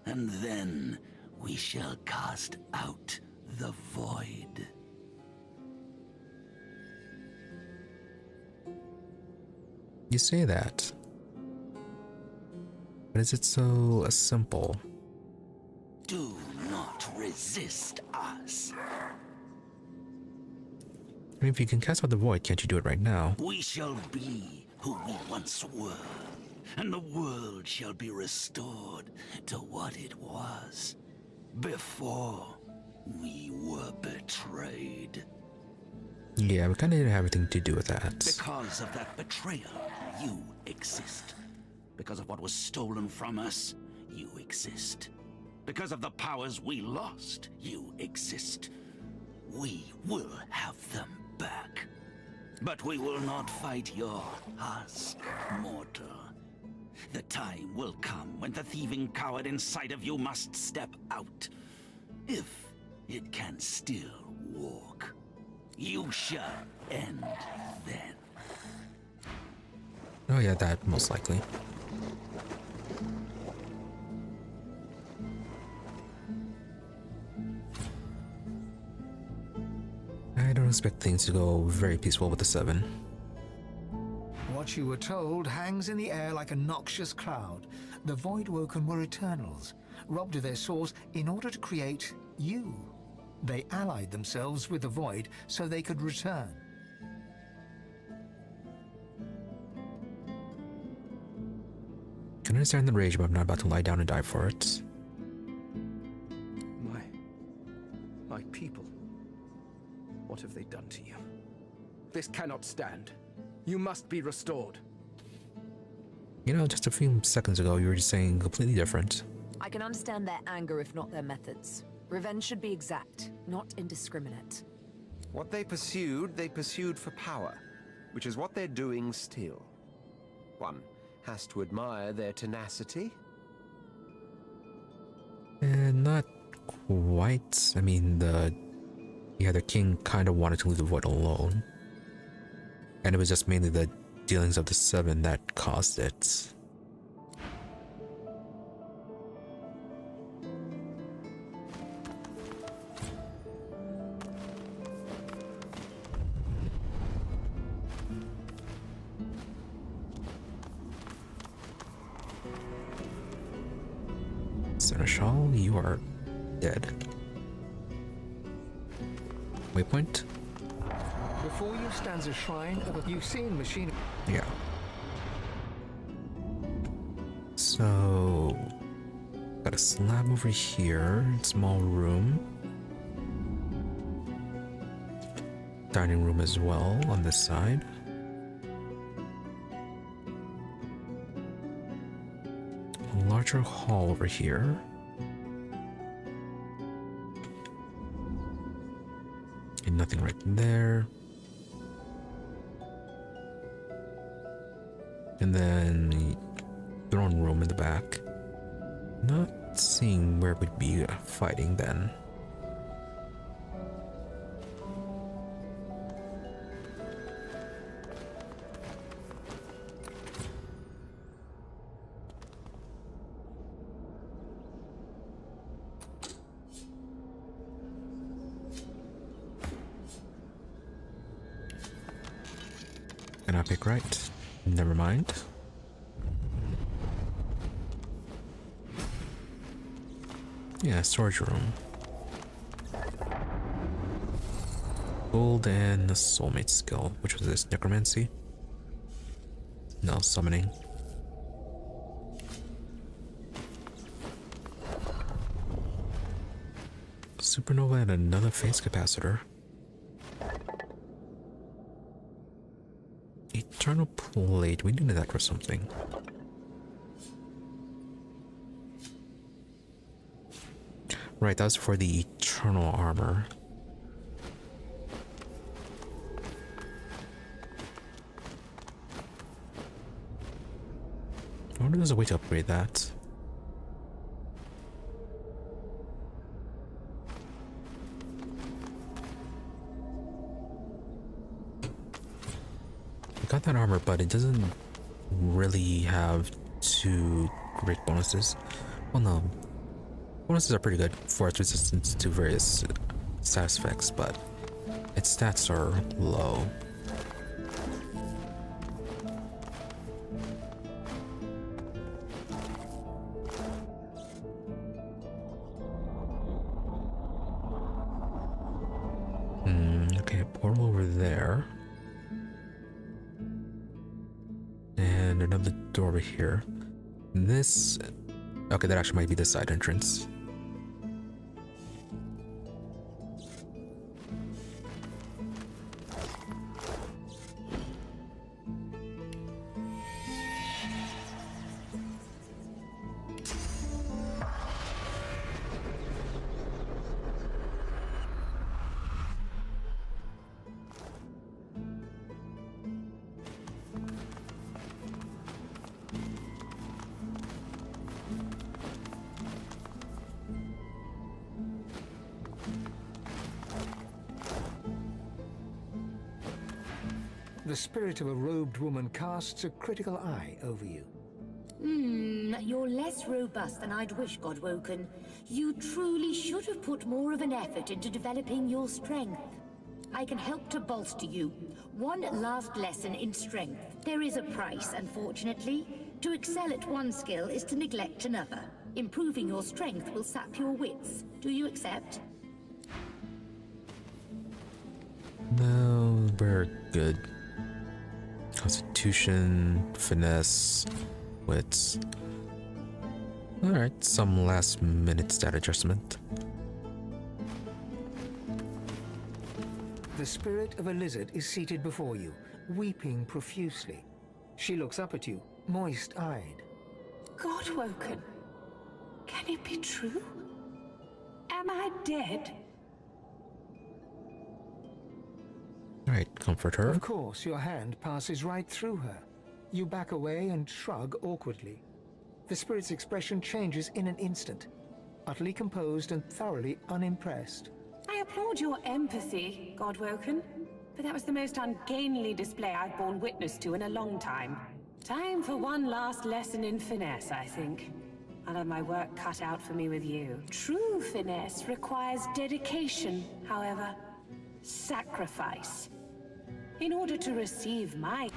and then we shall cast out the void.
You say that, but is it so simple?
Do not resist us.
I mean, if you can cast out the void, can't you do it right now?
We shall be who we once were, and the world shall be restored to what it was before we were betrayed.
Yeah, we kind of didn't have anything to do with that.
Because of that betrayal, you exist. Because of what was stolen from us, you exist. Because of the powers we lost, you exist. We will have them back. But we will not fight your husk, mortal. The time will come when the thieving coward inside of you must step out. If it can still walk. You shall end then.
Oh yeah, that most likely. I don't expect things to go very peaceful with the 7.
What you were told hangs in the air like a noxious cloud. The Voidwoken were Eternals, robbed of their source in order to create you. They allied themselves with the Void so they could return.
Can understand the rage, but I'm not about to lie down and die for it.
My people. What have they done to you? This cannot stand. You must be restored.
You know, just a few seconds ago, you were just saying completely different.
I can understand their anger if not their methods. Revenge should be exact, not indiscriminate.
What they pursued for power, which is what they're doing still. One has to admire their tenacity.
Not quite. I mean, the king kind of wanted to leave the Void alone. And it was just mainly the dealings of the 7 that caused it. Seneschal, you are dead. Waypoint?
Before you stands a shrine of a... You've seen machine...
Yeah. So... got a slab over here, small room. Dining room as well on this side. A larger hall over here. And nothing right there. And then the throne room in the back. Not seeing where we'd be fighting then. Can I pick right? Never mind. Yeah, storage room. Gold and the soulmate skill, which was this necromancy. No, summoning. Supernova and another phase capacitor. Eternal plate. We needed that for something. Right, that was for the eternal armor. I wonder if there's a way to upgrade that. Got that armor, but it doesn't really have too great bonuses. Well, no. Bonuses are pretty good for its resistance to various status effects, but its stats are low. Okay, a portal over there. And another door over here. This... okay, that actually might be the side entrance.
The spirit of a robed woman casts a critical eye over you.
You're less robust than I'd wish, Godwoken. You truly should have put more of an effort into developing your strength. I can help to bolster you. One last lesson in strength. There is a price, unfortunately. To excel at one skill is to neglect another. Improving your strength will sap your wits. Do you accept?
No, we're good. Constitution, finesse, wits. Alright, some last minute stat adjustment.
The spirit of a lizard is seated before you, weeping profusely. She looks up at you, moist-eyed.
Godwoken, can it be true? Am I dead?
Alright, comfort her.
Of course, your hand passes right through her. You back away and shrug awkwardly. The spirit's expression changes in an instant, utterly composed and thoroughly unimpressed.
I applaud your empathy, Godwoken, but that was the most ungainly display I've borne witness to in a long time. Time for one last lesson in finesse, I think. I'll have my work cut out for me with you. True finesse requires dedication, however. Sacrifice. In order to receive my...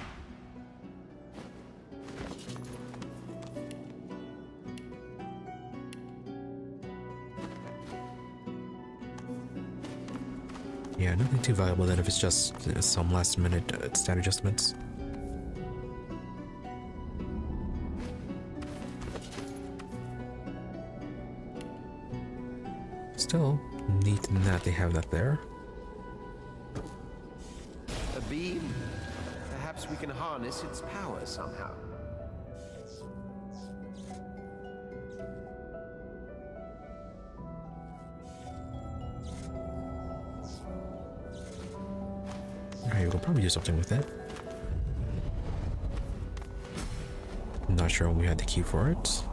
Yeah, nothing too valuable then if it's just some last minute stat adjustments. Still, neat in that they have that there.
A beam? Perhaps we can harness its power somehow.
Alright, we'll probably do something with it. I'm not sure when we had the key for it.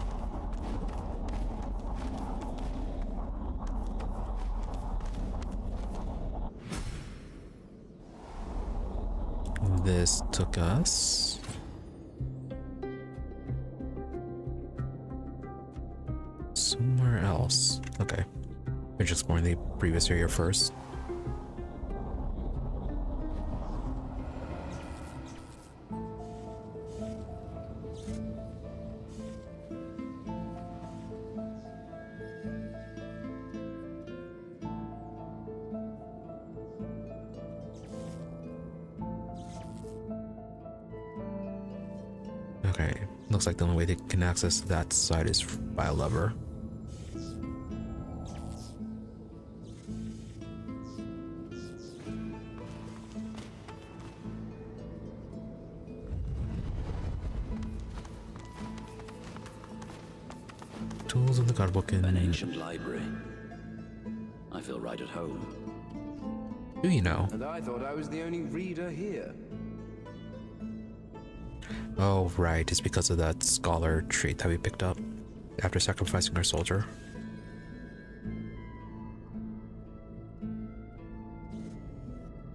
This took us somewhere else. Okay, we're just exploring the previous area first. Okay, looks like the only way they can access that side is by a lever. Tools of the Godbook in
an ancient library. I feel right at home.
Do you know?
And I thought I was the only reader here.
Oh, right. It's because of that scholar trait that we picked up after sacrificing our soldier.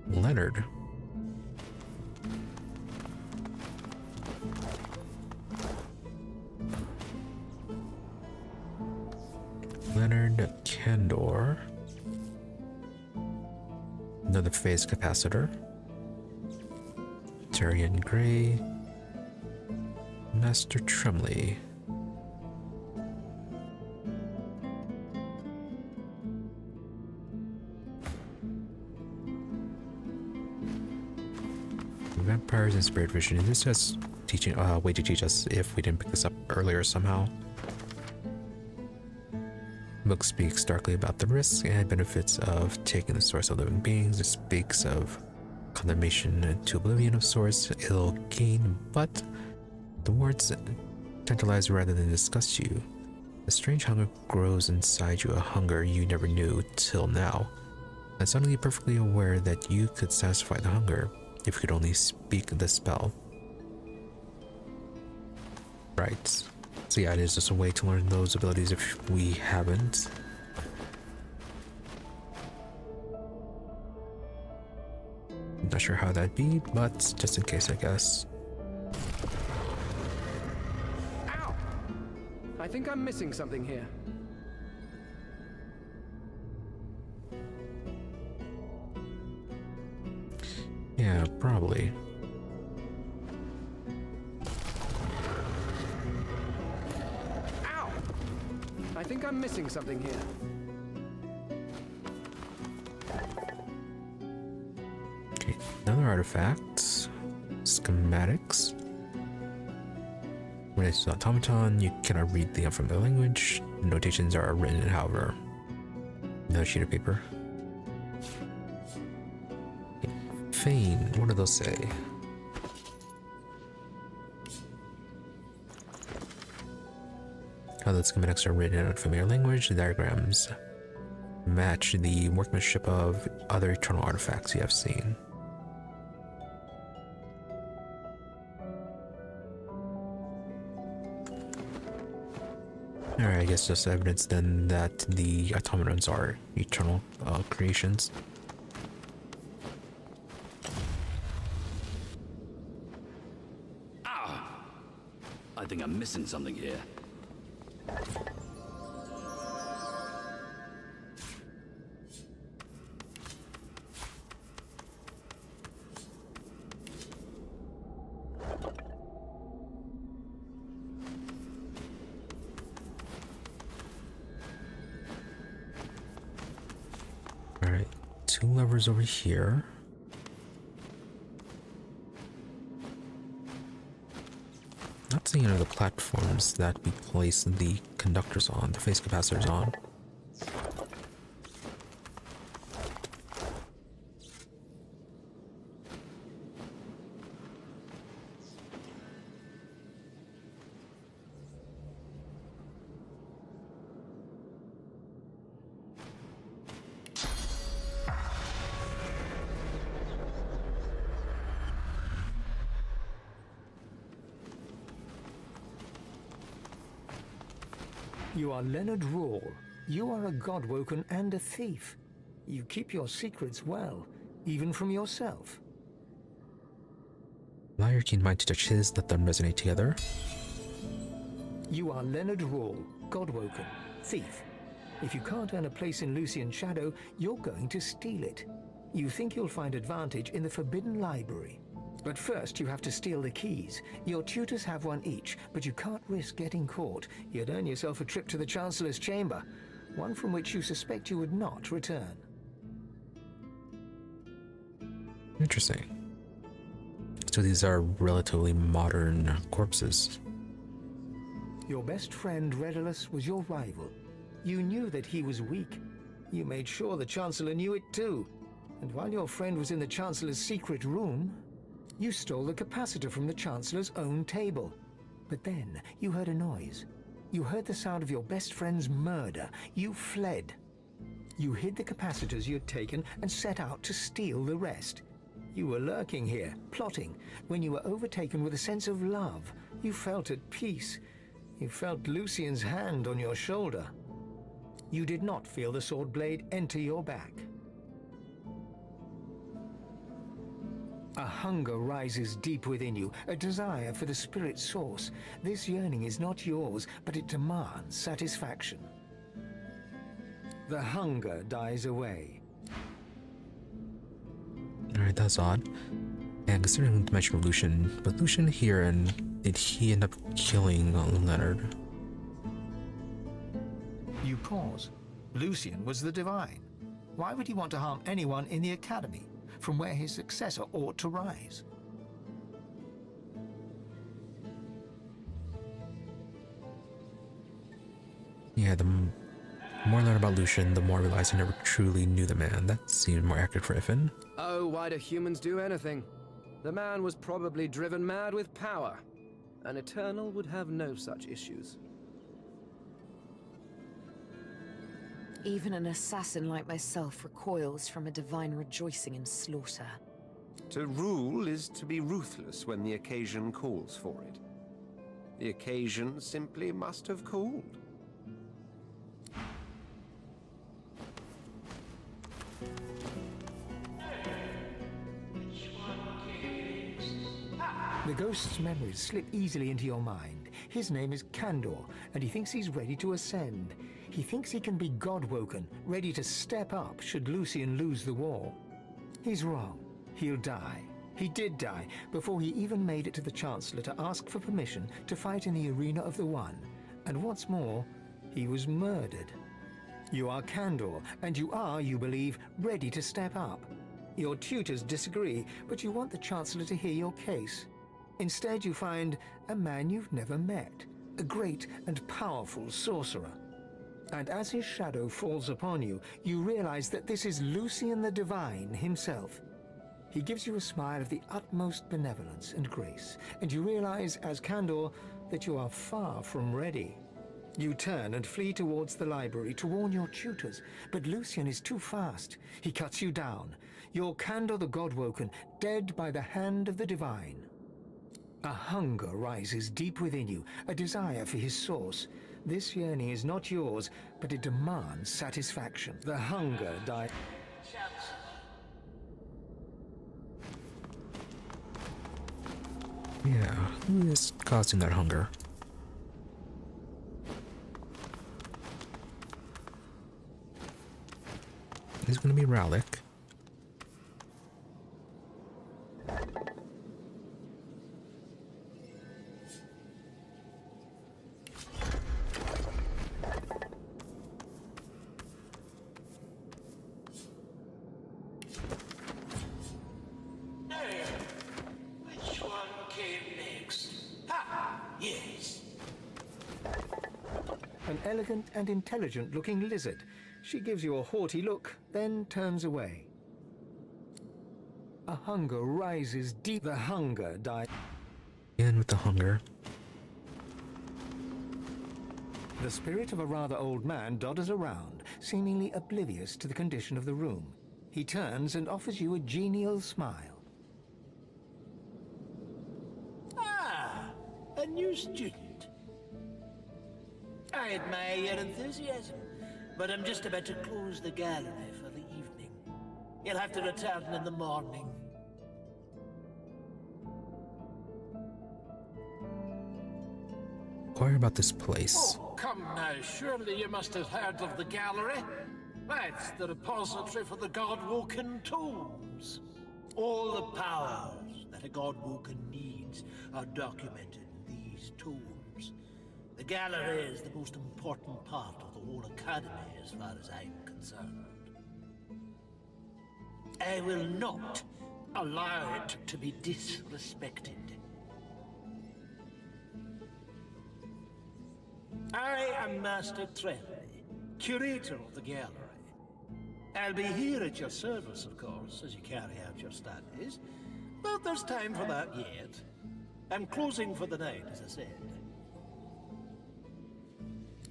Leonard. Leonard Candor. Another phase capacitor. Tyrion Gray. Master Tremley. Vampires and Spirit Vision. And this is teaching way to teach us if we didn't pick this up earlier somehow. Book speaks starkly about the risks and benefits of taking the source of living beings. It speaks of condemnation to oblivion of source, ill gain, but the words tantalize rather than disgust you. A strange hunger grows inside you, a hunger you never knew till now. And suddenly you're perfectly aware that you could satisfy the hunger if you could only speak the spell. Right. So yeah, it is just a way to learn those abilities if we haven't. Not sure how that'd be, but just in case, I guess.
Ow! I think I'm missing something here.
Yeah, probably.
Ow! I think I'm missing something here.
Okay, another artifact. Schematics. When it's an automaton, you cannot read the unfamiliar language. Notations are written in, however. Another sheet of paper. Fane, what do those say? How the schematics are written in unfamiliar language, the diagrams match the workmanship of other eternal artifacts you have seen. Alright, I guess just evidence then that the automatons are eternal creations.
I think I'm missing something here.
Alright, 2 levers over here. Not seeing any of the platforms that we place the conductors on, the phase capacitors on.
You are Leonard Rawle. You are a godwoken and a thief. You keep your secrets well, even from yourself.
Allow your keen mind to touch his, let them resonate together.
You are Leonard Rawle, godwoken, thief. If you can't earn a place in Lucian's shadow, you're going to steal it. You think you'll find advantage in the Forbidden Library. But first you have to steal the keys. Your tutors have one each, but you can't risk getting caught. You'd earn yourself a trip to the Chancellor's chamber, one from which you suspect you would not return.
Interesting. So these are relatively modern corpses.
Your best friend Redulus was your rival. You knew that he was weak. You made sure the Chancellor knew it too. And while your friend was in the Chancellor's secret room, you stole the capacitor from the Chancellor's own table. But then you heard a noise. You heard the sound of your best friend's murder. You fled. You hid the capacitors you'd taken and set out to steal the rest. You were lurking here, plotting, when you were overtaken with a sense of love. You felt at peace. You felt Lucian's hand on your shoulder. You did not feel the sword blade enter your back. A hunger rises deep within you, a desire for the spirit source. This yearning is not yours, but it demands satisfaction. The hunger dies away.
Alright, that's odd. And considering the mention of Lucian, was Lucian here and did he end up killing Leonard?
You pause. Lucian was the divine. Why would he want to harm anyone in the Academy, from where his successor ought to rise?
Yeah, the more I learn about Lucian, the more I realize I never truly knew the man. That seemed more accurate for Ifin.
Oh, why do humans do anything? The man was probably driven mad with power. An Eternal would have no such issues.
Even an assassin like myself recoils from a divine rejoicing in slaughter.
To rule is to be ruthless when the occasion calls for it. The occasion simply must have called.
The ghost's memories slip easily into your mind. His name is Candor, and he thinks he's ready to ascend. He thinks he can be God-woken, ready to step up should Lucian lose the war. He's wrong. He'll die. He did die before he even made it to the Chancellor to ask for permission to fight in the Arena of the One. And what's more, he was murdered. You are Candor, and you are, you believe, ready to step up. Your tutors disagree, but you want the Chancellor to hear your case. Instead, you find a man you've never met, a great and powerful sorcerer. And as his shadow falls upon you, you realize that this is Lucian the Divine himself. He gives you a smile of the utmost benevolence and grace, and you realize, as Candor, that you are far from ready. You turn and flee towards the library to warn your tutors, but Lucian is too fast. He cuts you down. You're Candor the God-woken, dead by the hand of the Divine. A hunger rises deep within you, a desire for his source. This yearning is not yours, but it demands satisfaction. The hunger dies.
Yeah, who is causing that hunger? It's gonna be Rallick.
Which one came next? Ha! Yes.
An elegant and intelligent-looking lizard. She gives you a haughty look, then turns away. A hunger rises deep. The hunger dies.
In with the hunger.
The spirit of a rather old man dodders around, seemingly oblivious to the condition of the room. He turns and offers you a genial smile.
Ah, a new student. I admire your enthusiasm, but I'm just about to close the gallery for the evening. You'll have to return in the morning.
Inquire about this place.
Oh, come now, surely you must have heard of the gallery. That's the repository for the God-woken tomes. All the powers that a God-woken needs are documented in these tomes. The gallery is the most important part of the whole academy as far as I'm concerned. I will not allow it to be disrespected. I am Master Trelly, curator of the gallery. I'll be here at your service, of course, as you carry out your studies, but there's time for that yet. I'm closing for the night, as I said.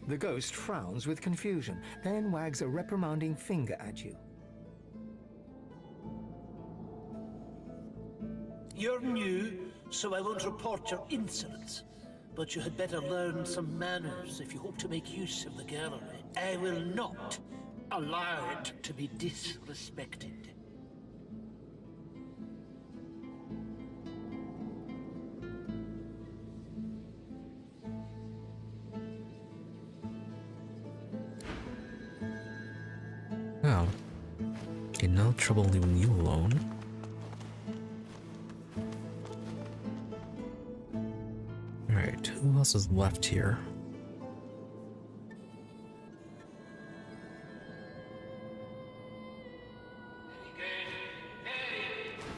The ghost frowns with confusion, then wags a reprimanding finger at you.
You're new, so I won't report your insolence. But you had better learn some manners if you hope to make use of the gallery. I will not allow it to be disrespected.
Well, in no trouble leaving you alone. Alright, who else is left here?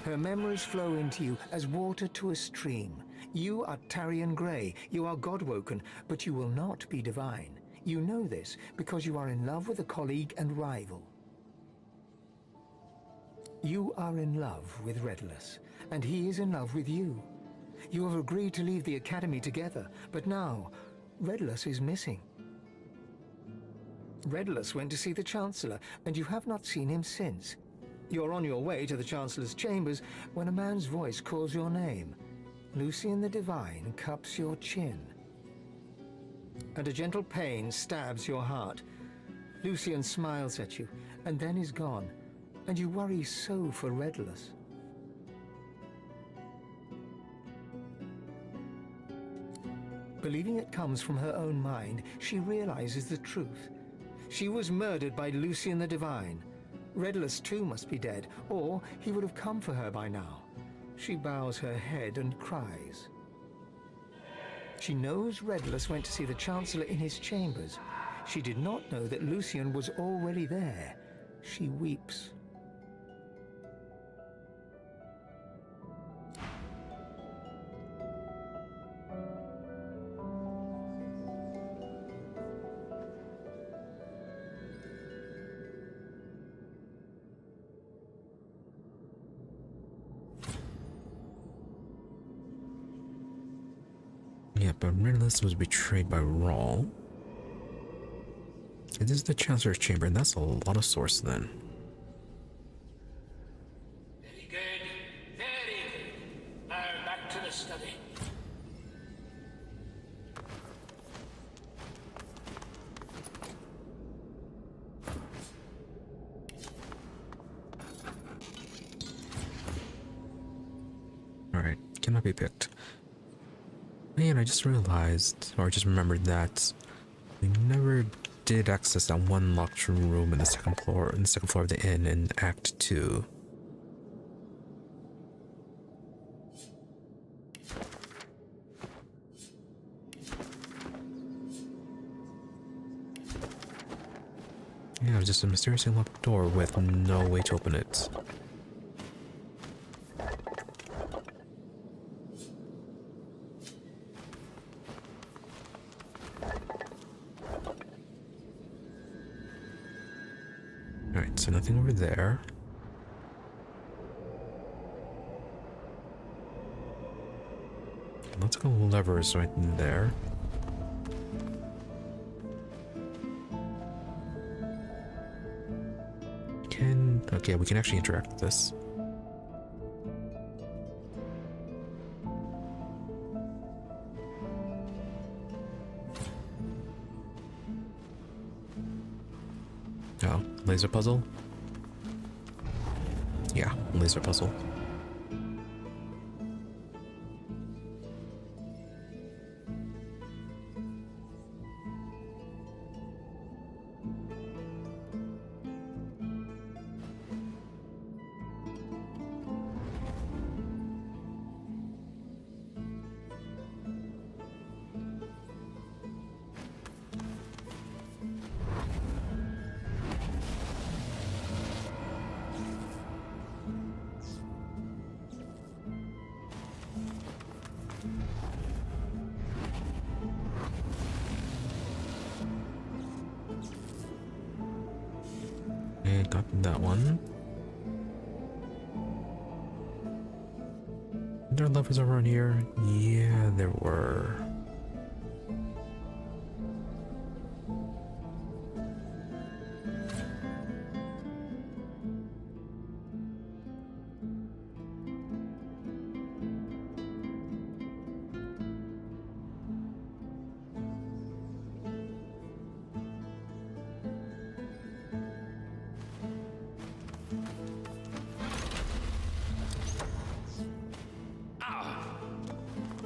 Her memories flow into you as water to a stream. You are Tarian Grey, you are God-woken, but you will not be divine. You know this because you are in love with a colleague and rival. You are in love with Redulus, and he is in love with you. You have agreed to leave the Academy together, but now, Redulus is missing. Redulus went to see the Chancellor, and you have not seen him since. You're on your way to the Chancellor's chambers when a man's voice calls your name. Lucian the Divine cups your chin. And a gentle pain stabs your heart. Lucian smiles at you, and then is gone, and you worry so for Redulus. Believing it comes from her own mind, she realizes the truth. She was murdered by Lucian the Divine. Redulus too must be dead, or he would have come for her by now. She bows her head and cries. She knows Redulus went to see the Chancellor in his chambers. She did not know that Lucian was already there. She weeps.
Yeah, but Redulus was betrayed by Rawl. It is the Chancellor's chamber, and that's a lot of source then.
Very good, very good. Now back to the study.
Alright, cannot be picked. And I just realized, or just remembered that we never did access that one locked room in the second floor of the inn in Act 2. Yeah, it was just a mysteriously locked door with no way to open it. Alright, so nothing over there. Let's go levers right in there. Okay, we can actually interact with this. Oh, laser puzzle? Yeah, laser puzzle. Got that one. Are there levers over on here? Yeah, there were.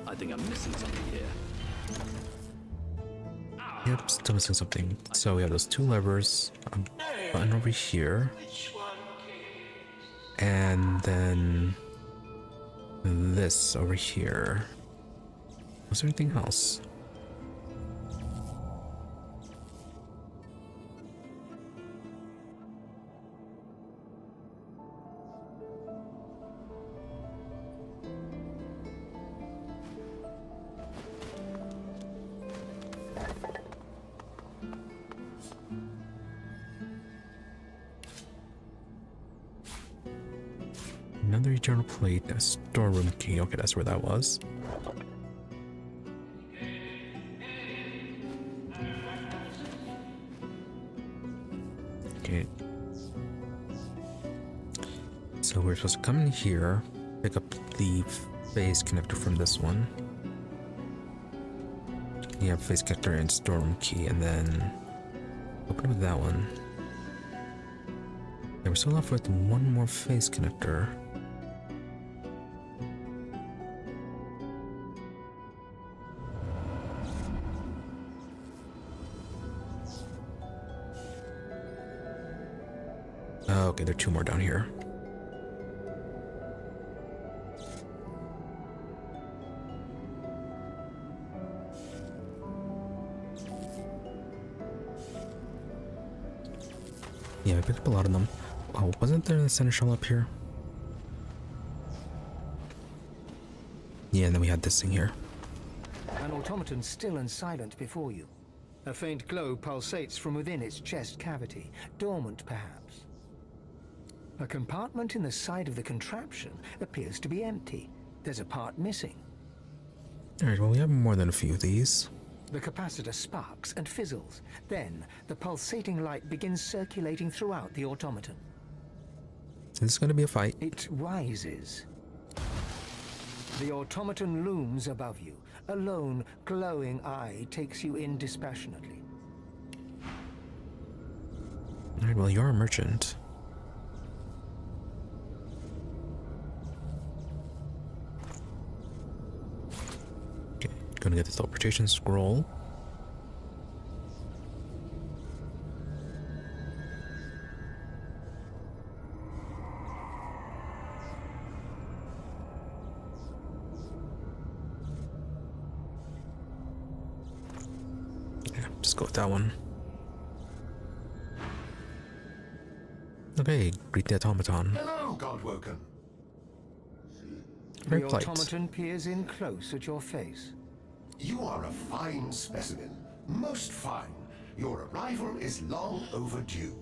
I think I'm missing something here.
Yep, still missing something. So we have those two levers, a button over here, and then this over here. Was there anything else? Another eternal plate, a storeroom key. Okay, that's where that was. Okay. So we're supposed to come in here, pick up the phase connector from this one. Yeah, phase connector and storeroom key, and then open up that one. Yeah, we're still left with one more phase connector. Oh, okay, there are two more down here. Yeah, I picked up a lot of them. Oh, wasn't there a seneschal up here? Yeah, and then we had this thing here.
An automaton still and silent before you. A faint glow pulsates from within its chest cavity, dormant perhaps. A compartment in the side of the contraption appears to be empty. There's a part missing.
Alright, well, we have more than a few of these.
The capacitor sparks and fizzles. Then, the pulsating light begins circulating throughout the automaton.
Is this going to be a fight?
It rises. The automaton looms above you. A lone, glowing eye takes you in dispassionately.
Alright, well, you're a merchant. Okay, gonna get the teleportation scroll. Just go with that one. Okay, greet the automaton.
Hello, Godwoken.
Very
The
polite.
automaton peers in close at your face.
You are a fine specimen. Most fine. Your arrival is long overdue.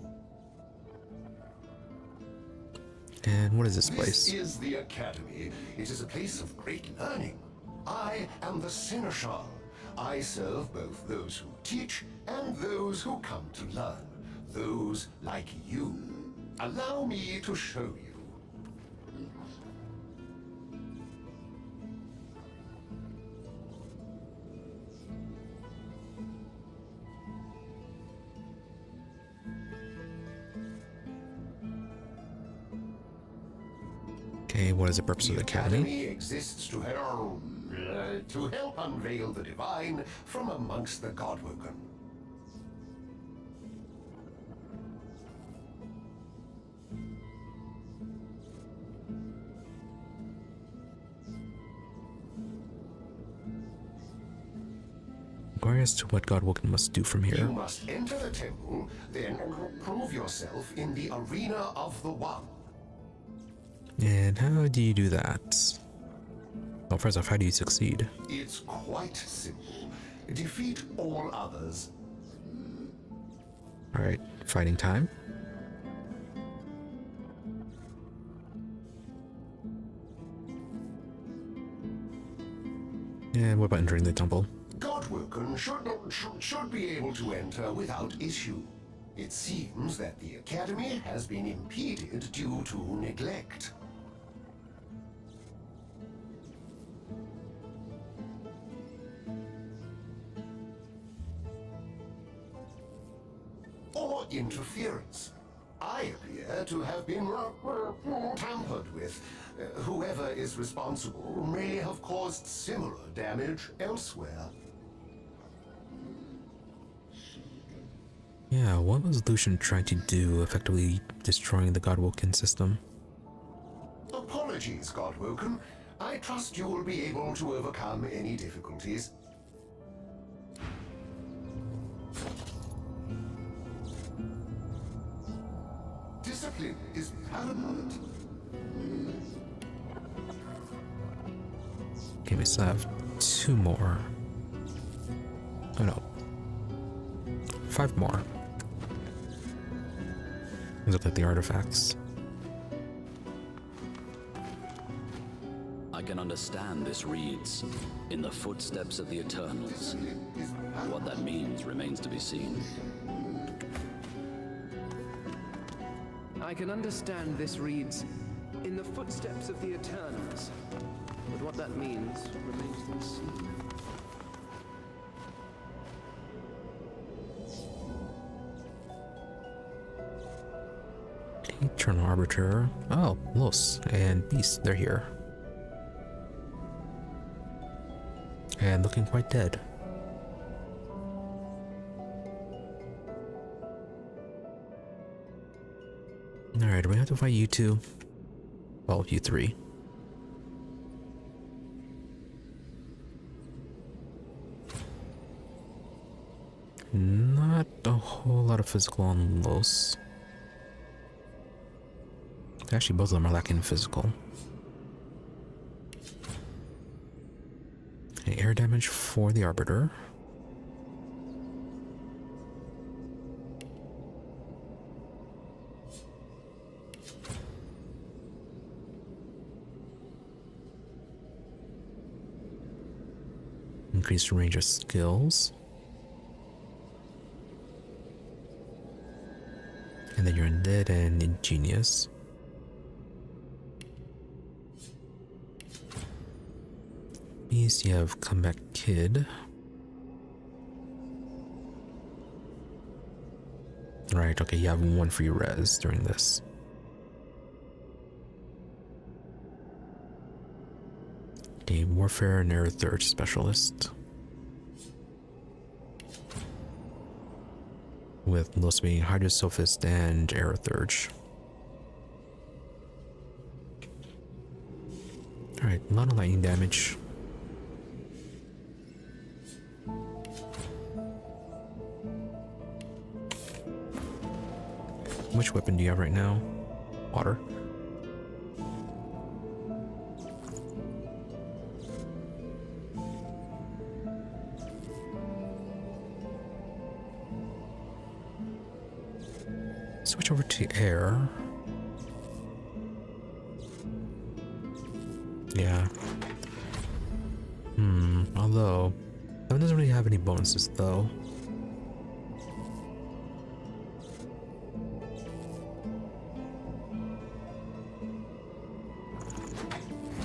And what is this place?
This is the Academy. It is a place of great learning. I am the Seneschal. I serve both those who teach and those who come to learn. Those like you. Allow me to show you.
Okay, what is the purpose of the academy?
Exists to help unveil the divine from amongst the Godwoken.
Inquire as to what Godwoken must do from here.
You must enter the temple, then prove yourself in the arena of the One.
And how do you do that? Well, first off, how do you succeed?
It's quite simple. Defeat all others.
Alright, fighting time. And what about entering the temple?
Godwoken should be able to enter without issue. It seems that the Academy has been impeded due to neglect. Or interference. I appear to have been tampered with. Whoever is responsible may have caused similar damage elsewhere.
Yeah, what was Lucian trying to do, effectively destroying the Godwoken system?
Apologies, Godwoken. I trust you will be able to overcome any difficulties. Discipline is paramount.
Okay, we still have two more. Oh no. 5 more. These look like the artifacts.
I can understand this reads, "In the footsteps of the Eternals." What that means remains to be seen.
I can understand this reads, "In the footsteps of the Eternals." But what that means remains to be seen.
Eternal Arbiter. Oh, Los and Beast, they're here. And looking quite dead. Alright, do we have to fight you two? Well, you three. Not a whole lot of physical on Los. Actually, both of them are lacking physical. Okay, air damage for the Arbiter. Increased range of skills. And then you're undead and ingenious. Beast, you have comeback kid. Right, okay, you have one free res during this. Okay, warfare and air third specialist. With most being Hydrosophist and Aerothurge. Alright, a lot of lightning damage. Which weapon do you have right now? Water. Switch over to air. Yeah. Although, that one doesn't really have any bonuses though.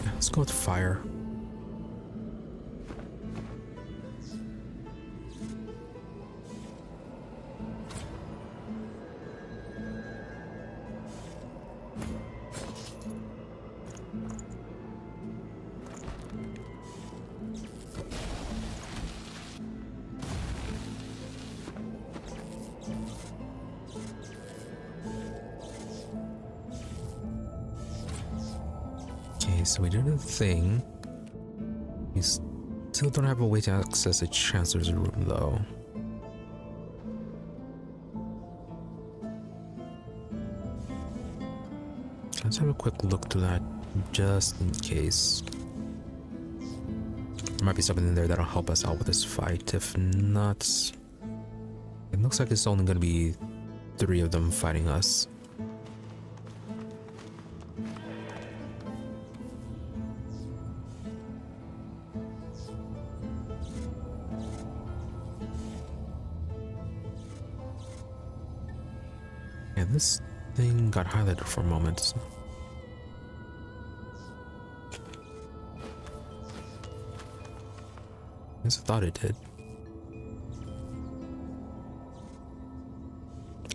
Let's go with fire. So we did the thing. We still don't have a way to access the Chancellor's room though. Let's have a quick look through that just in case. There might be something in there that'll help us out with this fight. If not, it looks like it's only going to be 3 of them fighting us. This thing got highlighted for a moment. I guess I thought it did.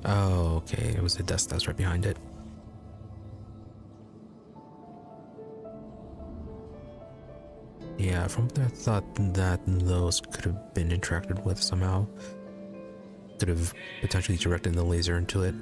Oh, okay. It was the desk that's right behind it. Yeah, from there I thought that those could have been interacted with somehow. Could have potentially directed the laser into it.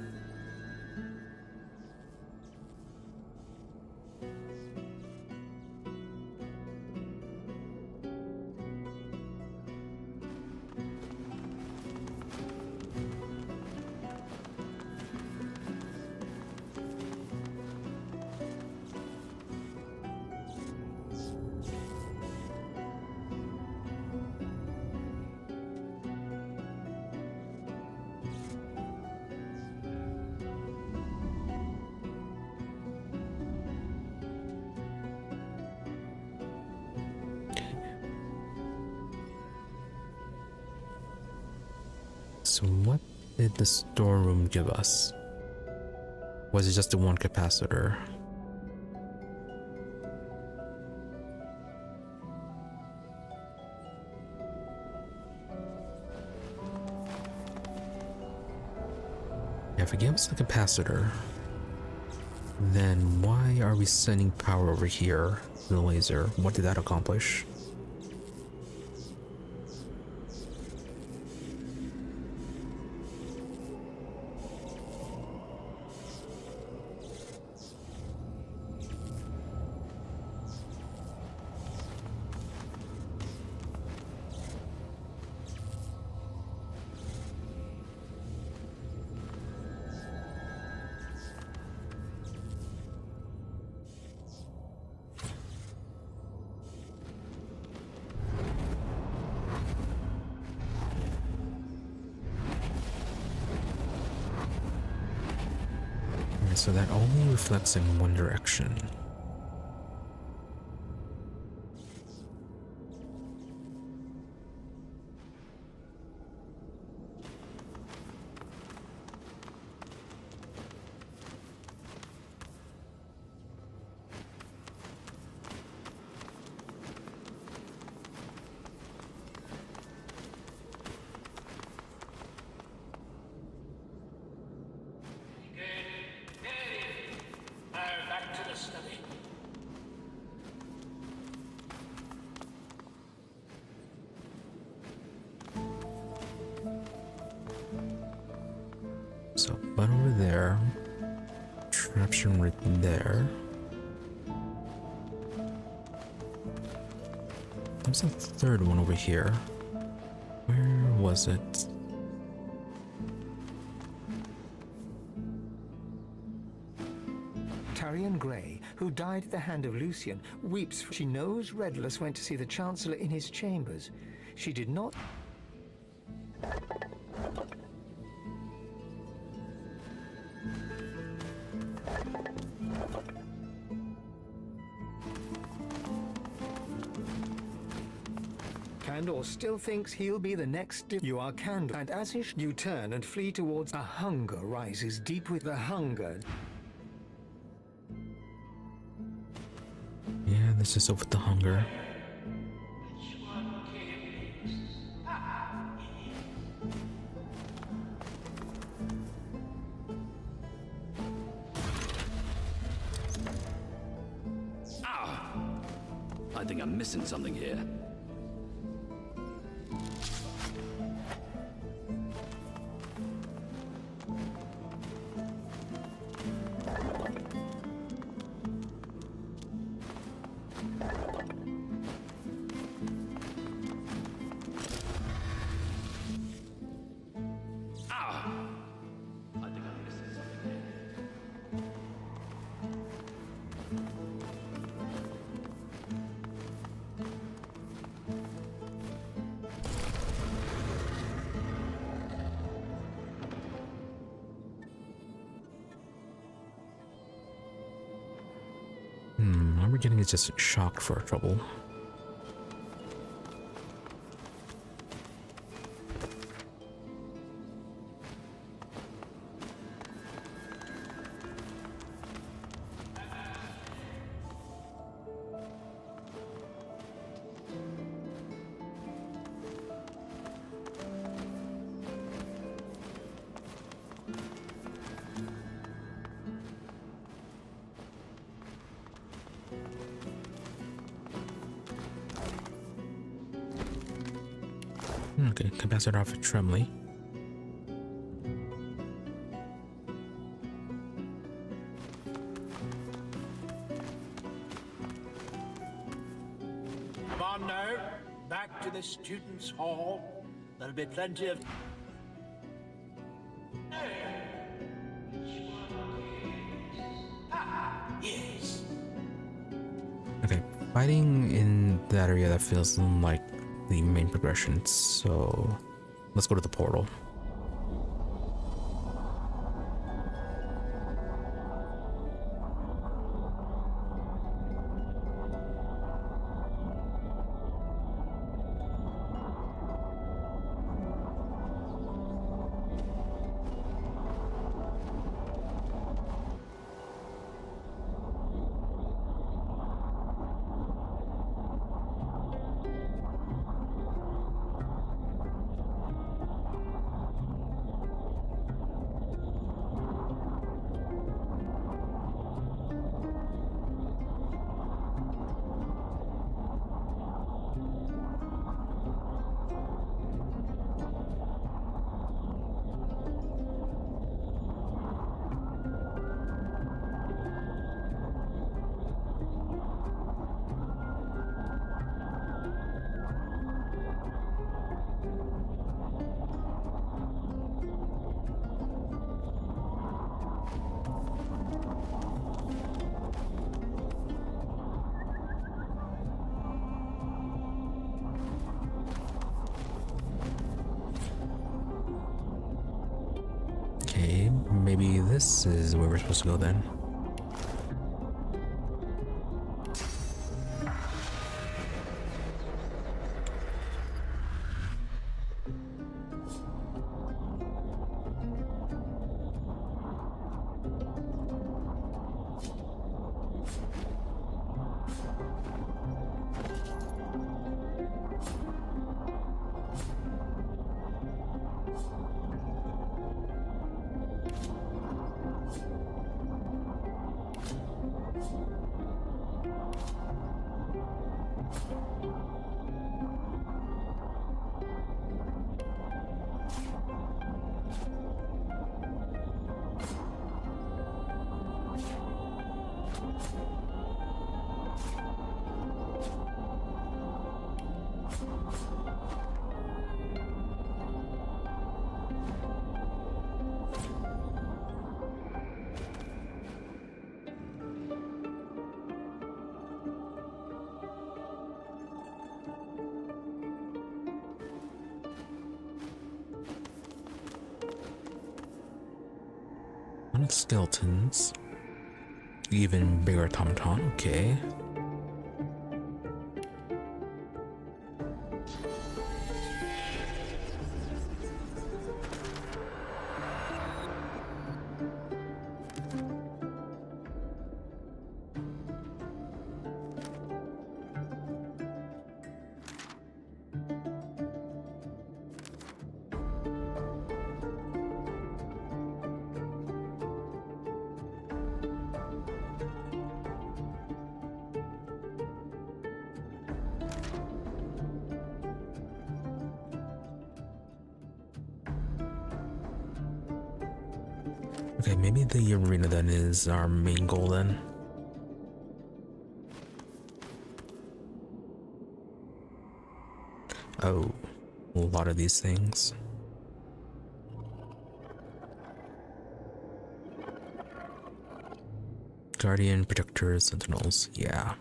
So what did the storeroom give us? Was it just the one capacitor? Yeah, if it gave us the capacitor, then why are we sending power over here to the laser? What did that accomplish? so that only reflects in one direction. So, one over there, contraption right there. There's a third one over here. Where was it?
Tarian Grey, who died at the hand of Lucian, weeps. She knows Redless went to see the Chancellor in his chambers. She did not... Candor still thinks he'll be the next. You are Candor, and as you turn and flee towards a hunger rises deep with the hunger.
Yeah, this is over the hunger.
I think I'm missing something here.
I'm beginning to just shocked for trouble. Okay, capacitor off of Tremley.
Come on now, back to the students' hall. There'll be plenty of... Yes.
Okay, fighting in that area, that feels like the main progression, so let's go to the portal. maybe this is where we're supposed to go then. Skeletons. Even bigger automaton, okay. Okay, maybe the arena then is our main goal then. Oh, a lot of these things. Guardian, Protector, Sentinels, yeah.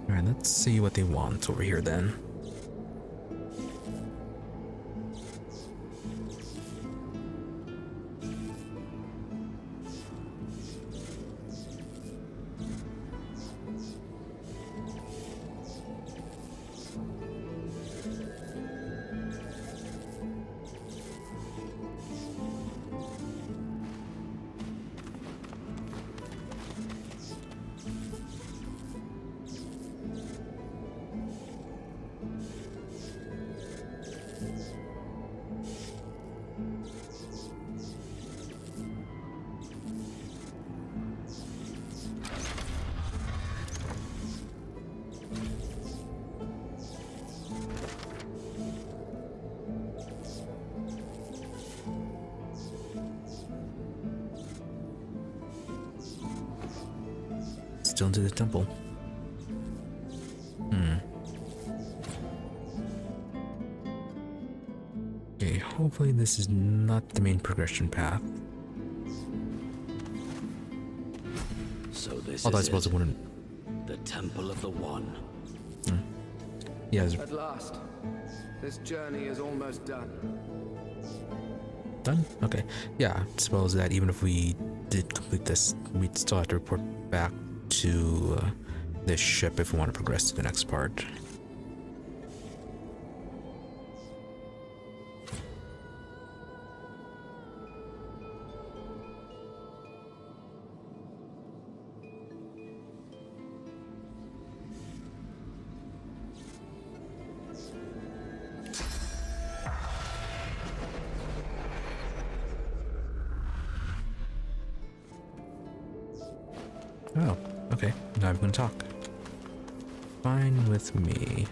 Alright, let's see what they want over here then. Still into the temple. Okay, hopefully this is not the main progression path.
So this
Although I
is
suppose it wouldn't.
The Temple of the One.
Yeah.
At last, this journey is almost done.
Done? Okay. Yeah, I suppose that even if we did complete this, we'd still have to report back to this ship if we want to progress to the next part. Oh, okay. Now I'm gonna talk. Fine with me.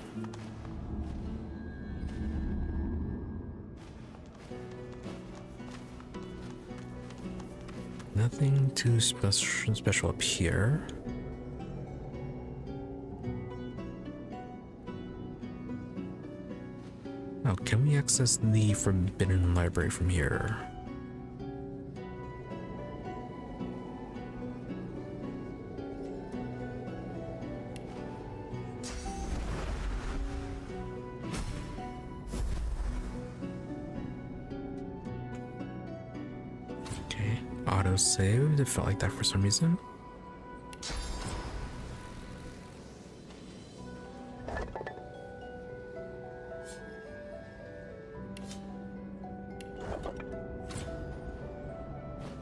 Nothing too special up here. Oh, can we access the Forbidden Library from here? Okay, auto-saved. It felt like that for some reason.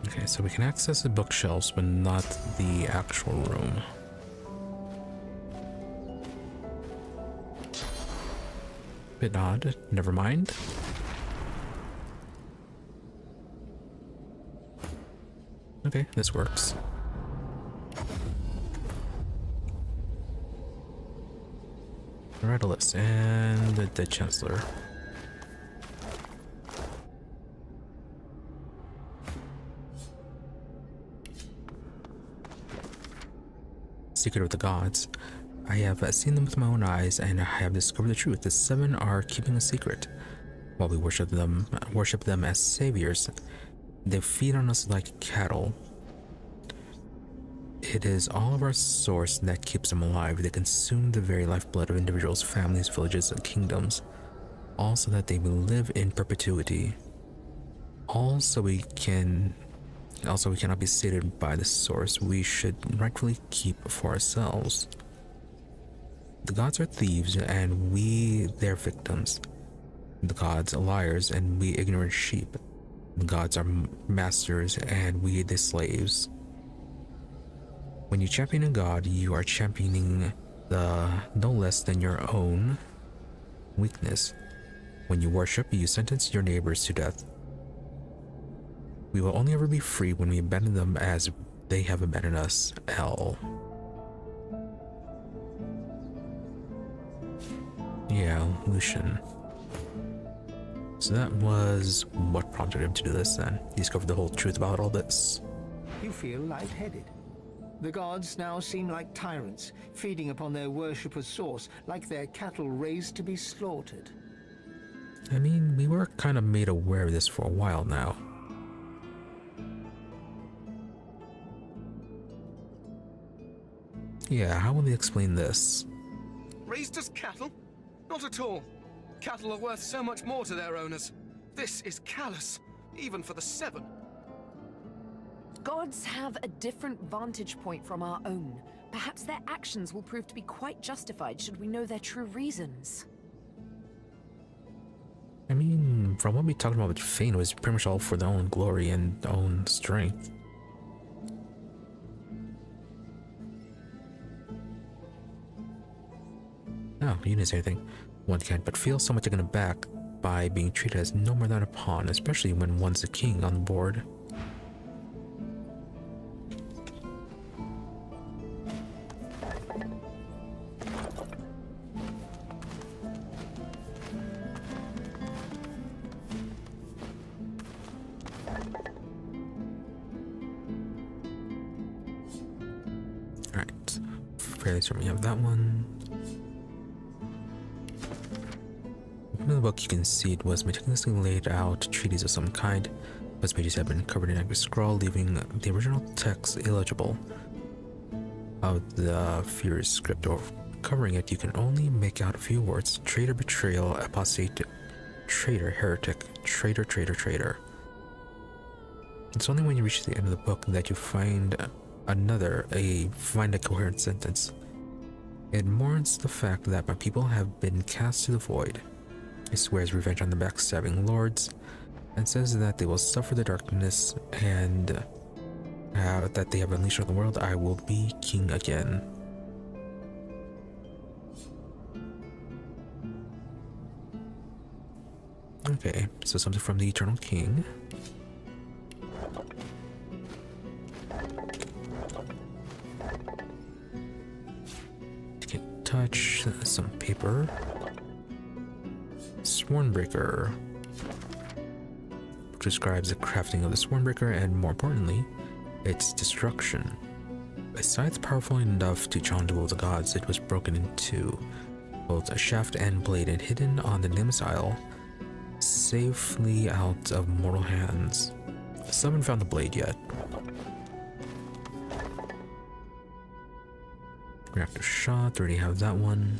Okay, so we can access the bookshelves, but not the actual room. Bit odd. Never mind. Okay, this works. Redolus and the Dead Chancellor. Secret of the Gods. I have seen them with my own eyes, and I have discovered the truth. The seven are keeping a secret. While we worship them as saviors, they feed on us like cattle. It is all of our source that keeps them alive. They consume the very lifeblood of individuals, families, villages, and kingdoms, all so that they will live in perpetuity. Also, we cannot be sated by the source we should rightfully keep for ourselves. The gods are thieves, and we their victims. The gods are liars, and we ignorant sheep. The gods are masters, and we the slaves. When you champion a god, you are championing the no less than your own weakness. When you worship, you sentence your neighbors to death. We will only ever be free when we abandon them as they have abandoned us. L. Yeah, Lucian. So that was what prompted him to do this then. He discovered the whole truth about all this.
You feel lightheaded. The gods now seem like tyrants, feeding upon their worshipper's source, like their cattle raised to be slaughtered.
I mean, we were kind of made aware of this for a while now. Yeah, how will they explain this?
Raised as cattle? Not at all. Cattle are worth so much more to their owners. This is callous, even for the seven.
Gods have a different vantage point from our own. Perhaps their actions will prove to be quite justified should we know their true reasons.
I mean, from what we talked about with Fane, it was pretty much all for their own glory and their own strength. Oh, you didn't say anything. One can't but feel somewhat taken aback by being treated as no more than a pawn, especially when one's the king on the board. Alright, fairly certain we have that one. In the book, you can see it was meticulously laid out treaties of some kind. Most pages have been covered in angry scrawl, leaving the original text illegible of the furious script. Or covering it, you can only make out a few words: traitor, betrayal, apostate, traitor, heretic, traitor, traitor, traitor. It's only when you reach the end of the book that you find a coherent sentence. It mourns the fact that my people have been cast to the void. It swears revenge on the backstabbing lords, and says that they will suffer the darkness and that they have unleashed on the world. I will be king again. Okay, so something from the Eternal King. Can't touch some paper. Swornbreaker, which describes the crafting of the Swornbreaker and, more importantly, its destruction. A scythe powerful enough to challenge the will of the gods, it was broken in two, both a shaft and blade, and hidden on the Nimbus Isle, safely out of mortal hands. Someone found the blade yet. Reactor shot, already have that one.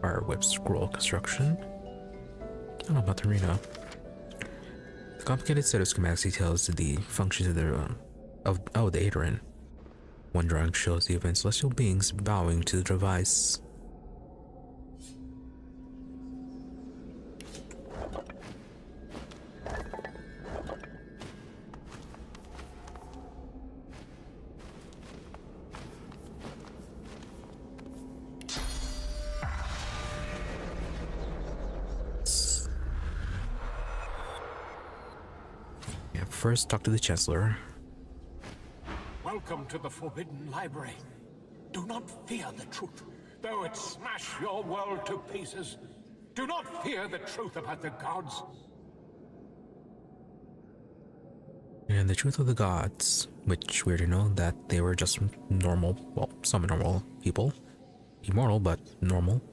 Fire whip scroll construction. I don't know about the arena. The complicated set of schematics details the functions of the Aedoran. One drawing shows the event celestial beings bowing to the device. First, talk to the Chancellor.
Welcome to the Forbidden Library. Do not fear the truth, though it smash your world to pieces. Do not fear the truth about the gods.
And the truth of the gods, which we already know that they were just normal, well, some normal people. Immortal, but normal.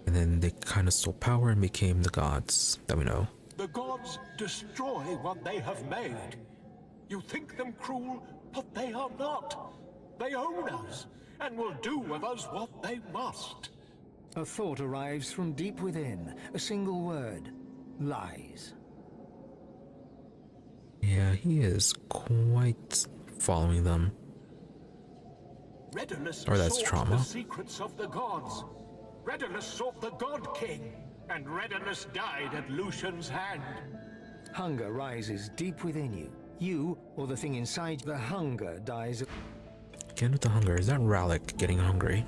And then they kind of stole power and became the gods that we know.
The gods destroy what they have made. You think them cruel, but they are not. They own us, and will do with us what they must.
A thought arrives from deep within, a single word: lies.
Yeah, he is quite following them.
Readiness
or that's
sought
trauma.
the secrets of the gods. Readiness sought the God King, and Readiness died at Lucian's hand.
Hunger rises deep within you. You, or the thing inside, the hunger dies.
Again with the hunger. Is that Rallic getting hungry?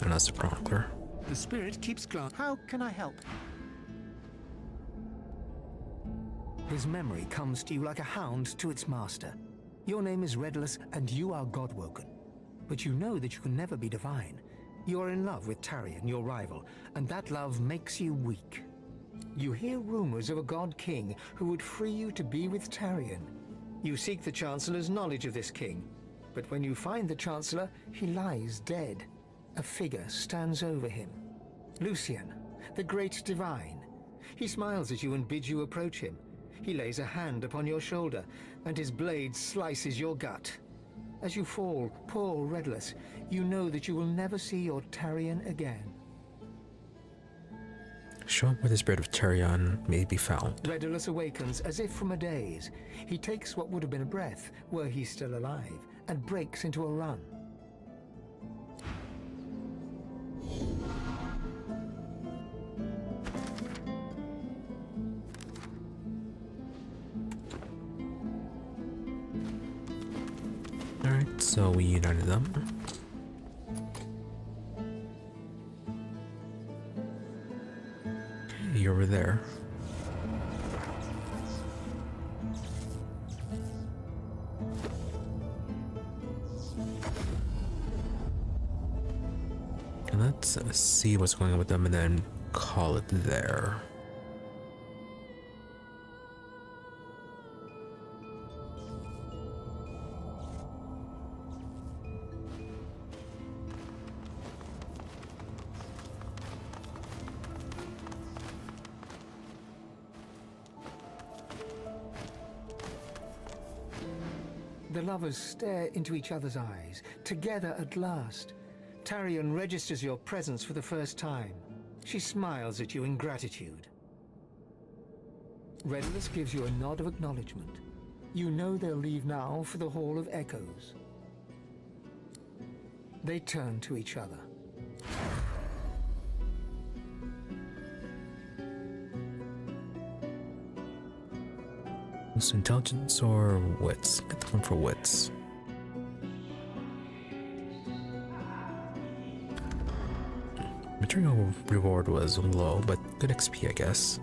And that's the Chronicler.
The spirit keeps glass. How can I help? His memory comes to you like a hound to its master. Your name is Redless, and you are God-woken. But you know that you can never be divine. You are in love with Tarion, your rival, and that love makes you weak. You hear rumors of a god king who would free you to be with Tarion. You seek the Chancellor's knowledge of this king, but when you find the Chancellor, he lies dead. A figure stands over him. Lucian, the great divine. He smiles at you and bids you approach him. He lays a hand upon your shoulder, and his blade slices your gut. As you fall, poor Redless, you know that you will never see your Tarion again.
Show up where the spirit of Tarion may be found.
Redless awakens as if from a daze. He takes what would have been a breath, were he still alive, and breaks into a run.
Alright, so we united them. Okay, you're over there. And let's see what's going on with them and then call it there.
The lovers stare into each other's eyes, together at last. Tarion registers your presence for the first time. She smiles at you in gratitude. Redless gives you a nod of acknowledgement. You know they'll leave now for the Hall of Echoes. They turn to each other.
Intelligence or wits? Get the one for wits. Material reward was low, but good XP, I guess.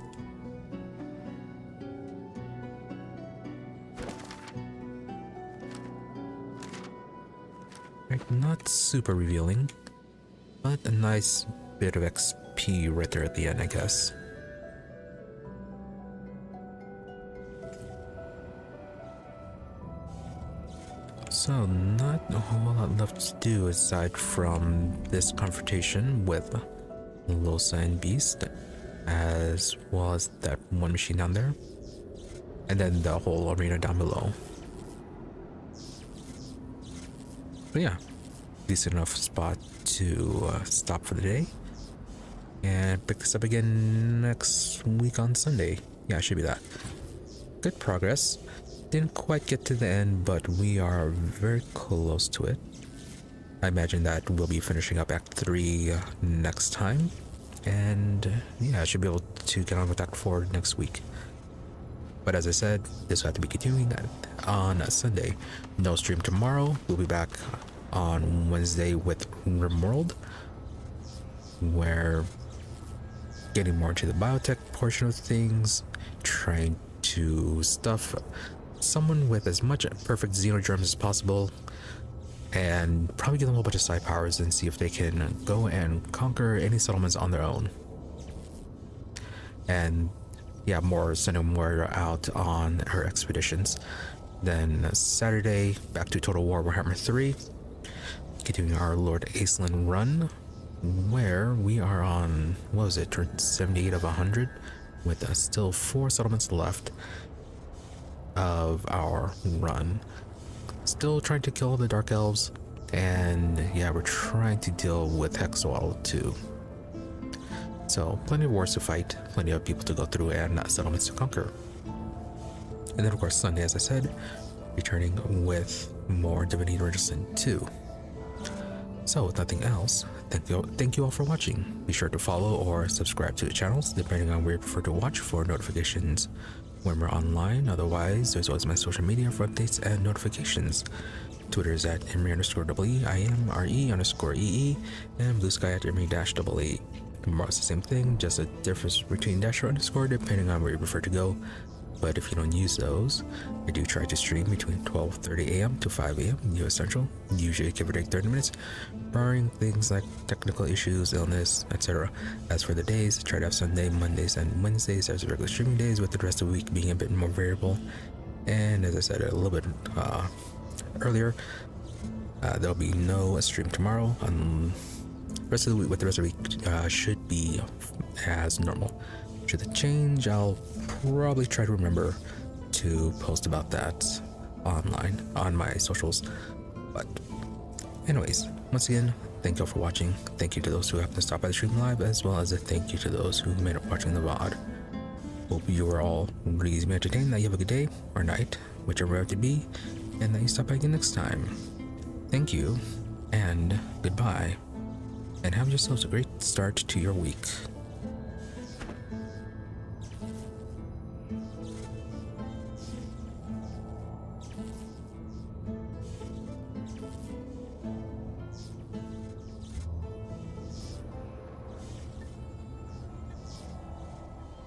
not super revealing, but a nice bit of XP right there at the end, I guess. So, not a whole lot left to do aside from this confrontation with Losa and Beast, as well as that one machine down there, and then the whole arena down below. But yeah, decent enough spot to stop for the day and pick this up again next week on Sunday. Yeah, it should be that. Good progress. Didn't quite get to the end, but we are very close to it. I imagine that we'll be finishing up Act 3 next time, and yeah, I should be able to get on with Act 4 next week. But as I said, this will have to be continuing on Sunday. No stream tomorrow. We'll be back on Wednesday with RimWorld, where getting more into the biotech portion of things, trying to stuff someone with as much perfect xenogerms as possible, and probably give them a whole bunch of side powers and see if they can go and conquer any settlements on their own. And yeah, sending more out on her expeditions. Then Saturday, back to Total War Warhammer 3, continuing our Lord Acelin run, where we are on, what was it, turn 78 of 100, with still 4 settlements left of our run. Still trying to kill the Dark Elves, and yeah, we're trying to deal with Hexawaddle too. So plenty of wars to fight, plenty of people to go through, and settlements to conquer. And then of course Sunday, as I said, returning with more Divinity Original Sin 2. So with nothing else, thank you all for watching. Be sure to follow or subscribe to the channels depending on where you prefer to watch for notifications when we're online. Otherwise, there's always my social media for updates and notifications. Twitter is at Imri_EE, IMRE_EE, and Blue Sky at Imri-EE. Tomorrow it's the same thing, just a difference between dash or underscore depending on where you prefer to go. But if you don't use those, I do try to stream between 12:30 a.m. to 5 a.m. US Central, usually give or take 30 minutes, barring things like technical issues, illness, etc. As for the days, I try to have Sunday, Mondays, and Wednesdays as regular streaming days, with the rest of the week being a bit more variable. And as I said a little bit earlier, there'll be no stream tomorrow. The rest of the week should be as normal. Should it change, I'll probably try to remember to post about that online on my socials. But anyways, once again, thank you all for watching. Thank you to those who happen to stop by the stream live, as well as a thank you to those who made it watching the VOD. Hope you are all reasonably entertained, that you have a good day or night, whichever it to be, and that you stop by again next time. Thank you, and goodbye, and have yourselves a great start to your week.